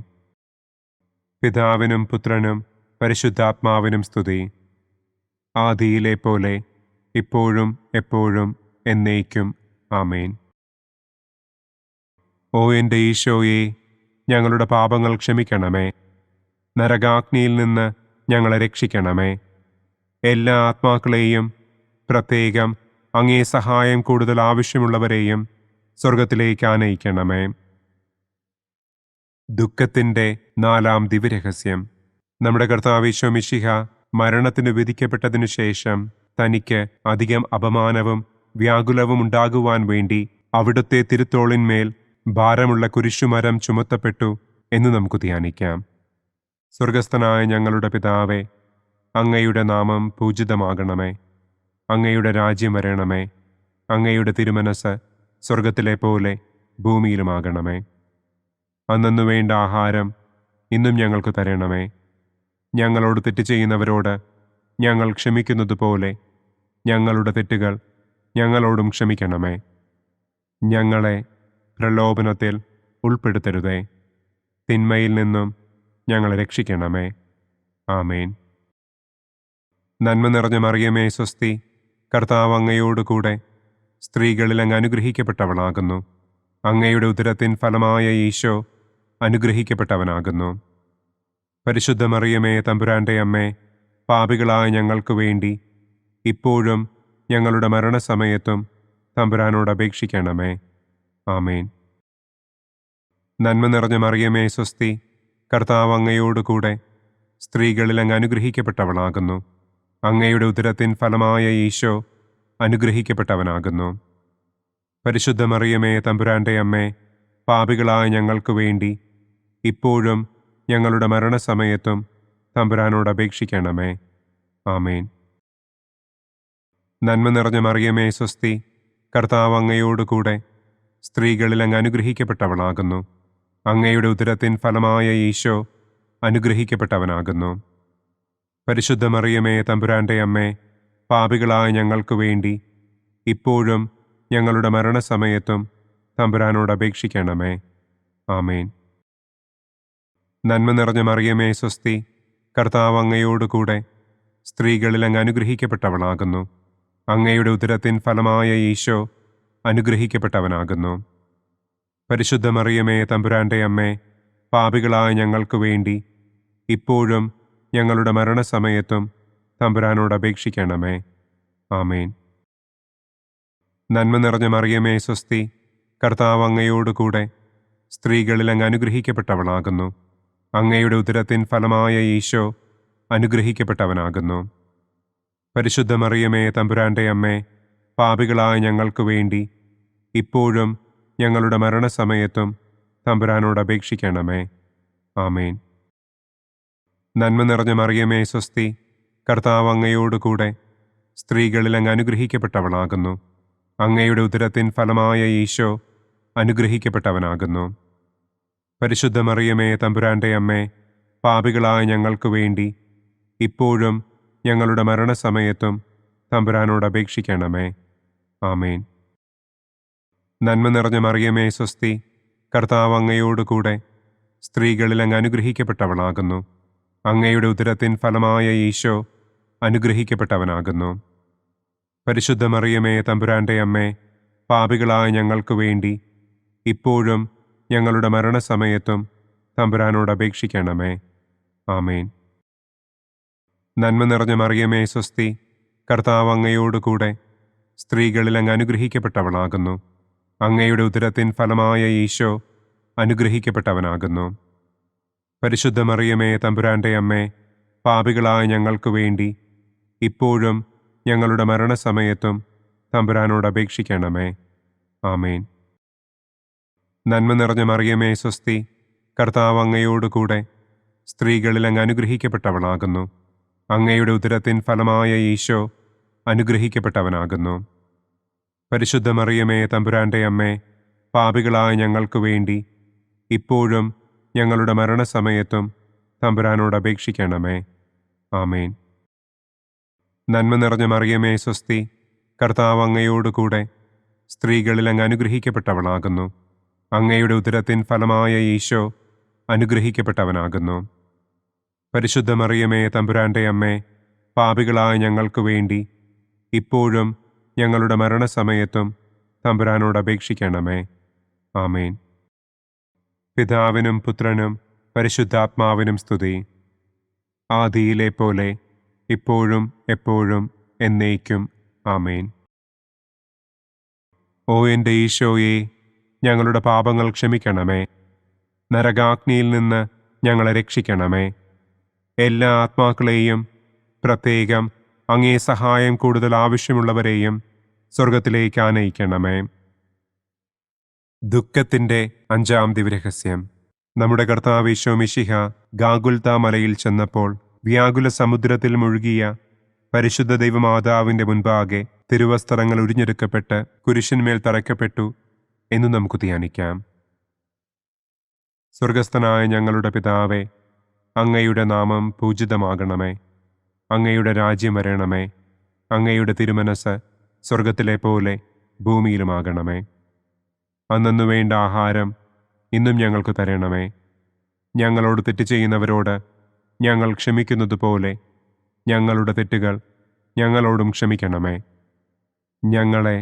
പിതാവിനും പുത്രനും പരിശുദ്ധാത്മാവിനും സ്തുതി. ആദിയിലെ പോലെ ഇപ്പോഴും എപ്പോഴും എന്നേക്കും. ആമേൻ. ഓ എൻ്റെ ഈശോയെ, ഞങ്ങളുടെ പാപങ്ങൾ ക്ഷമിക്കണമേ. നരകാഗ്നിയിൽ നിന്ന് ഞങ്ങളെ രക്ഷിക്കണമേ. എല്ലാ ആത്മാക്കളെയും, പ്രത്യേകം അങ്ങേ സഹായം കൂടുതൽ ആവശ്യമുള്ളവരെയും സ്വർഗത്തിലേക്ക് ആനയിക്കണമേ. ദുഃഖത്തിൻ്റെ 4-ാം ദിവ്യരഹസ്യം. നമ്മുടെ കർത്താവ് ഈശോ മിശിഹ മരണത്തിന് വിധിക്കപ്പെട്ടതിനു ശേഷം തനിക്ക് അധികം അപമാനവും വ്യാകുലവും ഉണ്ടാകുവാൻ വേണ്ടി അവിടുത്തെ തിരുത്തോളിന്മേൽ ഭാരമുള്ള കുരിശുമരം ചുമത്തപ്പെട്ടു എന്ന് നമുക്ക് ധ്യാനിക്കാം. സ്വർഗസ്ഥനായ ഞങ്ങളുടെ പിതാവേ, അങ്ങയുടെ നാമം പൂജിതമാകണമേ. അങ്ങയുടെ രാജ്യം വരണമേ. അങ്ങയുടെ തിരുമനസ് സ്വർഗത്തിലെ പോലെ ഭൂമിയിലുമാകണമേ. അന്നന്നു വേണ്ട ആഹാരം ഇന്നും ഞങ്ങൾക്ക് തരണമേ. ഞങ്ങളോട് തെറ്റ് ചെയ്യുന്നവരോട് ഞങ്ങൾ ക്ഷമിക്കുന്നത് പോലെ ഞങ്ങളുടെ തെറ്റുകൾ ഞങ്ങളോടും ക്ഷമിക്കണമേ. ഞങ്ങളെ പ്രലോഭനത്തിൽ ഉൾപ്പെടുത്തരുതേ. തിന്മയിൽ നിന്നും ഞങ്ങളെ രക്ഷിക്കണമേ. ആമേൻ. നന്മ നിറഞ്ഞ മറിയമേ സ്വസ്തി, കർത്താവ് അങ്ങയോട് കൂടെ സ്ത്രീകളിൽ അങ്ങ് അനുഗ്രഹിക്കപ്പെട്ടവളാകുന്നു. അങ്ങയുടെ ഉദരത്തിൻ ഫലമായ ഈശോ അനുഗ്രഹിക്കപ്പെട്ടവനാകുന്നു. പരിശുദ്ധ മറിയമേ തമ്പുരാന്റെ അമ്മേ, പാപികളായ ഞങ്ങൾക്ക് വേണ്ടി ഇപ്പോഴും ഞങ്ങളുടെ മരണസമയത്തും തമ്പുരാനോട് അപേക്ഷിക്കണമേ. ആമേൻ. നന്മ നിറഞ്ഞ മറിയമേ സ്വസ്തി, കർത്താവ് അങ്ങയോട് കൂടെ സ്ത്രീകളിൽ അങ്ങ് അനുഗ്രഹിക്കപ്പെട്ടവളാകുന്നു. അങ്ങയുടെ ഉദരത്തിൻ ഫലമായ ഈശോ അനുഗ്രഹിക്കപ്പെട്ടവനാകുന്നു. പരിശുദ്ധ മറിയമേ തമ്പുരാന്റെ അമ്മേ, പാപികളായ ഞങ്ങൾക്ക് വേണ്ടി ഇപ്പോഴും ഞങ്ങളുടെ മരണസമയത്തും തമ്പുരാനോട് അപേക്ഷിക്കണമേ. ആമേൻ. നന്മ നിറഞ്ഞ മറിയമേ സ്വസ്തി, കർത്താവ് അങ്ങയോട് കൂടെ സ്ത്രീകളിൽ അങ്ങ് അനുഗ്രഹിക്കപ്പെട്ടവളാകുന്നു. അങ്ങയുടെ ഉദരത്തിൻ ഫലമായ ഈശോ അനുഗ്രഹിക്കപ്പെട്ടവനാകുന്നു. പരിശുദ്ധ മറിയമേ തമ്പുരാന്റെ അമ്മേ, പാപികളായ ഞങ്ങൾക്ക് വേണ്ടി ഇപ്പോഴും ഞങ്ങളുടെ മരണസമയത്തും തമ്പുരാനോട് അപേക്ഷിക്കണമേ. ആമേൻ. നന്മ നിറഞ്ഞ മറിയമേ സ്വസ്തി, കർത്താവ് അങ്ങയോട് കൂടെ സ്ത്രീകളിൽ അങ്ങ് അനുഗ്രഹിക്കപ്പെട്ടവളാകുന്നു. അങ്ങയുടെ ഉദരത്തിൻ ഫലമായ ഈശോ അനുഗ്രഹിക്കപ്പെട്ടവനാകുന്നു. പരിശുദ്ധ മറിയമേ തമ്പുരാന്റെ അമ്മേ, പാപികളായ ഞങ്ങൾക്ക് വേണ്ടി ഇപ്പോഴും ഞങ്ങളുടെ മരണസമയത്തും തമ്പുരാനോട് അപേക്ഷിക്കണമേ. ആമേൻ. നന്മ നിറഞ്ഞ മറിയമേ സ്വസ്തി, കർത്താവ് അങ്ങയോട് കൂടെ സ്ത്രീകളിൽ അങ്ങ് അനുഗ്രഹിക്കപ്പെട്ടവളാകുന്നു. അങ്ങയുടെ ഉദരത്തിൻ ഫലമായ ഈശോ അനുഗ്രഹിക്കപ്പെട്ടവനാകുന്നു. പരിശുദ്ധ മറിയമേ, തമ്പുരാന്റെ അമ്മേ, പാപികളായ ഞങ്ങൾക്ക് വേണ്ടി ഇപ്പോഴും ഞങ്ങളുടെ മരണസമയത്തും തമ്പുരാനോട് അപേക്ഷിക്കണമേ. ആമേൻ. നന്മ നിറഞ്ഞ മറിയമേ, സ്വസ്തി. കർത്താവ് അങ്ങയോടുകൂടെ സ്ത്രീകളിൽ അങ്ങ് അനുഗ്രഹിക്കപ്പെട്ടവളാകുന്നു. അങ്ങയുടെ ഉദരത്തിൻ ഫലമായ ഈശോ അനുഗ്രഹിക്കപ്പെട്ടവനാകുന്നു. പരിശുദ്ധ മറിയമേ, തമ്പുരാന്റെ അമ്മേ, പാപികളായ ഞങ്ങൾക്ക് വേണ്ടി ഇപ്പോഴും ഞങ്ങളുടെ മരണസമയത്തും തമ്പുരാനോട് അപേക്ഷിക്കണമേ. ആമേൻ. നന്മ നിറഞ്ഞ മറിയമേ, സ്വസ്തി. കർത്താവ് അങ്ങയോടുകൂടെ സ്ത്രീകളിൽ അങ്ങ് അനുഗ്രഹിക്കപ്പെട്ടവളാകുന്നു. അങ്ങയുടെ ഉദരത്തിൻ ഫലമായ ഈശോ അനുഗ്രഹിക്കപ്പെട്ടവനാകുന്നു. പരിശുദ്ധ മറിയമേ, തമ്പുരാന്റെ അമ്മേ, പാപികളായ ഞങ്ങൾക്ക് വേണ്ടി ഇപ്പോഴും ഞങ്ങളുടെ മരണസമയത്തും തമ്പുരാനോട് അപേക്ഷിക്കണമേ. ആമേൻ. നന്മ നിറഞ്ഞ മറിയമേ, സ്വസ്തി. കർത്താവ് അങ്ങയോടുകൂടെ സ്ത്രീകളിൽ അങ്ങ് അനുഗ്രഹിക്കപ്പെട്ടവളാകുന്നു. അങ്ങയുടെ ഉദരത്തിൻ ഫലമായ ഈശോ അനുഗ്രഹിക്കപ്പെട്ടവനാകുന്നു. പരിശുദ്ധ മറിയമേ, തമ്പുരാന്റെ അമ്മേ, പാപികളായ ഞങ്ങൾക്ക് വേണ്ടി ഇപ്പോഴും ഞങ്ങളുടെ മരണസമയത്തും തമ്പുരാനോട് അപേക്ഷിക്കണമേ. ആമേൻ. നന്മ നിറഞ്ഞ മറിയമേ, സ്വസ്തി. കർത്താവ് അങ്ങയോടുകൂടെ സ്ത്രീകളിൽ അങ്ങ് അനുഗ്രഹിക്കപ്പെട്ടവളാകുന്നു. അങ്ങയുടെ ഉദരത്തിൻ ഫലമായ ഈശോ അനുഗ്രഹിക്കപ്പെട്ടവനാകുന്നു. പരിശുദ്ധ മറിയമേ, തമ്പുരാന്റെ അമ്മേ, പാപികളായ ഞങ്ങൾക്ക് വേണ്ടി ഇപ്പോഴും ഞങ്ങളുടെ മരണസമയത്തും തമ്പുരാനോട് അപേക്ഷിക്കണമേ. ആമേൻ. നന്മ നിറഞ്ഞ മറിയമേ, സ്വസ്തി. കർത്താവ് അങ്ങയോടുകൂടെ സ്ത്രീകളിൽ അങ്ങ് അനുഗ്രഹിക്കപ്പെട്ടവളാകുന്നു. അങ്ങയുടെ ഉദരത്തിൻ ഫലമായ ഈശോ അനുഗ്രഹിക്കപ്പെട്ടവനാകുന്നു. പരിശുദ്ധ മറിയമേ, തമ്പുരാന്റെ അമ്മേ, പാപികളായ ഞങ്ങൾക്ക് വേണ്ടി ഇപ്പോഴും ഞങ്ങളുടെ മരണസമയത്തും തമ്പുരാനോട് അപേക്ഷിക്കണമേ. ആമേൻ. പിതാവിനും പുത്രനും പരിശുദ്ധാത്മാവിനും സ്തുതി. ആദിയിലെ പോലെ ഇപ്പോഴും എപ്പോഴും എന്നേക്കും. ആമേൻ. ഓ എൻ്റെ ഈശോയെ, ഞങ്ങളുടെ പാപങ്ങൾ ക്ഷമിക്കണമേ. നരകാഗ്നിയിൽ നിന്ന് ഞങ്ങളെ രക്ഷിക്കണമേ. എല്ലാ ആത്മാക്കളെയും, പ്രത്യേകം അങ്ങേ സഹായം കൂടുതൽ ആവശ്യമുള്ളവരെയും സ്വർഗത്തിലേക്ക് ആനയിക്കണമേ. ദുഃഖത്തിൻ്റെ 5-ാം ദിവ്യരഹസ്യം. നമ്മുടെ കർത്താവ് ഈശോ മിശിഹ ഗാഗുൽത്ത മലയിൽ ചെന്നപ്പോൾ വ്യാകുല സമുദ്രത്തിൽ മുഴുകിയ പരിശുദ്ധ ദൈവമാതാവിൻ്റെ മുൻപാകെ തിരുവസ്ത്രങ്ങൾ ഉരിഞ്ഞെടുക്കപ്പെട്ട് കുരിശിന്മേൽ തറയ്ക്കപ്പെട്ടു എന്ന് നമുക്ക് ധ്യാനിക്കാം. സ്വർഗസ്ഥനായ ഞങ്ങളുടെ പിതാവേ, അങ്ങയുടെ നാമം പൂജിതമാകണമേ. അങ്ങയുടെ രാജ്യം വരണമേ. അങ്ങയുടെ തിരുമനസ് സ്വർഗത്തിലെ പോലെ ഭൂമിയിലുമാകണമേ. അന്നന്നു വേണ്ട ആഹാരം ഇന്നും ഞങ്ങൾക്ക് തരണമേ. ഞങ്ങളോട് തെറ്റ് ചെയ്യുന്നവരോട് ഞങ്ങൾ ക്ഷമിക്കുന്നത് പോലെ ഞങ്ങളുടെ തെറ്റുകൾ ഞങ്ങളോടും ക്ഷമിക്കണമേ. ഞങ്ങളെ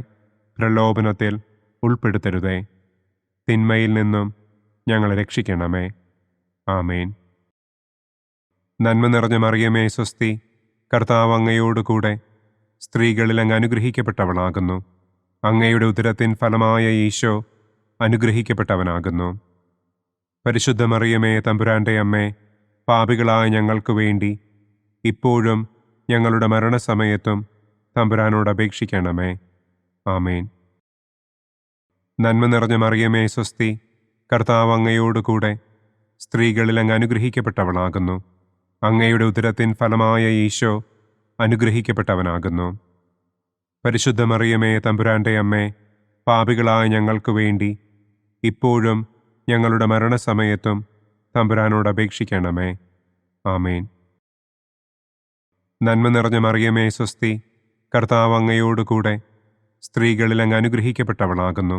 പ്രലോഭനത്തിൽ ഉൾപ്പെടുത്തരുതേ. തിന്മയിൽ നിന്നും ഞങ്ങളെ രക്ഷിക്കണമേ. ആമേൻ. നന്മ നിറഞ്ഞ മറിയമേ, സ്വസ്തി. കർത്താവ് അങ്ങയോടുകൂടെ സ്ത്രീകളിൽ അങ്ങ് അനുഗ്രഹിക്കപ്പെട്ടവളാകുന്നു. അങ്ങയുടെ ഉദരത്തിൻ ഫലമായ ഈശോ അനുഗ്രഹിക്കപ്പെട്ടവനാകുന്നു. പരിശുദ്ധ മറിയമേ, തമ്പുരാന്റെ അമ്മേ, പാപികളായ ഞങ്ങൾക്ക് വേണ്ടി ഇപ്പോഴും ഞങ്ങളുടെ മരണസമയത്തും തമ്പുരാനോട് അപേക്ഷിക്കണമേ. ആമേൻ. നന്മ നിറഞ്ഞ മറിയമേ, സ്വസ്തി. കർത്താവ് അങ്ങയോടുകൂടെ സ്ത്രീകളിൽ അങ്ങ് അനുഗ്രഹിക്കപ്പെട്ടവളാകുന്നു. അങ്ങയുടെ ഉദരത്തിൻ ഫലമായ ഈശോ അനുഗ്രഹിക്കപ്പെട്ടവനാകുന്നു. പരിശുദ്ധ മറിയമേ, തമ്പുരാന്റെ അമ്മേ, പാപികളായ ഞങ്ങൾക്ക് വേണ്ടി ഇപ്പോഴും ഞങ്ങളുടെ മരണസമയത്തും തമ്പുരാനോട് അപേക്ഷിക്കണമേ. ആമേൻ. നന്മ നിറഞ്ഞ മറിയമേ, സ്വസ്തി. കർത്താവ് അങ്ങയോടുകൂടെ സ്ത്രീകളിൽ അങ്ങ് അനുഗ്രഹിക്കപ്പെട്ടവളാകുന്നു.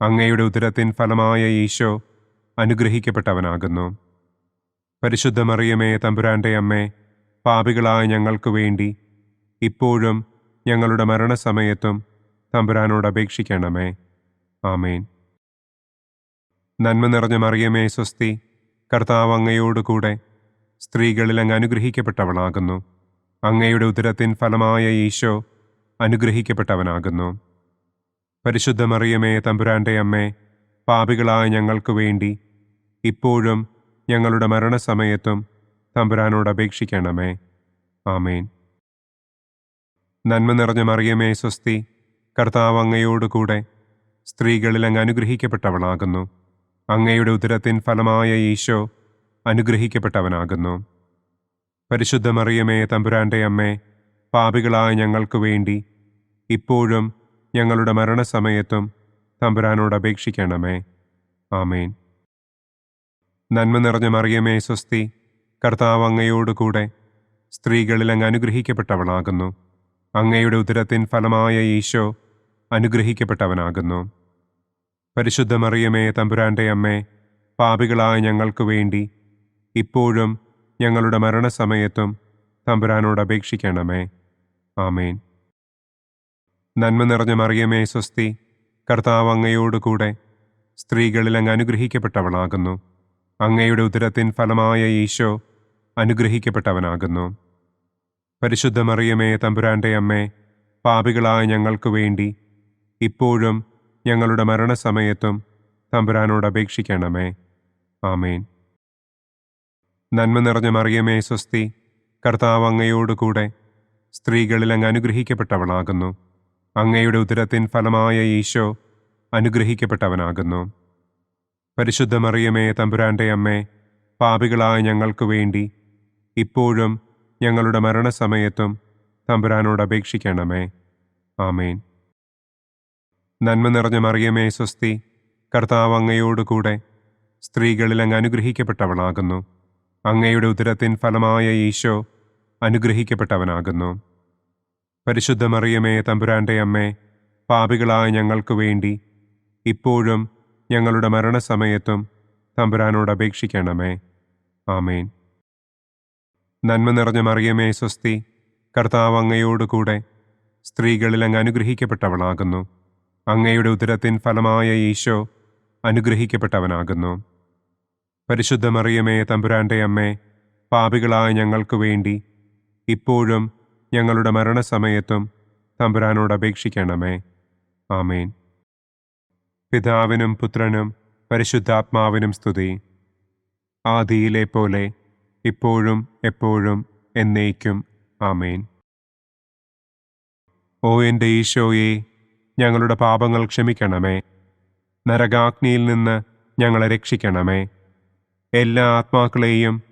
അങ്ങയുടെ ഉദരത്തിൻ ഫലമായ ഈശോ അനുഗ്രഹിക്കപ്പെട്ടവനാകുന്നു. പരിശുദ്ധ മറിയമേ, തമ്പുരാന്റെ അമ്മേ, പാപികളായ ഞങ്ങൾക്ക് വേണ്ടി ഇപ്പോഴും ഞങ്ങളുടെ മരണസമയത്തും തമ്പുരാനോട് അപേക്ഷിക്കണമേ. ആമേൻ. നന്മ നിറഞ്ഞ മറിയമേ, സ്വസ്തി. കർത്താവ് അങ്ങയോടുകൂടെ സ്ത്രീകളിൽ അങ്ങ് അനുഗ്രഹിക്കപ്പെട്ടവളാകുന്നു. അങ്ങയുടെ ഉദരത്തിൻ ഫലമായ ഈശോ അനുഗ്രഹിക്കപ്പെട്ടവനാകുന്നു. പരിശുദ്ധ മറിയമേ, തമ്പുരാന്റെ അമ്മേ, പാപികളായ ഞങ്ങൾക്ക് വേണ്ടി ഇപ്പോഴും ഞങ്ങളുടെ മരണസമയത്തും തമ്പുരാനോട് അപേക്ഷിക്കണമേ. ആമേൻ. നന്മ നിറഞ്ഞ മറിയമേ സ്വസ്തി, കർത്താവ് അങ്ങയോടുകൂടെ സ്ത്രീകളിൽ അങ്ങ് അനുഗ്രഹിക്കപ്പെട്ടവളാകുന്നു. അങ്ങയുടെ ഉദരത്തിൻ ഫലമായ ഈശോ അനുഗ്രഹിക്കപ്പെട്ടവനാകുന്നു. പരിശുദ്ധ മറിയമേ തമ്പുരാന്റെ അമ്മേ, പാപികളായ ഞങ്ങൾക്ക് വേണ്ടി ഇപ്പോഴും ഞങ്ങളുടെ മരണസമയത്തും തമ്പുരാനോട് അപേക്ഷിക്കണമേ. ആമേൻ. നന്മ നിറഞ്ഞ മറിയമേ സ്വസ്തി, കർത്താവ് അങ്ങയോടുകൂടെ സ്ത്രീകളിൽ അങ്ങ് അനുഗ്രഹിക്കപ്പെട്ടവളാകുന്നു. അങ്ങയുടെ ഉദരത്തിൻ ഫലമായ ഈശോ അനുഗ്രഹിക്കപ്പെട്ടവനാകുന്നു. പരിശുദ്ധ മറിയമേ തമ്പുരാന്റെ അമ്മേ, പാപികളായ ഞങ്ങൾക്ക് വേണ്ടി ഇപ്പോഴും ഞങ്ങളുടെ മരണസമയത്തും തമ്പുരാനോട് അപേക്ഷിക്കണമേ. ആമേൻ. നന്മ നിറഞ്ഞ മറിയമേ സ്വസ്തി, കർത്താവ് അങ്ങയോടുകൂടെ സ്ത്രീകളിൽ അങ്ങ് അനുഗ്രഹിക്കപ്പെട്ടവളാകുന്നു. അങ്ങയുടെ ഉദരത്തിൻ ഫലമായ ഈശോ അനുഗ്രഹിക്കപ്പെട്ടവനാകുന്നു. പരിശുദ്ധ മറിയമേ തമ്പുരാന്റെ അമ്മേ, പാപികളായ ഞങ്ങൾക്ക് വേണ്ടി ഇപ്പോഴും ഞങ്ങളുടെ മരണസമയത്തും തമ്പുരാനോട് അപേക്ഷിക്കണമേ. ആമേൻ. നന്മ നിറഞ്ഞ മറിയമേ സ്വസ്തി, കർത്താവ് അങ്ങയോടുകൂടെ സ്ത്രീകളിൽ അങ്ങ് അനുഗ്രഹിക്കപ്പെട്ടവളാകുന്നു. അങ്ങയുടെ ഉദരത്തിൻ ഫലമായ ഈശോ അനുഗ്രഹിക്കപ്പെട്ടവനാകുന്നു. പരിശുദ്ധ മറിയമേ തമ്പുരാന്റെ അമ്മേ, പാപികളായ ഞങ്ങൾക്ക് വേണ്ടി ഇപ്പോഴും ഞങ്ങളുടെ മരണസമയത്തും തമ്പുരാനോട് അപേക്ഷിക്കണമേ. ആമേൻ. നന്മ നിറഞ്ഞ മറിയമേ സ്വസ്തി, കർത്താവ് അങ്ങയോടുകൂടെ സ്ത്രീകളിൽ അങ്ങ് അനുഗ്രഹിക്കപ്പെട്ടവളാകുന്നു. അങ്ങയുടെ ഉദരത്തിൻ ഫലമായ ഈശോ അനുഗ്രഹിക്കപ്പെട്ടവനാകുന്നു. പരിശുദ്ധ മറിയമേ തമ്പുരാന്റെ അമ്മേ, പാപികളായ ഞങ്ങൾക്ക് വേണ്ടി ഇപ്പോഴും ഞങ്ങളുടെ മരണസമയത്തും തമ്പുരാനോട് അപേക്ഷിക്കണമേ. ആമേൻ. നന്മ നിറഞ്ഞ മറിയമേ സ്വസ്തി, കർത്താവ് അങ്ങയോടുകൂടെ സ്ത്രീകളിൽ അങ്ങ് അനുഗ്രഹിക്കപ്പെട്ടവളാകുന്നു. അങ്ങയുടെ ഉദരത്തിൻ ഫലമായ ഈശോ അനുഗ്രഹിക്കപ്പെട്ടവനാകുന്നു. പരിശുദ്ധ മറിയമേ തമ്പുരാന്റെ അമ്മേ, പാപികളായ ഞങ്ങൾക്ക് വേണ്ടി ഇപ്പോഴും ഞങ്ങളുടെ മരണസമയത്തും തമ്പുരാനോട് അപേക്ഷിക്കണമേ. ആമേൻ. പിതാവിനും പുത്രനും പരിശുദ്ധാത്മാവിനും സ്തുതി. ആദിയിലെ പോലെ ഇപ്പോഴും എപ്പോഴും എന്നേക്കും. ആമേൻ. ഓ എൻ്റെ ഈശോയെ, ഞങ്ങളുടെ പാപങ്ങൾ ക്ഷമിക്കണമേ. നരകാഗ്നിയിൽ നിന്ന് ഞങ്ങളെ രക്ഷിക്കണമേ. എല്ലാ ആത്മാക്കളെയും,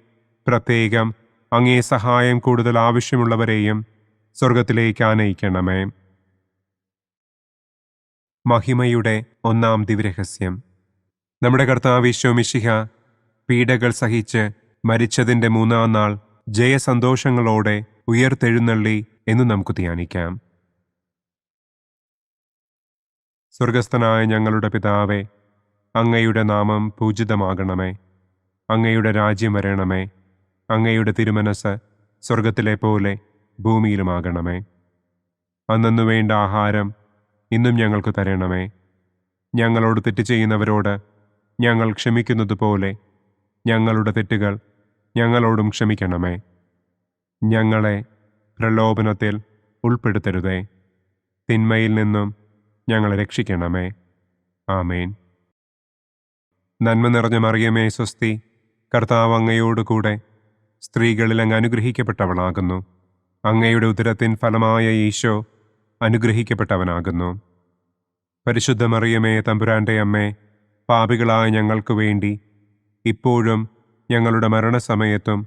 പ്രത്യേകം അങ്ങേ സഹായം കൂടുതൽ ആവശ്യമുള്ളവരെയും സ്വർഗത്തിലേക്ക് ആനയിക്കണമേ. മഹിമയുടെ ഒന്നാം ദിവ്യരഹസ്യം. നമ്മുടെ കർത്താവ് ഈശോ മിശിഹ പീഡകൾ സഹിച്ച് മരിച്ചതിൻ്റെ മൂന്നാം നാൾ ജയസന്തോഷങ്ങളോടെ ഉയർത്തെഴുന്നള്ളി എന്ന് നമുക്ക് ധ്യാനിക്കാം. സ്വർഗസ്ഥനായ ഞങ്ങളുടെ പിതാവേ, അങ്ങയുടെ നാമം പൂജിതമാകണമേ. അങ്ങയുടെ രാജ്യം വരണമേ. അങ്ങയുടെ തിരുമനസ് സ്വർഗത്തിലെ പോലെ ഭൂമിയിലുമാകണമേ. അന്നന്നു വേണ്ട ആഹാരം ഇന്നും ഞങ്ങൾക്ക് തരണമേ. ഞങ്ങളോട് തെറ്റ് ചെയ്യുന്നവരോട് ഞങ്ങൾ ക്ഷമിക്കുന്നത് പോലെ ഞങ്ങളുടെ തെറ്റുകൾ ഞങ്ങളോടും ക്ഷമിക്കണമേ. ഞങ്ങളെ പ്രലോഭനത്തിൽ ഉൾപ്പെടുത്തരുതേ. തിന്മയിൽ നിന്നും ഞങ്ങളെ രക്ഷിക്കണമേ. ആമേൻ. നന്മ നിറഞ്ഞ മറിയമേ സ്വസ്തി, കർത്താവ് അങ്ങയോടുകൂടെ സ്ത്രീകളിൽ അങ്ങ് അനുഗ്രഹിക്കപ്പെട്ടവളാകുന്നു. അങ്ങയുടെ ഉദരത്തിൻ ഫലമായ ഈശോ അനുഗ്രഹിക്കപ്പെട്ടവനാകുന്നു. പരിശുദ്ധ മറിയമേ തമ്പുരാന്റെ അമ്മേ, പാപികളായ ഞങ്ങൾക്ക് വേണ്ടി ഇപ്പോഴും ഞങ്ങളുടെ മരണസമയത്തും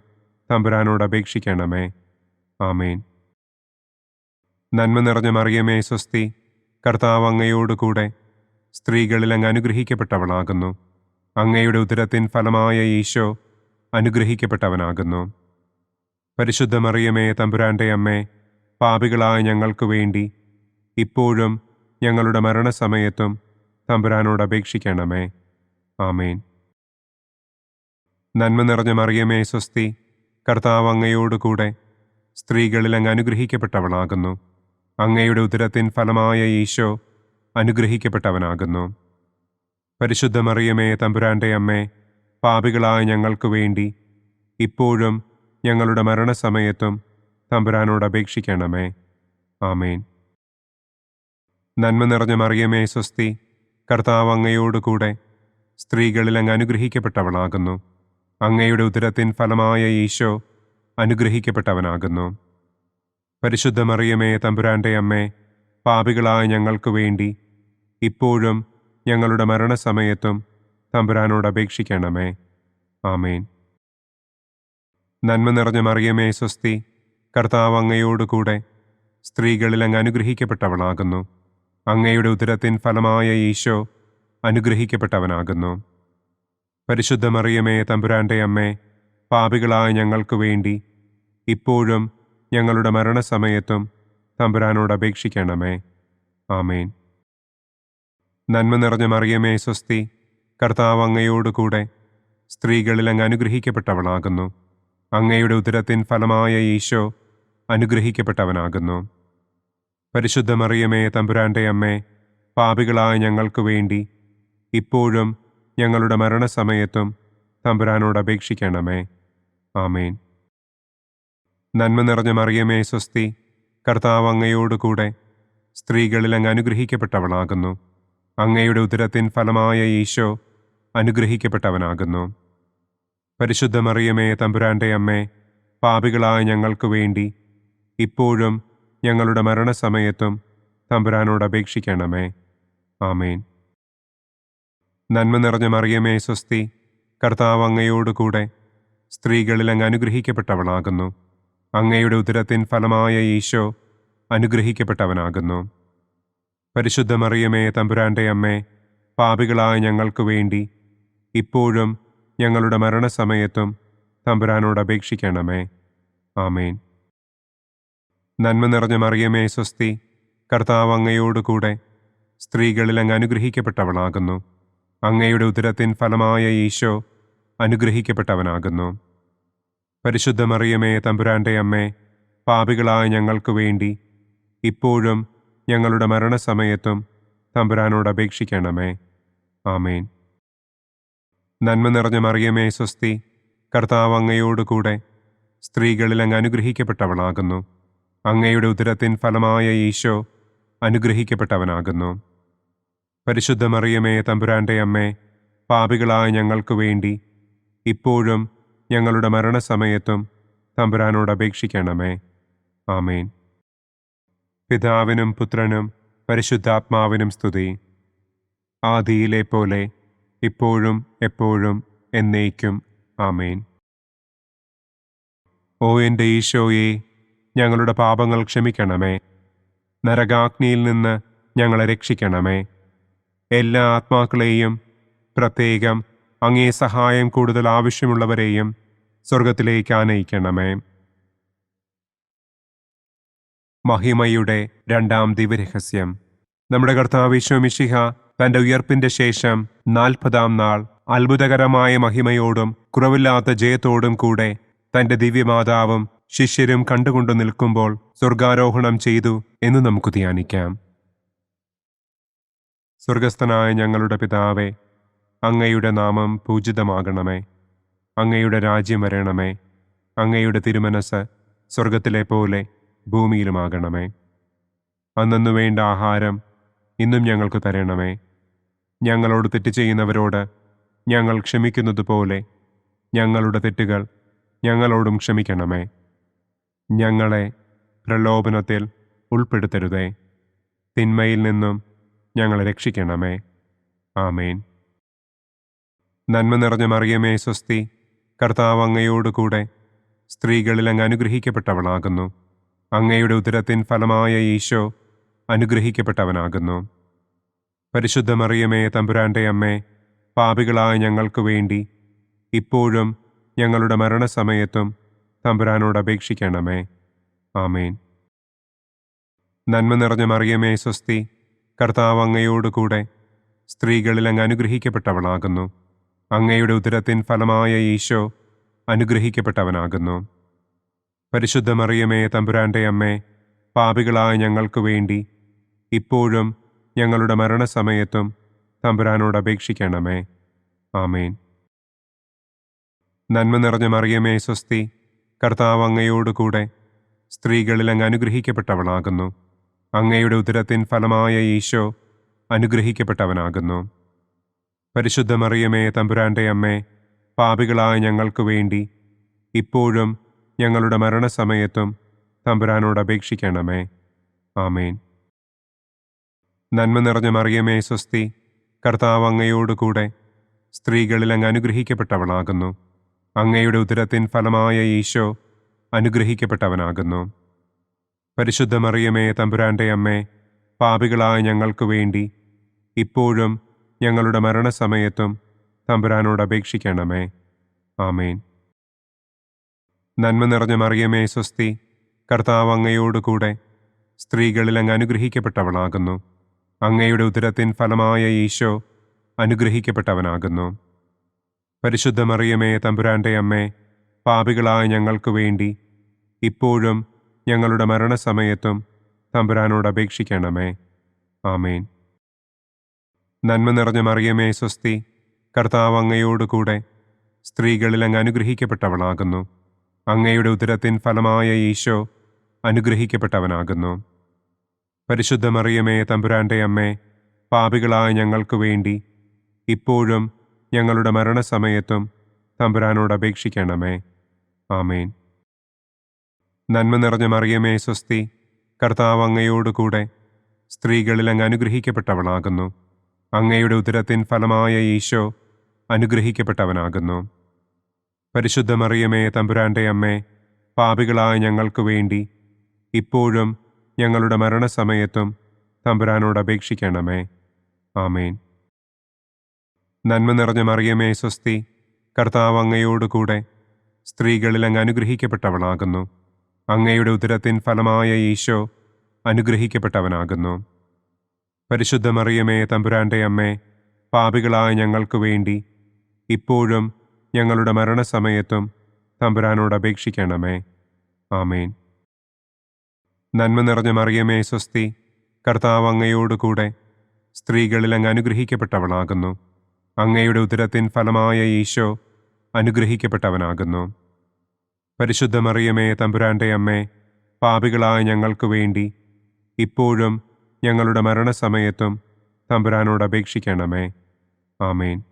തമ്പുരാനോട് അപേക്ഷിക്കണമേ. ആമേൻ. നന്മ നിറഞ്ഞ മറിയമേ സ്വസ്തി, കർത്താവ് അങ്ങയോടുകൂടെ സ്ത്രീകളിൽ അങ്ങ് അനുഗ്രഹിക്കപ്പെട്ടവളാകുന്നു. അങ്ങയുടെ ഉദരത്തിൻ ഫലമായ ഈശോ അനുഗ്രഹിക്കപ്പെട്ടവനാകുന്നു. പരിശുദ്ധ മറിയമേ തമ്പുരാന്റെ അമ്മേ, പാപികളായ ഞങ്ങൾക്ക് വേണ്ടി ഇപ്പോഴും ഞങ്ങളുടെ മരണസമയത്തും തമ്പുരാനോട് അപേക്ഷിക്കണമേ. ആമേൻ. നന്മ നിറഞ്ഞ മറിയമേ സ്വസ്തി, കർത്താവ് അങ്ങയോടുകൂടെ സ്ത്രീകളിൽ അങ്ങ് അനുഗ്രഹിക്കപ്പെട്ടവളാകുന്നു. അങ്ങയുടെ ഉദരത്തിൻ ഫലമായ ഈശോ അനുഗ്രഹിക്കപ്പെട്ടവനാകുന്നു. പരിശുദ്ധ മറിയമേ തമ്പുരാന്റെ അമ്മേ, പാപികളായ ഞങ്ങൾക്ക് വേണ്ടി ഇപ്പോഴും ഞങ്ങളുടെ മരണസമയത്തും തമ്പുരാനോട് അപേക്ഷിക്കണമേ. ആമേൻ. നന്മ നിറഞ്ഞ മറിയമേ സ്വസ്തി, കർത്താവ് അങ്ങയോടുകൂടെ സ്ത്രീകളിൽ അങ്ങ് അനുഗ്രഹിക്കപ്പെട്ടവളാകുന്നു. അങ്ങയുടെ ഉദരത്തിൻ ഫലമായ ഈശോ അനുഗ്രഹിക്കപ്പെട്ടവനാകുന്നു. പരിശുദ്ധ മറിയമേ, തമ്പുരാന്റെ അമ്മേ, പാപികളായ ഞങ്ങൾക്ക് വേണ്ടി ഇപ്പോഴും ഞങ്ങളുടെ മരണസമയത്തും തമ്പുരാനോട് അപേക്ഷിക്കണമേ. ആമേൻ. നന്മ നിറഞ്ഞ മറിയമേ, സ്വസ്തി. കർത്താവ് അങ്ങയോടുകൂടെ സ്ത്രീകളിൽ അങ്ങ് അനുഗ്രഹിക്കപ്പെട്ടവളാകുന്നു. അങ്ങയുടെ ഉദരത്തിൻ ഫലമായ ഈശോ അനുഗ്രഹിക്കപ്പെട്ടവനാകുന്നു. പരിശുദ്ധ മറിയമേ, തമ്പുരാന്റെ അമ്മേ, പാപികളായ ഞങ്ങൾക്ക് വേണ്ടി ഇപ്പോഴും ഞങ്ങളുടെ മരണസമയത്തും തമ്പുരാനോട് അപേക്ഷിക്കണമേ. ആമേൻ. നന്മ നിറഞ്ഞ മറിയമേ, സ്വസ്തി. കർത്താവ് അങ്ങയോടുകൂടെ സ്ത്രീകളിൽ അങ്ങ് അനുഗ്രഹിക്കപ്പെട്ടവളാകുന്നു. അങ്ങയുടെ ഉദരത്തിൻ ഫലമായ ഈശോ അനുഗ്രഹിക്കപ്പെട്ടവനാകുന്നു. പരിശുദ്ധ മറിയമേ, തമ്പുരാന്റെ അമ്മേ, പാപികളായ ഞങ്ങൾക്ക് വേണ്ടി ഇപ്പോഴും ഞങ്ങളുടെ മരണസമയത്തും തമ്പുരാനോട് അപേക്ഷിക്കണമേ. ആമേൻ. നന്മ നിറഞ്ഞ മറിയമേ, സ്വസ്തി. കർത്താവ് അങ്ങയോടുകൂടെ സ്ത്രീകളിൽ അങ്ങ് അനുഗ്രഹിക്കപ്പെട്ടവളാകുന്നു. അങ്ങയുടെ ഉദരത്തിൻ ഫലമായ ഈശോ അനുഗ്രഹിക്കപ്പെട്ടവനാകുന്നു. പരിശുദ്ധ മറിയമേ, തമ്പുരാന്റെ അമ്മേ, പാപികളായ ഞങ്ങൾക്ക് വേണ്ടി ഇപ്പോഴും ഞങ്ങളുടെ മരണസമയത്തും തമ്പുരാനോട് അപേക്ഷിക്കണമേ. ആമേൻ. നന്മ നിറഞ്ഞ മറിയമേ, സ്വസ്തി. കർത്താവ് അങ്ങയോടുകൂടെ സ്ത്രീകളിൽ അങ്ങ് അനുഗ്രഹിക്കപ്പെട്ടവളാകുന്നു. അങ്ങയുടെ ഉദരത്തിൻ ഫലമായ ഈശോ അനുഗ്രഹിക്കപ്പെട്ടവനാകുന്നു. പരിശുദ്ധ മറിയമേ, തമ്പുരാന്റെ അമ്മേ, പാപികളായ ഞങ്ങൾക്ക് വേണ്ടി ഇപ്പോഴും ഞങ്ങളുടെ മരണസമയത്തും തമ്പുരാനോട് അപേക്ഷിക്കണമേ. ആമേൻ. നന്മ നിറഞ്ഞ മറിയമേ, സ്വസ്തി. കർത്താവ് അങ്ങയോടുകൂടെ സ്ത്രീകളിൽ അങ്ങ് അനുഗ്രഹിക്കപ്പെട്ടവളാകുന്നു. അങ്ങയുടെ ഉദരത്തിൻ ഫലമായ ഈശോ അനുഗ്രഹിക്കപ്പെട്ടവനാകുന്നു. പരിശുദ്ധ മറിയമേ, തമ്പുരാന്റെ അമ്മേ, പാപികളായ ഞങ്ങൾക്ക് വേണ്ടി ഇപ്പോഴും ഞങ്ങളുടെ മരണസമയത്തും തമ്പുരാനോട് അപേക്ഷിക്കണമേ. ആമേൻ. നന്മ നിറഞ്ഞ മറിയമേ, സ്വസ്തി. കർത്താവ് അങ്ങയോടുകൂടെ സ്ത്രീകളിൽ അങ്ങ് അനുഗ്രഹിക്കപ്പെട്ടവളാകുന്നു. അങ്ങയുടെ ഉദരത്തിൻ ഫലമായ ഈശോ അനുഗ്രഹിക്കപ്പെട്ടവനാകുന്നു. പരിശുദ്ധ മറിയമേ, തമ്പുരാന്റെ അമ്മേ, പാപികളായ ഞങ്ങൾക്ക് വേണ്ടി ഇപ്പോഴും ഞങ്ങളുടെ മരണസമയത്തും തമ്പുരാനോട് അപേക്ഷിക്കണമേ. ആമേൻ. പിതാവിനും പുത്രനും പരിശുദ്ധാത്മാവിനും സ്തുതി. ആദിയിലെ പോലെ ഇപ്പോഴും എപ്പോഴും എന്നേക്കും. ആമേൻ. ഓ എൻ്റെ ഈശോയെ, ഞങ്ങളുടെ പാപങ്ങൾ ക്ഷമിക്കണമേ. നരകാഗ്നിയിൽ നിന്ന് ഞങ്ങളെ രക്ഷിക്കണമേ. എല്ലാ ആത്മാക്കളെയും, പ്രത്യേകം അങ്ങേ സഹായം കൂടുതൽ ആവശ്യമുള്ളവരെയും സ്വർഗത്തിലേക്ക് ആനയിക്കണമേ. മഹിമയുടെ രണ്ടാം ദിവ്യരഹസ്യം. നമ്മുടെ കർത്താവ് ഈശോ മിശിഹ തന്റെ ഉയർപ്പിന്റെ ശേഷം 40-ാം നാൾ അത്ഭുതകരമായ മഹിമയോടും കുറവില്ലാത്ത ജയത്തോടും കൂടെ തന്റെ ദിവ്യമാതാവും ശിഷ്യരും കണ്ടുകൊണ്ടു നിൽക്കുമ്പോൾ സ്വർഗാരോഹണം ചെയ്തു എന്ന് നമുക്ക് ധ്യാനിക്കാം. സ്വർഗസ്ഥനായ ഞങ്ങളുടെ പിതാവേ, അങ്ങയുടെ നാമം പൂജിതമാകണമേ. അങ്ങയുടെ രാജ്യം വരണമേ. അങ്ങയുടെ തിരുമനസ് സ്വർഗത്തിലെ പോലെ ഭൂമിയിലുമാകണമേ. അന്നു വേണ്ട ആഹാരം ഇന്നും ഞങ്ങൾക്ക് തരണമേ. ഞങ്ങളോട് തെറ്റ് ചെയ്യുന്നവരോട് ഞങ്ങൾ ക്ഷമിക്കുന്നത് പോലെ ഞങ്ങളുടെ തെറ്റുകൾ ഞങ്ങളോടും ക്ഷമിക്കണമേ. ഞങ്ങളെ പ്രലോഭനത്തിൽ ഉൾപ്പെടുത്തരുതേ. തിന്മയിൽ നിന്നും ഞങ്ങളെ രക്ഷിക്കണമേ. ആമേൻ. നന്മ നിറഞ്ഞ മറിയമേ, സ്വസ്തി. കർത്താവ് അങ്ങയോടുകൂടെ സ്ത്രീകളിൽ അങ്ങ് അനുഗ്രഹിക്കപ്പെട്ടവളാകുന്നു. അങ്ങയുടെ ഉദരത്തിൻ ഫലമായ ഈശോ അനുഗ്രഹിക്കപ്പെട്ടവനാകുന്നു. പരിശുദ്ധ മറിയമേ, തമ്പുരാന്റെ അമ്മേ, പാപികളായ ഞങ്ങൾക്ക് വേണ്ടി ഇപ്പോഴും ഞങ്ങളുടെ മരണസമയത്തും തമ്പുരാനോട് അപേക്ഷിക്കണമേ. ആമേൻ. നന്മ നിറഞ്ഞ മറിയമേ, സ്വസ്തി. കർത്താവ് അങ്ങയോടുകൂടെ സ്ത്രീകളിൽ അങ്ങ് അനുഗ്രഹിക്കപ്പെട്ടവളാകുന്നു. അങ്ങയുടെ ഉദരത്തിൻ ഫലമായ ഈശോ അനുഗ്രഹിക്കപ്പെട്ടവനാകുന്നു. പരിശുദ്ധ മറിയമേ, തമ്പുരാന്റെ അമ്മേ, പാപികളായ ഞങ്ങൾക്ക് വേണ്ടി ഇപ്പോഴും ഞങ്ങളുടെ മരണസമയത്തും തമ്പുരാനോട് അപേക്ഷിക്കണമേ. ആമേൻ. നന്മ നിറഞ്ഞ മറിയമേ, സ്വസ്തി. കർത്താവ് അങ്ങയോടുകൂടെ സ്ത്രീകളിൽ അങ്ങ് അനുഗ്രഹിക്കപ്പെട്ടവളാകുന്നു. അങ്ങയുടെ ഉദരത്തിൻ ഫലമായ ഈശോ അനുഗ്രഹിക്കപ്പെട്ടവനാകുന്നു. പരിശുദ്ധ മറിയമേ തമ്പുരാന്റെ അമ്മേ, പാപികളായ ഞങ്ങൾക്ക് വേണ്ടി ഇപ്പോഴും ഞങ്ങളുടെ മരണസമയത്തും തമ്പുരാനോട് അപേക്ഷിക്കണമേ. ആമേൻ. നന്മ നിറഞ്ഞ മറിയമേ സ്വസ്തി, കർത്താവ് അങ്ങയോടുകൂടെ സ്ത്രീകളിൽ അങ്ങ് അനുഗ്രഹിക്കപ്പെട്ടവളാകുന്നു. അങ്ങയുടെ ഉദരത്തിൻ ഫലമായ ഈശോ അനുഗ്രഹിക്കപ്പെട്ടവനാകുന്നു. പരിശുദ്ധ മറിയമേ തമ്പുരാന്റെ അമ്മേ, പാപികളായ ഞങ്ങൾക്ക് വേണ്ടി ഇപ്പോഴും ഞങ്ങളുടെ മരണസമയത്തും തമ്പുരാനോട് അപേക്ഷിക്കണമേ. ആമേൻ. നന്മ നിറഞ്ഞ മറിയമേ സ്വസ്തി, കർത്താവ് അങ്ങയോടുകൂടെ സ്ത്രീകളിൽ അങ്ങ് അനുഗ്രഹിക്കപ്പെട്ടവളാകുന്നു. അങ്ങയുടെ ഉദരത്തിൻ ഫലമായ ഈശോ അനുഗ്രഹിക്കപ്പെട്ടവനാകുന്നു. പരിശുദ്ധ മറിയമേ തമ്പുരാന്റെ അമ്മേ, പാപികളായ ഞങ്ങൾക്ക് വേണ്ടി ഇപ്പോഴും ഞങ്ങളുടെ മരണസമയത്തും തമ്പുരാനോട് അപേക്ഷിക്കണമേ. ആമേൻ. നന്മ നിറഞ്ഞ മറിയമേ സ്വസ്തി, കർത്താവ് അങ്ങയോടുകൂടെ സ്ത്രീകളിൽ അങ്ങ് അനുഗ്രഹിക്കപ്പെട്ടവളാകുന്നു. അങ്ങയുടെ ഉദരത്തിൻ ഫലമായ ഈശോ അനുഗ്രഹിക്കപ്പെട്ടവനാകുന്നു. പരിശുദ്ധ മറിയമേ തമ്പുരാന്റെ അമ്മേ, പാപികളായ ഞങ്ങൾക്ക് വേണ്ടി ഇപ്പോഴും ഞങ്ങളുടെ മരണസമയത്തും തമ്പുരാനോട് അപേക്ഷിക്കണമേ. ആമേൻ. നന്മ നിറഞ്ഞ മറിയമേ സ്വസ്തി, കർത്താവ് അങ്ങയോടുകൂടെ സ്ത്രീകളിൽ അങ്ങ് അനുഗ്രഹിക്കപ്പെട്ടവളാകുന്നു. അങ്ങയുടെ ഉദരത്തിൻ ഫലമായ ഈശോ അനുഗ്രഹിക്കപ്പെട്ടവനാകുന്നു. പരിശുദ്ധ മറിയമേ തമ്പുരാന്റെ അമ്മേ, പാപികളായ ഞങ്ങൾക്ക് വേണ്ടി ഇപ്പോഴും ഞങ്ങളുടെ മരണസമയത്തും തമ്പുരാനോട് അപേക്ഷിക്കണമേ. ആമേൻ. നന്മ നിറഞ്ഞ മറിയമേ സ്വസ്തി, കർത്താവ് അങ്ങയോടുകൂടെ സ്ത്രീകളിൽ അങ്ങ് അനുഗ്രഹിക്കപ്പെട്ടവളാകുന്നു. അങ്ങയുടെ ഉദരത്തിൻ ഫലമായ ഈശോ അനുഗ്രഹിക്കപ്പെട്ടവനാകുന്നു. പരിശുദ്ധ മറിയമേ തമ്പുരാന്റെ അമ്മേ, പാപികളായ ഞങ്ങൾക്ക് വേണ്ടി ഇപ്പോഴും ഞങ്ങളുടെ മരണസമയത്തും തമ്പുരാനോട് അപേക്ഷിക്കണമേ. ആമേൻ. നന്മ നിറഞ്ഞ മറിയമേ സ്വസ്തി, കർത്താവ് അങ്ങയോടുകൂടെ സ്ത്രീകളിൽ അങ്ങ് അനുഗ്രഹിക്കപ്പെട്ടവളാകുന്നു. അങ്ങയുടെ ഉദരത്തിൻ ഫലമായ ഈശോ അനുഗ്രഹിക്കപ്പെട്ടവനാകുന്നു. പരിശുദ്ധ മറിയമേ തമ്പുരാന്റെ അമ്മേ, പാപികളായ ഞങ്ങൾക്ക് വേണ്ടി ഇപ്പോഴും ഞങ്ങളുടെ മരണസമയത്തും തമ്പുരാനോട് അപേക്ഷിക്കണമേ. ആമേൻ.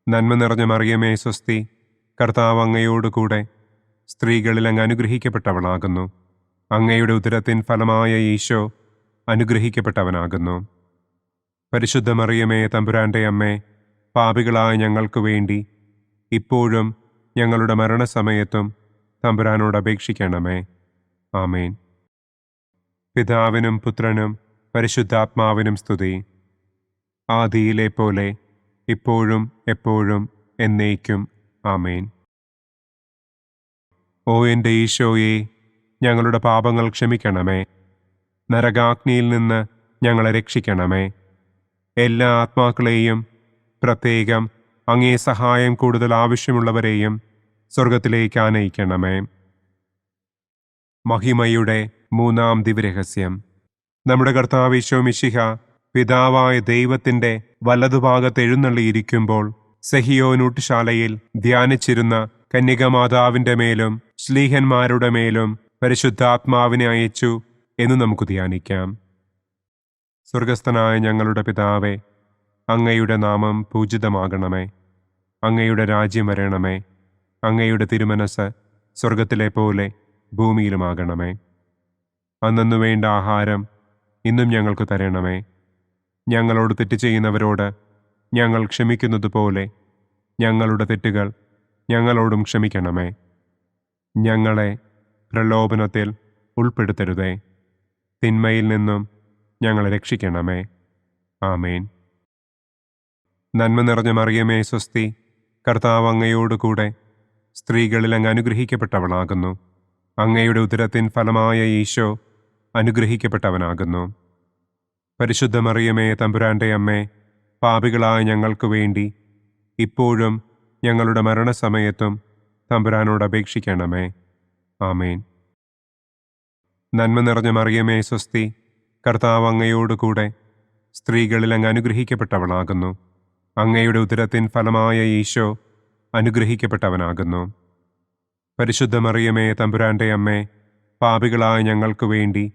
നന്മ നിറഞ്ഞ മറിയമേ സ്വസ്തി, കർത്താവ് അങ്ങയോടുകൂടെ സ്ത്രീകളിൽ അങ്ങ് അനുഗ്രഹിക്കപ്പെട്ടവളാകുന്നു. അങ്ങയുടെ ഉദരത്തിൻ ഫലമായ ഈശോ അനുഗ്രഹിക്കപ്പെട്ടവനാകുന്നു. പരിശുദ്ധ മറിയമേ തമ്പുരാന്റെ അമ്മേ, പാപികളായ ഞങ്ങൾക്ക് വേണ്ടി ഇപ്പോഴും ഞങ്ങളുടെ മരണസമയത്തും തമ്പുരാനോട് അപേക്ഷിക്കണമേ. ആമേൻ. പിതാവിനും പുത്രനും പരിശുദ്ധാത്മാവിനും സ്തുതി. ആദിയിലെ പോലെ ഇപ്പോഴും എപ്പോഴും എന്നേക്കും. ആമേൻ. ഓ എൻ്റെ ഈശോയെ, ഞങ്ങളുടെ പാപങ്ങൾ ക്ഷമിക്കണമേ. നരകാഗ്നിയിൽ നിന്ന് ഞങ്ങളെ രക്ഷിക്കണമേ. എല്ലാ ആത്മാക്കളെയും, പ്രത്യേകം അങ്ങേ സഹായം കൂടുതൽ ആവശ്യമുള്ളവരെയും സ്വർഗത്തിലേക്ക് ആനയിക്കണമേ. മഹിമയുടെ മൂന്നാം ദിവ്യരഹസ്യം. നമ്മുടെ കർത്താവ് ഈശോ മിശിഹ പിതാവായ ദൈവത്തിൻ്റെ വലതുഭാഗത്ത് എഴുന്നള്ളിയിരിക്കുമ്പോൾ സെഹിയോനൂട്ടുശാലയിൽ ധ്യാനിച്ചിരുന്ന കന്യകമാതാവിൻ്റെ മേലും ശ്ലീഹന്മാരുടെ മേലും പരിശുദ്ധാത്മാവിനെ അയച്ചു എന്ന് നമുക്ക് ധ്യാനിക്കാം. സ്വർഗസ്ഥനായ ഞങ്ങളുടെ പിതാവേ, അങ്ങയുടെ നാമം പൂജിതമാകണമേ. അങ്ങയുടെ രാജ്യം വരണമേ. അങ്ങയുടെ തിരുമനസ് സ്വർഗത്തിലെ പോലെ ഭൂമിയിലുമാകണമേ. അന്നു വേണ്ട ആഹാരം ഇന്നും ഞങ്ങൾക്ക് തരണമേ. ഞങ്ങളോട് തെറ്റ് ചെയ്യുന്നവരോട് ഞങ്ങൾ ക്ഷമിക്കുന്നത് പോലെ ഞങ്ങളുടെ തെറ്റുകൾ ഞങ്ങളോടും ക്ഷമിക്കണമേ. ഞങ്ങളെ പ്രലോഭനത്തിൽ ഉൾപ്പെടുത്തരുതേ. തിന്മയിൽ നിന്നും ഞങ്ങളെ രക്ഷിക്കണമേ. ആമേൻ. നന്മ നിറഞ്ഞ മറിയമേ സ്വസ്തി, കർത്താവ് അങ്ങയോടുകൂടെ സ്ത്രീകളിൽ അങ്ങ് അനുഗ്രഹിക്കപ്പെട്ടവളാകുന്നു. അങ്ങയുടെ ഉദരത്തിൻ ഫലമായ ഈശോ അനുഗ്രഹിക്കപ്പെട്ടവനാകുന്നു. പരിശുദ്ധ മറിയമേ തമ്പുരാന്റെ അമ്മേ, പാപികളായ ഞങ്ങൾക്ക് വേണ്ടി ഇപ്പോഴും ഞങ്ങളുടെ മരണസമയത്തും തമ്പുരാനോട് അപേക്ഷിക്കണമേ. ആമേൻ. നന്മ നിറഞ്ഞ മറിയമേ സ്വസ്തി, കർത്താവ് അങ്ങയോടുകൂടെ സ്ത്രീകളിൽ അങ്ങ് അനുഗ്രഹിക്കപ്പെട്ടവളാകുന്നു. അങ്ങയുടെ ഉദരത്തിൻ ഫലമായ ഈശോ അനുഗ്രഹിക്കപ്പെട്ടവനാകുന്നു. പരിശുദ്ധ മറിയമേ തമ്പുരാന്റെ അമ്മേ, പാപികളായ ഞങ്ങൾക്ക് വേണ്ടി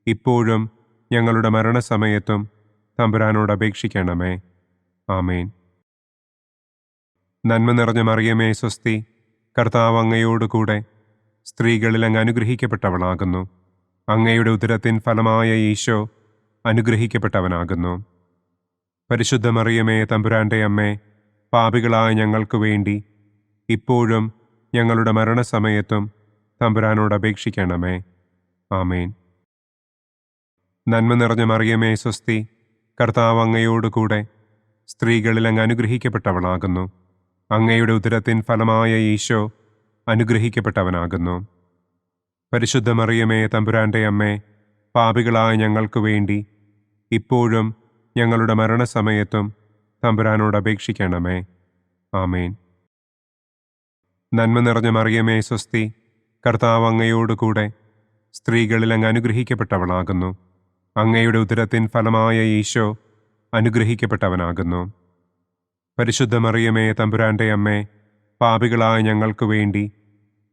ഇപ്പോഴും ഞങ്ങളുടെ മരണസമയത്തും തമ്പുരാനോട് അപേക്ഷിക്കണമേ. ആമേൻ. നന്മ നിറഞ്ഞ മറിയമേ സ്വസ്തി, കർത്താവ് അങ്ങയോടുകൂടെ സ്ത്രീകളിൽ അങ്ങ് അനുഗ്രഹിക്കപ്പെട്ടവളാകുന്നു. അങ്ങയുടെ ഉദരത്തിൻ ഫലമായ ഈശോ അനുഗ്രഹിക്കപ്പെട്ടവനാകുന്നു. പരിശുദ്ധ മറിയമേ തമ്പുരാന്റെ അമ്മേ, പാപികളായ ഞങ്ങൾക്ക് വേണ്ടി ഇപ്പോഴും ഞങ്ങളുടെ മരണസമയത്തും തമ്പുരാനോട് അപേക്ഷിക്കണമേ. ആമേൻ. നന്മ നിറഞ്ഞ മറിയമേ സ്വസ്തി, കർത്താവ് അങ്ങയോടുകൂടെ സ്ത്രീകളിൽ അങ്ങ് അനുഗ്രഹിക്കപ്പെട്ടവളാകുന്നു. അങ്ങയുടെ ഉദരത്തിൻ ഫലമായ ഈശോ അനുഗ്രഹിക്കപ്പെട്ടവനാകുന്നു. പരിശുദ്ധ മറിയമേ തമ്പുരാന്റെ അമ്മേ, പാപികളായ ഞങ്ങൾക്ക് വേണ്ടി ഇപ്പോഴും ഞങ്ങളുടെ മരണസമയത്തും തമ്പുരാനോട് അപേക്ഷിക്കണമേ. ആമേൻ. നന്മ നിറഞ്ഞ മറിയമേ സ്വസ്തി, കർത്താവ് അങ്ങയോടുകൂടെ സ്ത്രീകളിൽ അങ്ങ് അനുഗ്രഹിക്കപ്പെട്ടവളാകുന്നു. അങ്ങയുടെ ഉദരത്തിൻ ഫലമായ ഈശോ അനുഗ്രഹിക്കപ്പെട്ടവനാകുന്നു. പരിശുദ്ധ മറിയമേ തമ്പുരാന്റെ അമ്മേ, പാപികളായ ഞങ്ങൾക്ക് വേണ്ടി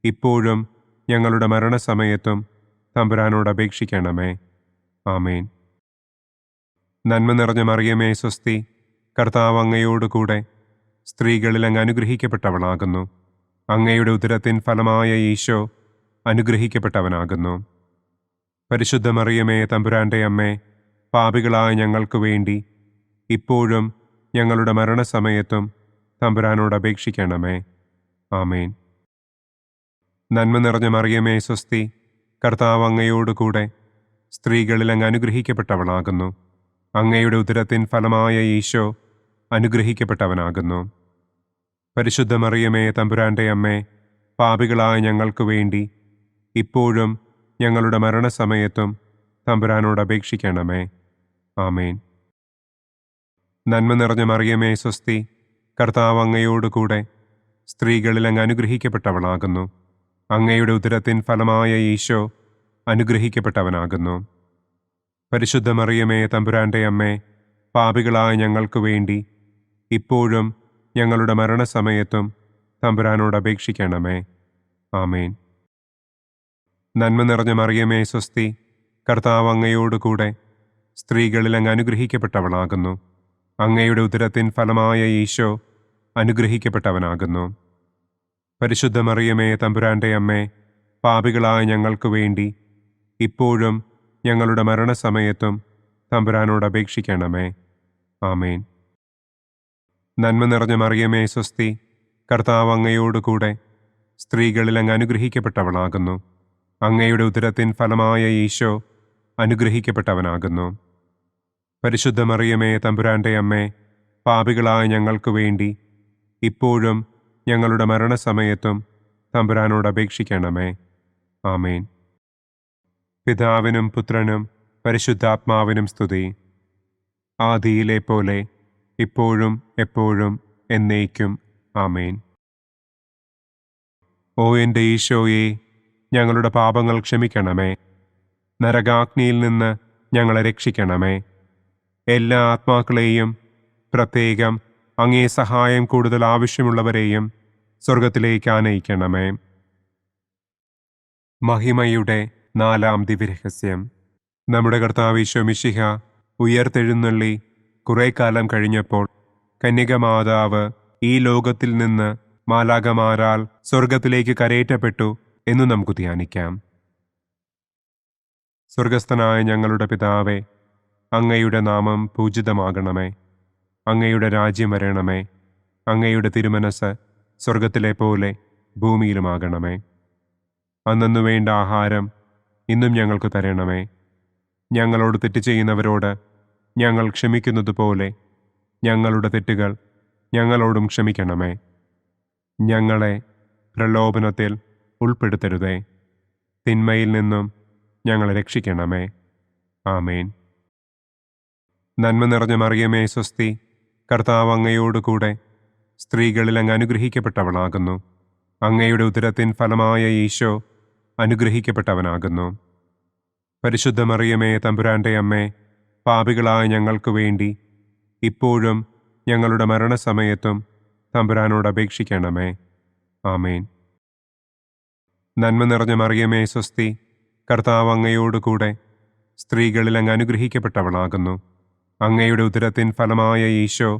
ഇപ്പോഴും ഞങ്ങളുടെ മരണസമയത്തും തമ്പുരാനോട് അപേക്ഷിക്കണമേ. ആമേൻ. നന്മ നിറഞ്ഞ മറിയമേ സ്വസ്തി, കർത്താവ് അങ്ങയോടുകൂടെ സ്ത്രീകളിൽ അങ്ങ് അനുഗ്രഹിക്കപ്പെട്ടവളാകുന്നു. അങ്ങയുടെ ഉദരത്തിൻ ഫലമായ ഈശോ അനുഗ്രഹിക്കപ്പെട്ടവനാകുന്നു. പരിശുദ്ധ മറിയമേ തമ്പുരാന്റെ അമ്മേ, പാപികളായ ഞങ്ങൾക്ക് വേണ്ടി ഇപ്പോഴും ഞങ്ങളുടെ മരണസമയത്തും തമ്പുരാനോട് അപേക്ഷിക്കണമേ. ആമേൻ. നന്മ നിറഞ്ഞ മറിയമേ സ്വസ്തി, കർത്താവ് അങ്ങയോടുകൂടെ സ്ത്രീകളിൽ അങ്ങ് അനുഗ്രഹിക്കപ്പെട്ടവളാകുന്നു. അങ്ങയുടെ ഉദരത്തിൻ ഫലമായ ഈശോ അനുഗ്രഹിക്കപ്പെട്ടവനാകുന്നു. പരിശുദ്ധ മറിയമേ തമ്പുരാന്റെ അമ്മേ, പാപികളായ ഞങ്ങൾക്ക് വേണ്ടി ഇപ്പോഴും ഞങ്ങളുടെ മരണസമയത്തും തമ്പുരാനോട് അപേക്ഷിക്കണമേ. ആമേൻ. നന്മ നിറഞ്ഞ മറിയമേ സ്വസ്തി, കർത്താവ് അങ്ങയോടുകൂടെ സ്ത്രീകളിൽ അങ്ങ് അനുഗ്രഹിക്കപ്പെട്ടവളാകുന്നു. അങ്ങയുടെ ഉദരത്തിൻ ഫലമായ ഈശോ അനുഗ്രഹിക്കപ്പെട്ടവനാകുന്നു. പരിശുദ്ധ മറിയമേ തമ്പുരാന്റെ അമ്മേ, പാപികളായ ഞങ്ങൾക്ക് വേണ്ടി ഇപ്പോഴും ഞങ്ങളുടെ മരണസമയത്തും തമ്പുരാനോട് അപേക്ഷിക്കണമേ. ആമേൻ. നന്മ നിറഞ്ഞ മറിയമേ സ്വസ്തി, കർത്താവ് അങ്ങയോടുകൂടെ സ്ത്രീകളിൽ അങ്ങ് അനുഗ്രഹിക്കപ്പെട്ടവളാകുന്നു. അങ്ങയുടെ ഉദരത്തിൻ ഫലമായ ഈശോ അനുഗ്രഹിക്കപ്പെട്ടവനാകുന്നു. പരിശുദ്ധ മറിയമേ തമ്പുരാന്റെ അമ്മേ, പാപികളായ ഞങ്ങൾക്ക് വേണ്ടി ഇപ്പോഴും ഞങ്ങളുടെ മരണസമയത്തും തമ്പുരാനോട് അപേക്ഷിക്കണമേ. ആമേൻ. നന്മ നിറഞ്ഞ മറിയമേ സ്വസ്തി, കർത്താവ് അങ്ങയോടുകൂടെ സ്ത്രീകളിൽ അങ്ങ് അനുഗ്രഹിക്കപ്പെട്ടവളാകുന്നു. അങ്ങയുടെ ഉദരത്തിൻ ഫലമായ ഈശോ അനുഗ്രഹിക്കപ്പെട്ടവനാകുന്നു. പരിശുദ്ധ മറിയമേ തമ്പുരാന്റെ അമ്മേ, പാപികളായ ഞങ്ങൾക്ക് വേണ്ടി ഇപ്പോഴും ഞങ്ങളുടെ മരണസമയത്തും തമ്പുരാനോട് അപേക്ഷിക്കണമേ. ആമേൻ. പിതാവിനും പുത്രനും പരിശുദ്ധാത്മാവിനും സ്തുതി. ആദിയിലെ പോലെ ഇപ്പോഴും എപ്പോഴും എന്നേക്കും. ആമേൻ. ഓ എൻ്റെ ഈശോയെ, ഞങ്ങളുടെ പാപങ്ങൾ ക്ഷമിക്കണമേ. നരകാഗ്നിയിൽ നിന്ന് ഞങ്ങളെ രക്ഷിക്കണമേ. എല്ലാ ആത്മാക്കളെയും, പ്രത്യേകം അങ്ങേ സഹായം കൂടുതൽ ആവശ്യമുള്ളവരെയും സ്വർഗത്തിലേക്ക് ആനയിക്കണമേ. മഹിമയുടെ 4-ാം ദിവ്യരഹസ്യം. നമ്മുടെ കർത്താവ് ഈശോ മിശിഹ ഉയർത്തെഴുന്നള്ളി കുറെ കാലം കഴിഞ്ഞപ്പോൾ കന്യകമാതാവ് ഈ ലോകത്തിൽ നിന്ന് മാലാഖമാരാൽ സ്വർഗത്തിലേക്ക് കരയേറ്റപ്പെട്ടു എന്നു നമുക്ക് ധ്യാനിക്കാം. സ്വർഗസ്ഥനായ ഞങ്ങളുടെ പിതാവേ, അങ്ങയുടെ നാമം പൂജിതമാകണമേ. അങ്ങയുടെ രാജ്യം വരണമേ. അങ്ങയുടെ തിരുമനസ് സ്വർഗത്തിലെ പോലെ ഭൂമിയിലുമാകണമേ. അന്നന്നു വേണ്ട ആഹാരം ഇന്നും ഞങ്ങൾക്ക് തരണമേ. ഞങ്ങളോട് തെറ്റ് ചെയ്യുന്നവരോട് ഞങ്ങൾ ക്ഷമിക്കുന്നത് പോലെ ഞങ്ങളുടെ തെറ്റുകൾ ഞങ്ങളോടും ക്ഷമിക്കണമേ. ഞങ്ങളെ പ്രലോഭനത്തിൽ ഉൾപ്പെടുത്തരുതേ. തിന്മയിൽ നിന്നും ഞങ്ങളെ രക്ഷിക്കണമേ. ആമേൻ. നന്മ നിറഞ്ഞ മറിയമേ സ്വസ്തി, കർത്താവ് അങ്ങയോടുകൂടെ സ്ത്രീകളിൽ അങ്ങ് അനുഗ്രഹിക്കപ്പെട്ടവളാകുന്നു. അങ്ങയുടെ ഉദരത്തിൻ ഫലമായ ഈശോ അനുഗ്രഹിക്കപ്പെട്ടവനാകുന്നു. പരിശുദ്ധ മറിയമേ തമ്പുരാന്റെ അമ്മേ, പാപികളായ ഞങ്ങൾക്ക് വേണ്ടി ഇപ്പോഴും ഞങ്ങളുടെ മരണസമയത്തും തമ്പുരാനോട് അപേക്ഷിക്കണമേ. ആമേൻ. നന്മ നിറഞ്ഞ മറിയമേ സ്വസ്തി, കർത്താവ് അങ്ങയോടുകൂടെ സ്ത്രീകളിൽ അങ്ങ് അനുഗ്രഹിക്കപ്പെട്ടവളാകുന്നു. അങ്ങയുടെ ഉദരത്തിൻ ഫലമായ ഈശോ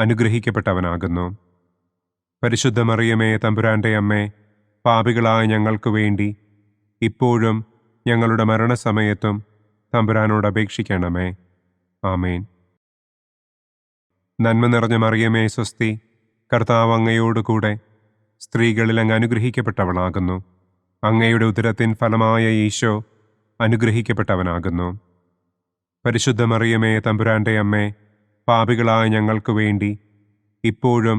അനുഗ്രഹിക്കപ്പെട്ടവനാകുന്നു. പരിശുദ്ധ മറിയമേ, തമ്പുരാന്റെ അമ്മേ, പാപികളായ ഞങ്ങൾക്ക് വേണ്ടി ഇപ്പോഴും ഞങ്ങളുടെ മരണസമയത്തും തമ്പുരാനോട് അപേക്ഷിക്കണമേ. ആമേൻ. നന്മ നിറഞ്ഞ മറിയമേ, സ്വസ്തി, കർത്താവ് അങ്ങയോടുകൂടെ സ്ത്രീകളിൽ അങ്ങ് അനുഗ്രഹിക്കപ്പെട്ടവളാകുന്നു. അങ്ങയുടെ ഉദരത്തിൻ ഫലമായ ഈശോ അനുഗ്രഹിക്കപ്പെട്ടവനാകുന്നു. പരിശുദ്ധ മറിയമേ, തമ്പുരാന്റെ അമ്മേ, പാപികളായ ഞങ്ങൾക്ക് വേണ്ടി ഇപ്പോഴും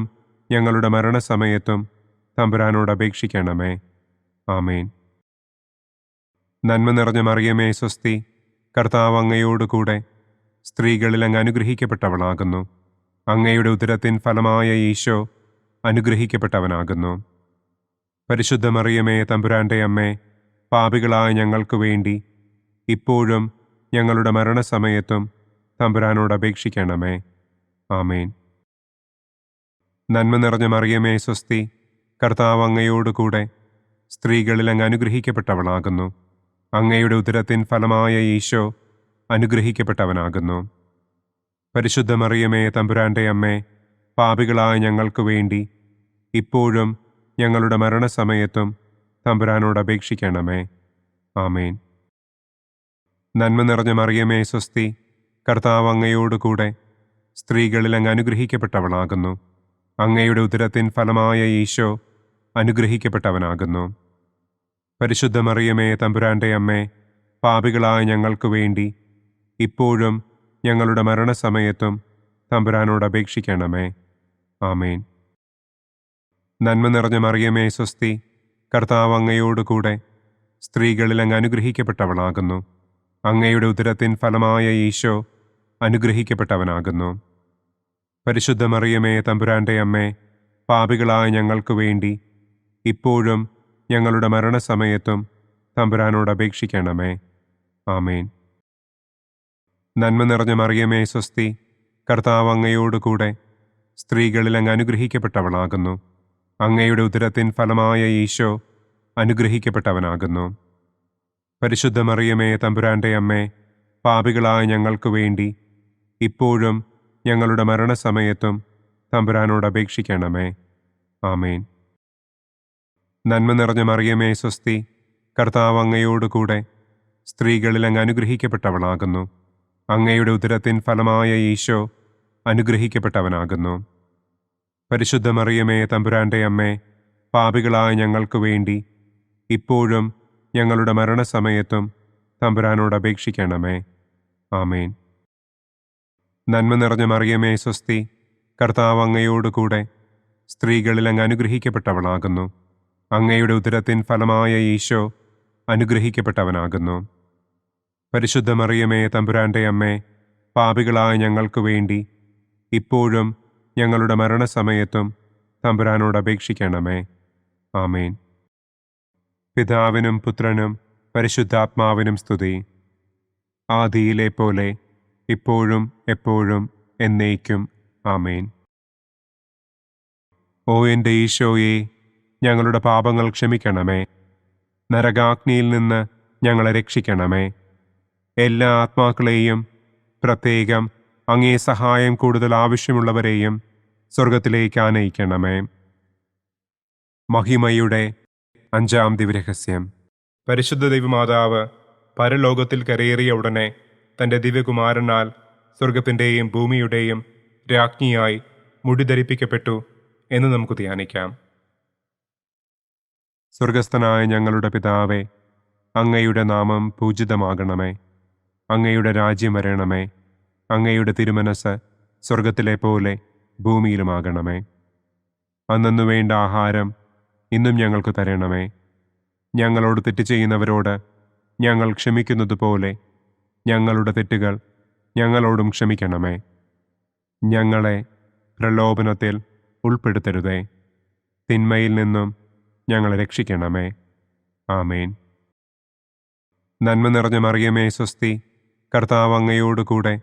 ഞങ്ങളുടെ മരണസമയത്തും തമ്പുരാനോട് അപേക്ഷിക്കണമേ. ആമേൻ. നന്മ നിറഞ്ഞ മറിയമേ, സ്വസ്തി, കർത്താവ് അങ്ങയോടുകൂടെ സ്ത്രീകളിൽ അങ്ങ് അനുഗ്രഹിക്കപ്പെട്ടവളാകുന്നു. അങ്ങയുടെ ഉദരത്തിൻ ഫലമായ ഈശോ അനുഗ്രഹിക്കപ്പെട്ടവനാകുന്നു. പരിശുദ്ധ മറിയമേ, തമ്പുരാന്റെ അമ്മേ, പാപികളായ ഞങ്ങൾക്ക് വേണ്ടി ഇപ്പോഴും ഞങ്ങളുടെ മരണസമയത്തും തമ്പുരാനോട് അപേക്ഷിക്കണമേ. ആമേൻ. നന്മ നിറഞ്ഞ മറിയമേ, സ്വസ്തി, കർത്താവ് അങ്ങയോടുകൂടെ സ്ത്രീകളിൽ അങ്ങ് അനുഗ്രഹിക്കപ്പെട്ടവളാകുന്നു. അങ്ങയുടെ ഉദരത്തിൻ ഫലമായ ഈശോ അനുഗ്രഹിക്കപ്പെട്ടവനാകുന്നു. പരിശുദ്ധ മറിയമേ, തമ്പുരാന്റെ അമ്മേ, പാപികളായ ഞങ്ങൾക്ക് വേണ്ടി ഇപ്പോഴും ഞങ്ങളുടെ മരണസമയത്തും തമ്പുരാനോട് അപേക്ഷിക്കണമേ. ആമേൻ. നന്മ നിറഞ്ഞ മറിയമേ, സ്വസ്തി, കർത്താവ് അങ്ങയോടുകൂടെ സ്ത്രീകളിൽ അങ്ങ് അനുഗ്രഹിക്കപ്പെട്ടവളാകുന്നു. അങ്ങയുടെ ഉദരത്തിൻ ഫലമായ ഈശോ അനുഗ്രഹിക്കപ്പെട്ടവനാകുന്നു. പരിശുദ്ധ മറിയമേ, തമ്പുരാന്റെ അമ്മേ, പാപികളായ ഞങ്ങൾക്ക് വേണ്ടി ഇപ്പോഴും ഞങ്ങളുടെ മരണസമയത്തും തമ്പുരാനോട് അപേക്ഷിക്കണമേ. ആമേൻ. നന്മ നിറഞ്ഞ മറിയമേ, സ്വസ്തി, കർത്താവ് അങ്ങയോടുകൂടെ സ്ത്രീകളിൽ അങ്ങ് അനുഗ്രഹിക്കപ്പെട്ടവളാകുന്നു. അങ്ങയുടെ ഉദരത്തിൻ ഫലമായ ഈശോ അനുഗ്രഹിക്കപ്പെട്ടവനാകുന്നു. പരിശുദ്ധ മറിയമേ, തമ്പുരാന്റെ അമ്മേ, പാപികളായ ഞങ്ങൾക്ക് വേണ്ടി ഇപ്പോഴും ഞങ്ങളുടെ മരണസമയത്തും തമ്പുരാനോട് അപേക്ഷിക്കണമേ. ആമേൻ. നന്മ നിറഞ്ഞ മറിയമേ, സ്വസ്തി, കർത്താവ് അങ്ങയോടുകൂടെ സ്ത്രീകളിൽ അങ്ങ് അനുഗ്രഹിക്കപ്പെട്ടവളാകുന്നു. അങ്ങയുടെ ഉദരത്തിൻ ഫലമായ ഈശോ അനുഗ്രഹിക്കപ്പെട്ടവനാകുന്നു. പരിശുദ്ധ മറിയമേ, തമ്പുരാന്റെ അമ്മേ, പാപികളായ ഞങ്ങൾക്ക് വേണ്ടി ഇപ്പോഴും ഞങ്ങളുടെ മരണസമയത്തും തമ്പുരാനോട് അപേക്ഷിക്കണമേ. ആമേൻ. നന്മ നിറഞ്ഞ മറിയമേ, സ്വസ്തി, കർത്താവ് അങ്ങയോടുകൂടെ സ്ത്രീകളിൽ അങ്ങ് അനുഗ്രഹിക്കപ്പെട്ടവളാകുന്നു. അങ്ങയുടെ ഉദരത്തിൻ ഫലമായ ഈശോ അനുഗ്രഹിക്കപ്പെട്ടവനാകുന്നു. പരിശുദ്ധ മറിയമേ, തമ്പുരാന്റെ അമ്മേ, പാപികളായ ഞങ്ങൾക്ക് വേണ്ടി ഇപ്പോഴും ഞങ്ങളുടെ മരണസമയത്തും തമ്പുരാനോട് അപേക്ഷിക്കണമേ. ആമേൻ. നന്മ നിറഞ്ഞ മറിയമേ, സ്വസ്തി, കർത്താവ് അങ്ങയോടുകൂടെ സ്ത്രീകളിൽ അങ്ങ് അനുഗ്രഹിക്കപ്പെട്ടവളാകുന്നു. അങ്ങയുടെ ഉദരത്തിൻ ഫലമായ ഈശോ അനുഗ്രഹിക്കപ്പെട്ടവനാകുന്നു. പരിശുദ്ധ മറിയമേ, തമ്പുരാന്റെ അമ്മേ, പാപികളായ ഞങ്ങൾക്ക് വേണ്ടി ഇപ്പോഴും ഞങ്ങളുടെ മരണസമയത്തും തമ്പുരാനോട് അപേക്ഷിക്കണമേ. ആമേൻ. പിതാവിനും പുത്രനും പരിശുദ്ധാത്മാവിനും സ്തുതി. ആദിയിലെ പോലെ ഇപ്പോഴും എപ്പോഴും എന്നേക്കും. ആമേൻ. ഓ എൻ്റെ ഈശോയെ, ഞങ്ങളുടെ പാപങ്ങൾ ക്ഷമിക്കണമേ. നരകാഗ്നിയിൽ നിന്ന് ഞങ്ങളെ രക്ഷിക്കണമേ. എല്ലാ ആത്മാക്കളെയും, പ്രത്യേകം അങ്ങേ സഹായം കൂടുതൽ ആവശ്യമുള്ളവരെയും സ്വർഗത്തിലേക്ക് ആനയിക്കണമേ. മഹിമയുടെ 5-ാം ദിവ്യരഹസ്യം. പരിശുദ്ധ ദൈവമാതാവ് പരലോകത്തിൽ കരയേറിയ ഉടനെ തൻ്റെ ദിവ്യകുമാരനാൽ സ്വർഗത്തിൻ്റെയും ഭൂമിയുടെയും രാജ്ഞിയായി മുടിധരിപ്പിക്കപ്പെട്ടു എന്ന് നമുക്ക് ധ്യാനിക്കാം. സ്വർഗസ്ഥനായ ഞങ്ങളുടെ പിതാവേ, അങ്ങയുടെ നാമം പൂജിതമാകണമേ. അങ്ങയുടെ രാജ്യം വരണമേ. അങ്ങയുടെ തിരുമനസ് സ്വർഗത്തിലെ പോലെ ഭൂമിയിലുമാകണമേ. അന്നു വേണ്ട ആഹാരം ഇന്നും ഞങ്ങൾക്ക് തരണമേ. ഞങ്ങളോട് തെറ്റ് ചെയ്യുന്നവരോട് ഞങ്ങൾ ക്ഷമിക്കുന്നത് പോലെ ഞങ്ങളുടെ തെറ്റുകൾ ഞങ്ങളോടും ക്ഷമിക്കണമേ. ഞങ്ങളെ പ്രലോഭനത്തിൽ ഉൾപ്പെടുത്തരുതേ. തിന്മയിൽ നിന്നും ഞങ്ങളെ രക്ഷിക്കണമേ. ആമേൻ. നന്മ നിറഞ്ഞ മറിയമേ, സ്വസ്തി, കർത്താവ് അങ്ങയോടുകൂടെ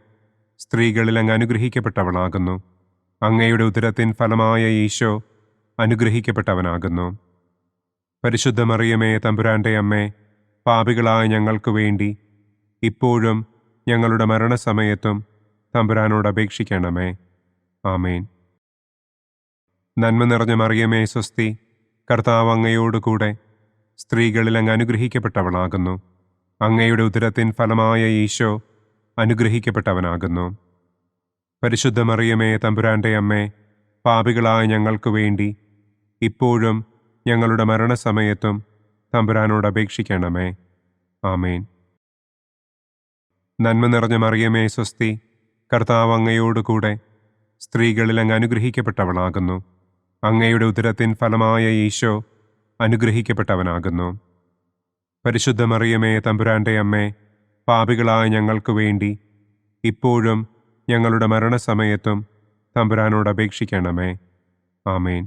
സ്ത്രീകളിൽ അങ്ങ് അനുഗ്രഹിക്കപ്പെട്ടവളാകുന്നു. അങ്ങയുടെ ഉദരത്തിൻ ഫലമായ ഈശോ അനുഗ്രഹിക്കപ്പെട്ടവനാകുന്നു. പരിശുദ്ധ മറിയമേ, തമ്പുരാന്റെ അമ്മേ, പാപികളായ ഞങ്ങൾക്ക് വേണ്ടി ഇപ്പോഴും ഞങ്ങളുടെ മരണസമയത്തും തമ്പുരാനോട് അപേക്ഷിക്കണമേ. ആമേൻ. നന്മ നിറഞ്ഞ മറിയമേ സ്വസ്തി, കർത്താവ് അങ്ങയോടുകൂടെ സ്ത്രീകളിൽ അങ്ങ് അനുഗ്രഹിക്കപ്പെട്ടവളാകുന്നു. അങ്ങയുടെ ഉദരത്തിൻ ഫലമായ ഈശോ അനുഗ്രഹിക്കപ്പെട്ടവനാകുന്നു. പരിശുദ്ധ മറിയമേ തമ്പുരാന്റെ അമ്മേ, പാപികളായ ഞങ്ങൾക്ക് വേണ്ടി ഇപ്പോഴും ഞങ്ങളുടെ മരണസമയത്തും തമ്പുരാനോട് അപേക്ഷിക്കണമേ. ആമേൻ. നന്മ നിറഞ്ഞ മറിയമേ സ്വസ്തി, കർത്താവ് അങ്ങയോടുകൂടെ സ്ത്രീകളിൽ അങ്ങ് അനുഗ്രഹിക്കപ്പെട്ടവളാകുന്നു. അങ്ങയുടെ ഉദരത്തിൻ ഫലമായ ഈശോ അനുഗ്രഹിക്കപ്പെട്ടവനാകുന്നു. പരിശുദ്ധ മറിയമേ തമ്പുരാന്റെ അമ്മേ, പാപികളായ ഞങ്ങൾക്ക് വേണ്ടി ഇപ്പോഴും ഞങ്ങളുടെ മരണസമയത്തും തമ്പുരാനോട് അപേക്ഷിക്കണമേ. ആമേൻ.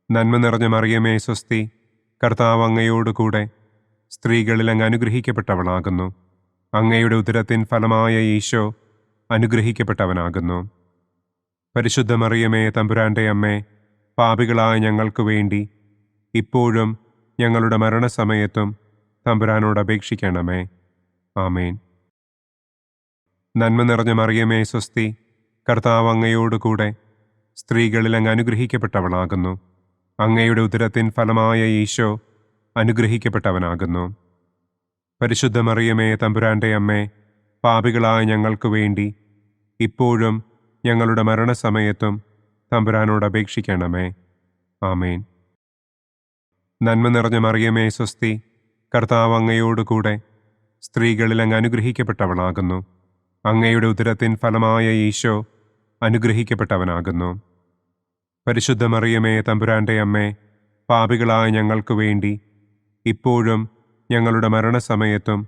നന്മ നിറഞ്ഞ മറിയമേ സ്വസ്തി, കർത്താവ് അങ്ങയോടുകൂടെ സ്ത്രീകളിൽ അങ്ങ് അനുഗ്രഹിക്കപ്പെട്ടവളാകുന്നു. അങ്ങയുടെ ഉദരത്തിൻ ഫലമായ ഈശോ അനുഗ്രഹിക്കപ്പെട്ടവനാകുന്നു. പരിശുദ്ധ മറിയമേ തമ്പുരാന്റെ അമ്മേ, പാപികളായ ഞങ്ങൾക്ക് വേണ്ടി ഇപ്പോഴും ഞങ്ങളുടെ മരണസമയത്തും തമ്പുരാനോട് അപേക്ഷിക്കണമേ. ആമേൻ. നന്മ നിറഞ്ഞ മറിയമേ സ്വസ്തി, കർത്താവ് അങ്ങയോടുകൂടെ സ്ത്രീകളിൽ അങ്ങ് അനുഗ്രഹിക്കപ്പെട്ടവളാകുന്നു. അങ്ങയുടെ ഉദരത്തിൻ ഫലമായ ഈശോ അനുഗ്രഹിക്കപ്പെട്ടവനാകുന്നു. പരിശുദ്ധ മറിയമേ തമ്പുരാന്റെ അമ്മേ, പാപികളായ ഞങ്ങൾക്ക് വേണ്ടി ഇപ്പോഴും ഞങ്ങളുടെ മരണസമയത്തും തമ്പുരാനോട് അപേക്ഷിക്കണമേ. ആമേൻ. നന്മ നിറഞ്ഞ മറിയമേ സ്വസ്തി, കർത്താവ് അങ്ങയോടുകൂടെ സ്ത്രീകളിൽ അങ്ങ് അനുഗ്രഹിക്കപ്പെട്ടവളാകുന്നു. അങ്ങയുടെ ഉദരത്തിൻ ഫലമായ ഈശോ അനുഗ്രഹിക്കപ്പെട്ടവനാകുന്നു. പരിശുദ്ധ മറിയമേ തമ്പുരാന്റെ അമ്മേ, പാപികളായ ഞങ്ങൾക്ക് വേണ്ടി ഇപ്പോഴും ഞങ്ങളുടെ മരണസമയത്തും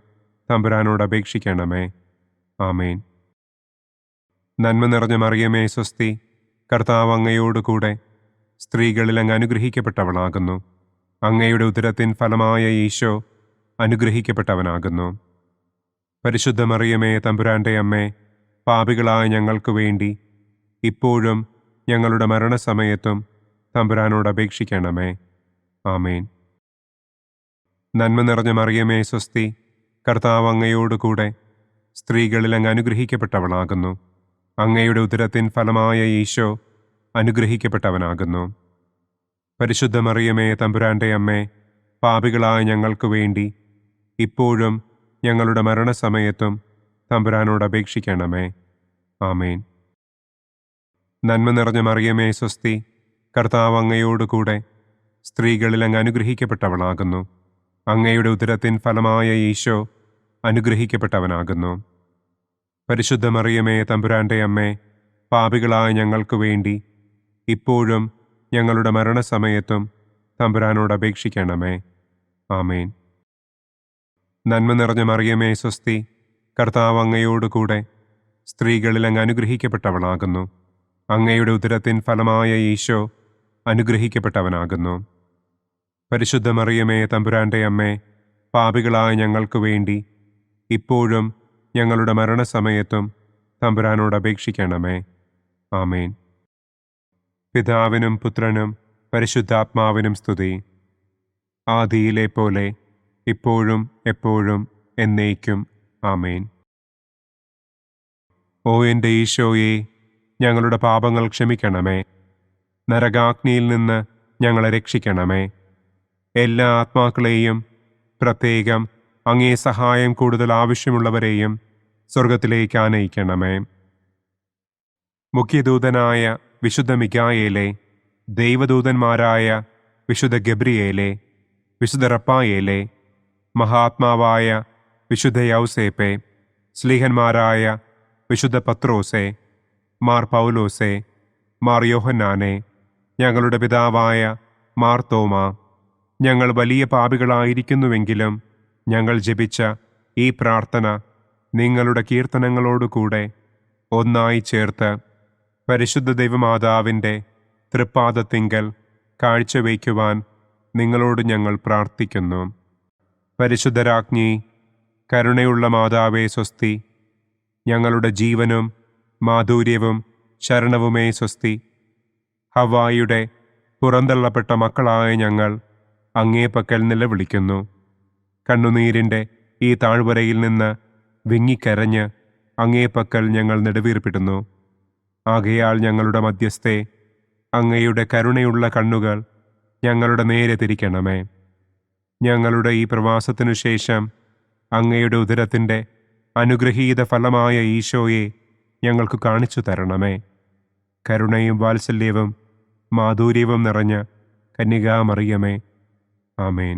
തമ്പുരാനോട് അപേക്ഷിക്കണമേ. ആമേൻ. നന്മ നിറഞ്ഞ മറിയമേ സ്വസ്തി, കർത്താവ് അങ്ങയോടുകൂടെ സ്ത്രീകളിൽ അങ്ങ് അനുഗ്രഹിക്കപ്പെട്ടവളാകുന്നു. അങ്ങയുടെ ഉദരത്തിൻ ഫലമായ ഈശോ അനുഗ്രഹിക്കപ്പെട്ടവനാകുന്നു. പരിശുദ്ധ മറിയമേ തമ്പുരാന്റെ അമ്മേ, പാപികളായ ഞങ്ങൾക്ക് വേണ്ടി ഇപ്പോഴും ഞങ്ങളുടെ മരണസമയത്തും തമ്പുരാനോട് അപേക്ഷിക്കണമേ. ആമേൻ. നന്മ നിറഞ്ഞ മറിയമേ സ്വസ്തി, കർത്താവ് അങ്ങയോടുകൂടെ സ്ത്രീകളിൽ അങ്ങ് അനുഗ്രഹിക്കപ്പെട്ടവളാകുന്നു. അങ്ങയുടെ ഉദരത്തിൻ ഫലമായ ഈശോ അനുഗ്രഹിക്കപ്പെട്ടവനാകുന്നു. പരിശുദ്ധ മറിയമേ തമ്പുരാന്റെ അമ്മേ, പാപികളായ ഞങ്ങൾക്ക് വേണ്ടി ഇപ്പോഴും ഞങ്ങളുടെ മരണസമയത്തും തമ്പുരാനോട് അപേക്ഷിക്കണമേ. ആമേൻ. നന്മ നിറഞ്ഞ മറിയമേ സ്വസ്തി, കർത്താവ് അങ്ങയോടുകൂടെ സ്ത്രീകളിൽ അങ്ങ് അനുഗ്രഹിക്കപ്പെട്ടവളാകുന്നു. അങ്ങയുടെ ഉദരത്തിൻ ഫലമായ ഈശോ അനുഗ്രഹിക്കപ്പെട്ടവനാകുന്നു. പരിശുദ്ധ മറിയമേ തമ്പുരാന്റെ അമ്മേ, പാപികളായ ഞങ്ങൾക്ക് വേണ്ടി ഇപ്പോഴും ഞങ്ങളുടെ മരണസമയത്തും തമ്പുരാനോട് അപേക്ഷിക്കണമേ. ആമേൻ. നന്മ നിറഞ്ഞ മറിയമേ സ്വസ്തി, കർത്താവ് അങ്ങയോടുകൂടെ സ്ത്രീകളിൽ അങ്ങ് അനുഗ്രഹിക്കപ്പെട്ടവളാകുന്നു. അങ്ങയുടെ ഉദരത്തിൻ ഫലമായ ഈശോ അനുഗ്രഹിക്കപ്പെട്ടവനാകുന്നു. പരിശുദ്ധ മറിയമേ തമ്പുരാന്റെ അമ്മേ, പാപികളായ ഞങ്ങൾക്ക് വേണ്ടി ഇപ്പോഴും ഞങ്ങളുടെ മരണസമയത്തും തമ്പുരാനോട് അപേക്ഷിക്കണമേ. ആമേൻ. പിതാവിനും പുത്രനും പരിശുദ്ധാത്മാവിനും സ്തുതി. ആദിയിലെ പോലെ ഇപ്പോഴും എപ്പോഴും എന്നേക്കും. ആമേൻ. ഓ എൻ്റെ ഈശോയെ, ഞങ്ങളുടെ പാപങ്ങൾ ക്ഷമിക്കണമേ. നരകാഗ്നിയിൽ നിന്ന് ഞങ്ങളെ രക്ഷിക്കണമേ. എല്ലാ ആത്മാക്കളെയും, പ്രത്യേകം അങ്ങേ സഹായം കൂടുതൽ ആവശ്യമുള്ളവരെയും സ്വർഗത്തിലേക്ക് ആനയിക്കണമേ. മുഖ്യദൂതനായ വിശുദ്ധ മിഖായേലേ, ദൈവദൂതന്മാരായ വിശുദ്ധ ഗബ്രിയേലേ, വിശുദ്ധ റപ്പായേലേ, മഹാത്മാവായ വിശുദ്ധ യൗസേപ്പേ, സ്ലീഹന്മാരായ വിശുദ്ധ പത്രോസേ, മാർ പൗലോസേ, മാർ യോഹന്നാനെ, ഞങ്ങളുടെ പിതാവായ മാർ തോമാ, ഞങ്ങൾ വലിയ പാപികളായിരിക്കുന്നുവെങ്കിലും ഞങ്ങൾ ജപിച്ച ഈ പ്രാർത്ഥന നിങ്ങളുടെ കീർത്തനങ്ങളോടുകൂടെ ഒന്നായി ചേർത്ത് പരിശുദ്ധ ദൈവമാതാവിൻ്റെ തൃപ്പാദത്തിങ്കൽ കാഴ്ചവയ്ക്കുവാൻ നിങ്ങളോട് ഞങ്ങൾ പ്രാർത്ഥിക്കുന്നു. പരിശുദ്ധരാജ്ഞി, കരുണയുള്ള മാതാവേ സ്വസ്തി. ഞങ്ങളുടെ ജീവനും മാധുര്യവും ശരണവുമേ സ്വസ്തി. ഹവ്വായുടെ പുറന്തള്ളപ്പെട്ട മക്കളായ ഞങ്ങൾ അങ്ങേപ്പക്കൽ നിലവിളിക്കുന്നു. കണ്ണുനീരിൻ്റെ ഈ താഴ്വരയിൽ നിന്ന് വിങ്ങിക്കരഞ്ഞ് അങ്ങേപ്പക്കൽ ഞങ്ങൾ നെടുവീർപ്പിടുന്നു. ആകയാൽ ഞങ്ങളുടെ മധ്യസ്ഥെ, അങ്ങയുടെ കരുണയുള്ള കണ്ണുകൾ ഞങ്ങളുടെ നേരെ തിരിക്കണമേ. ഞങ്ങളുടെ ഈ പ്രവാസത്തിനു ശേഷം അങ്ങയുടെ ഉദരത്തിൻ്റെ അനുഗ്രഹീത ഫലമായ ഈശോയെ ഞങ്ങൾക്ക് കാണിച്ചു തരണമേ. കരുണയും വാത്സല്യവും മാധുര്യവും നിറഞ്ഞ കന്യകാമറിയമേ, ആമേൻ.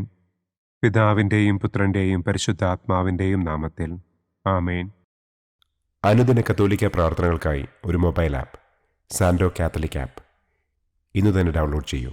പിതാവിൻ്റെയും പുത്രൻ്റെയും പരിശുദ്ധാത്മാവിൻ്റെയും നാമത്തിൽ, ആമേൻ. അനുദിന കത്തോലിക്ക പ്രാർത്ഥനകൾക്കായി ഒരു മൊബൈൽ ആപ്പ്, സാൻഡോ കാത്തലിക് ആപ്പ്, ഇന്ന് തന്നെ ഡൗൺലോഡ് ചെയ്യൂ.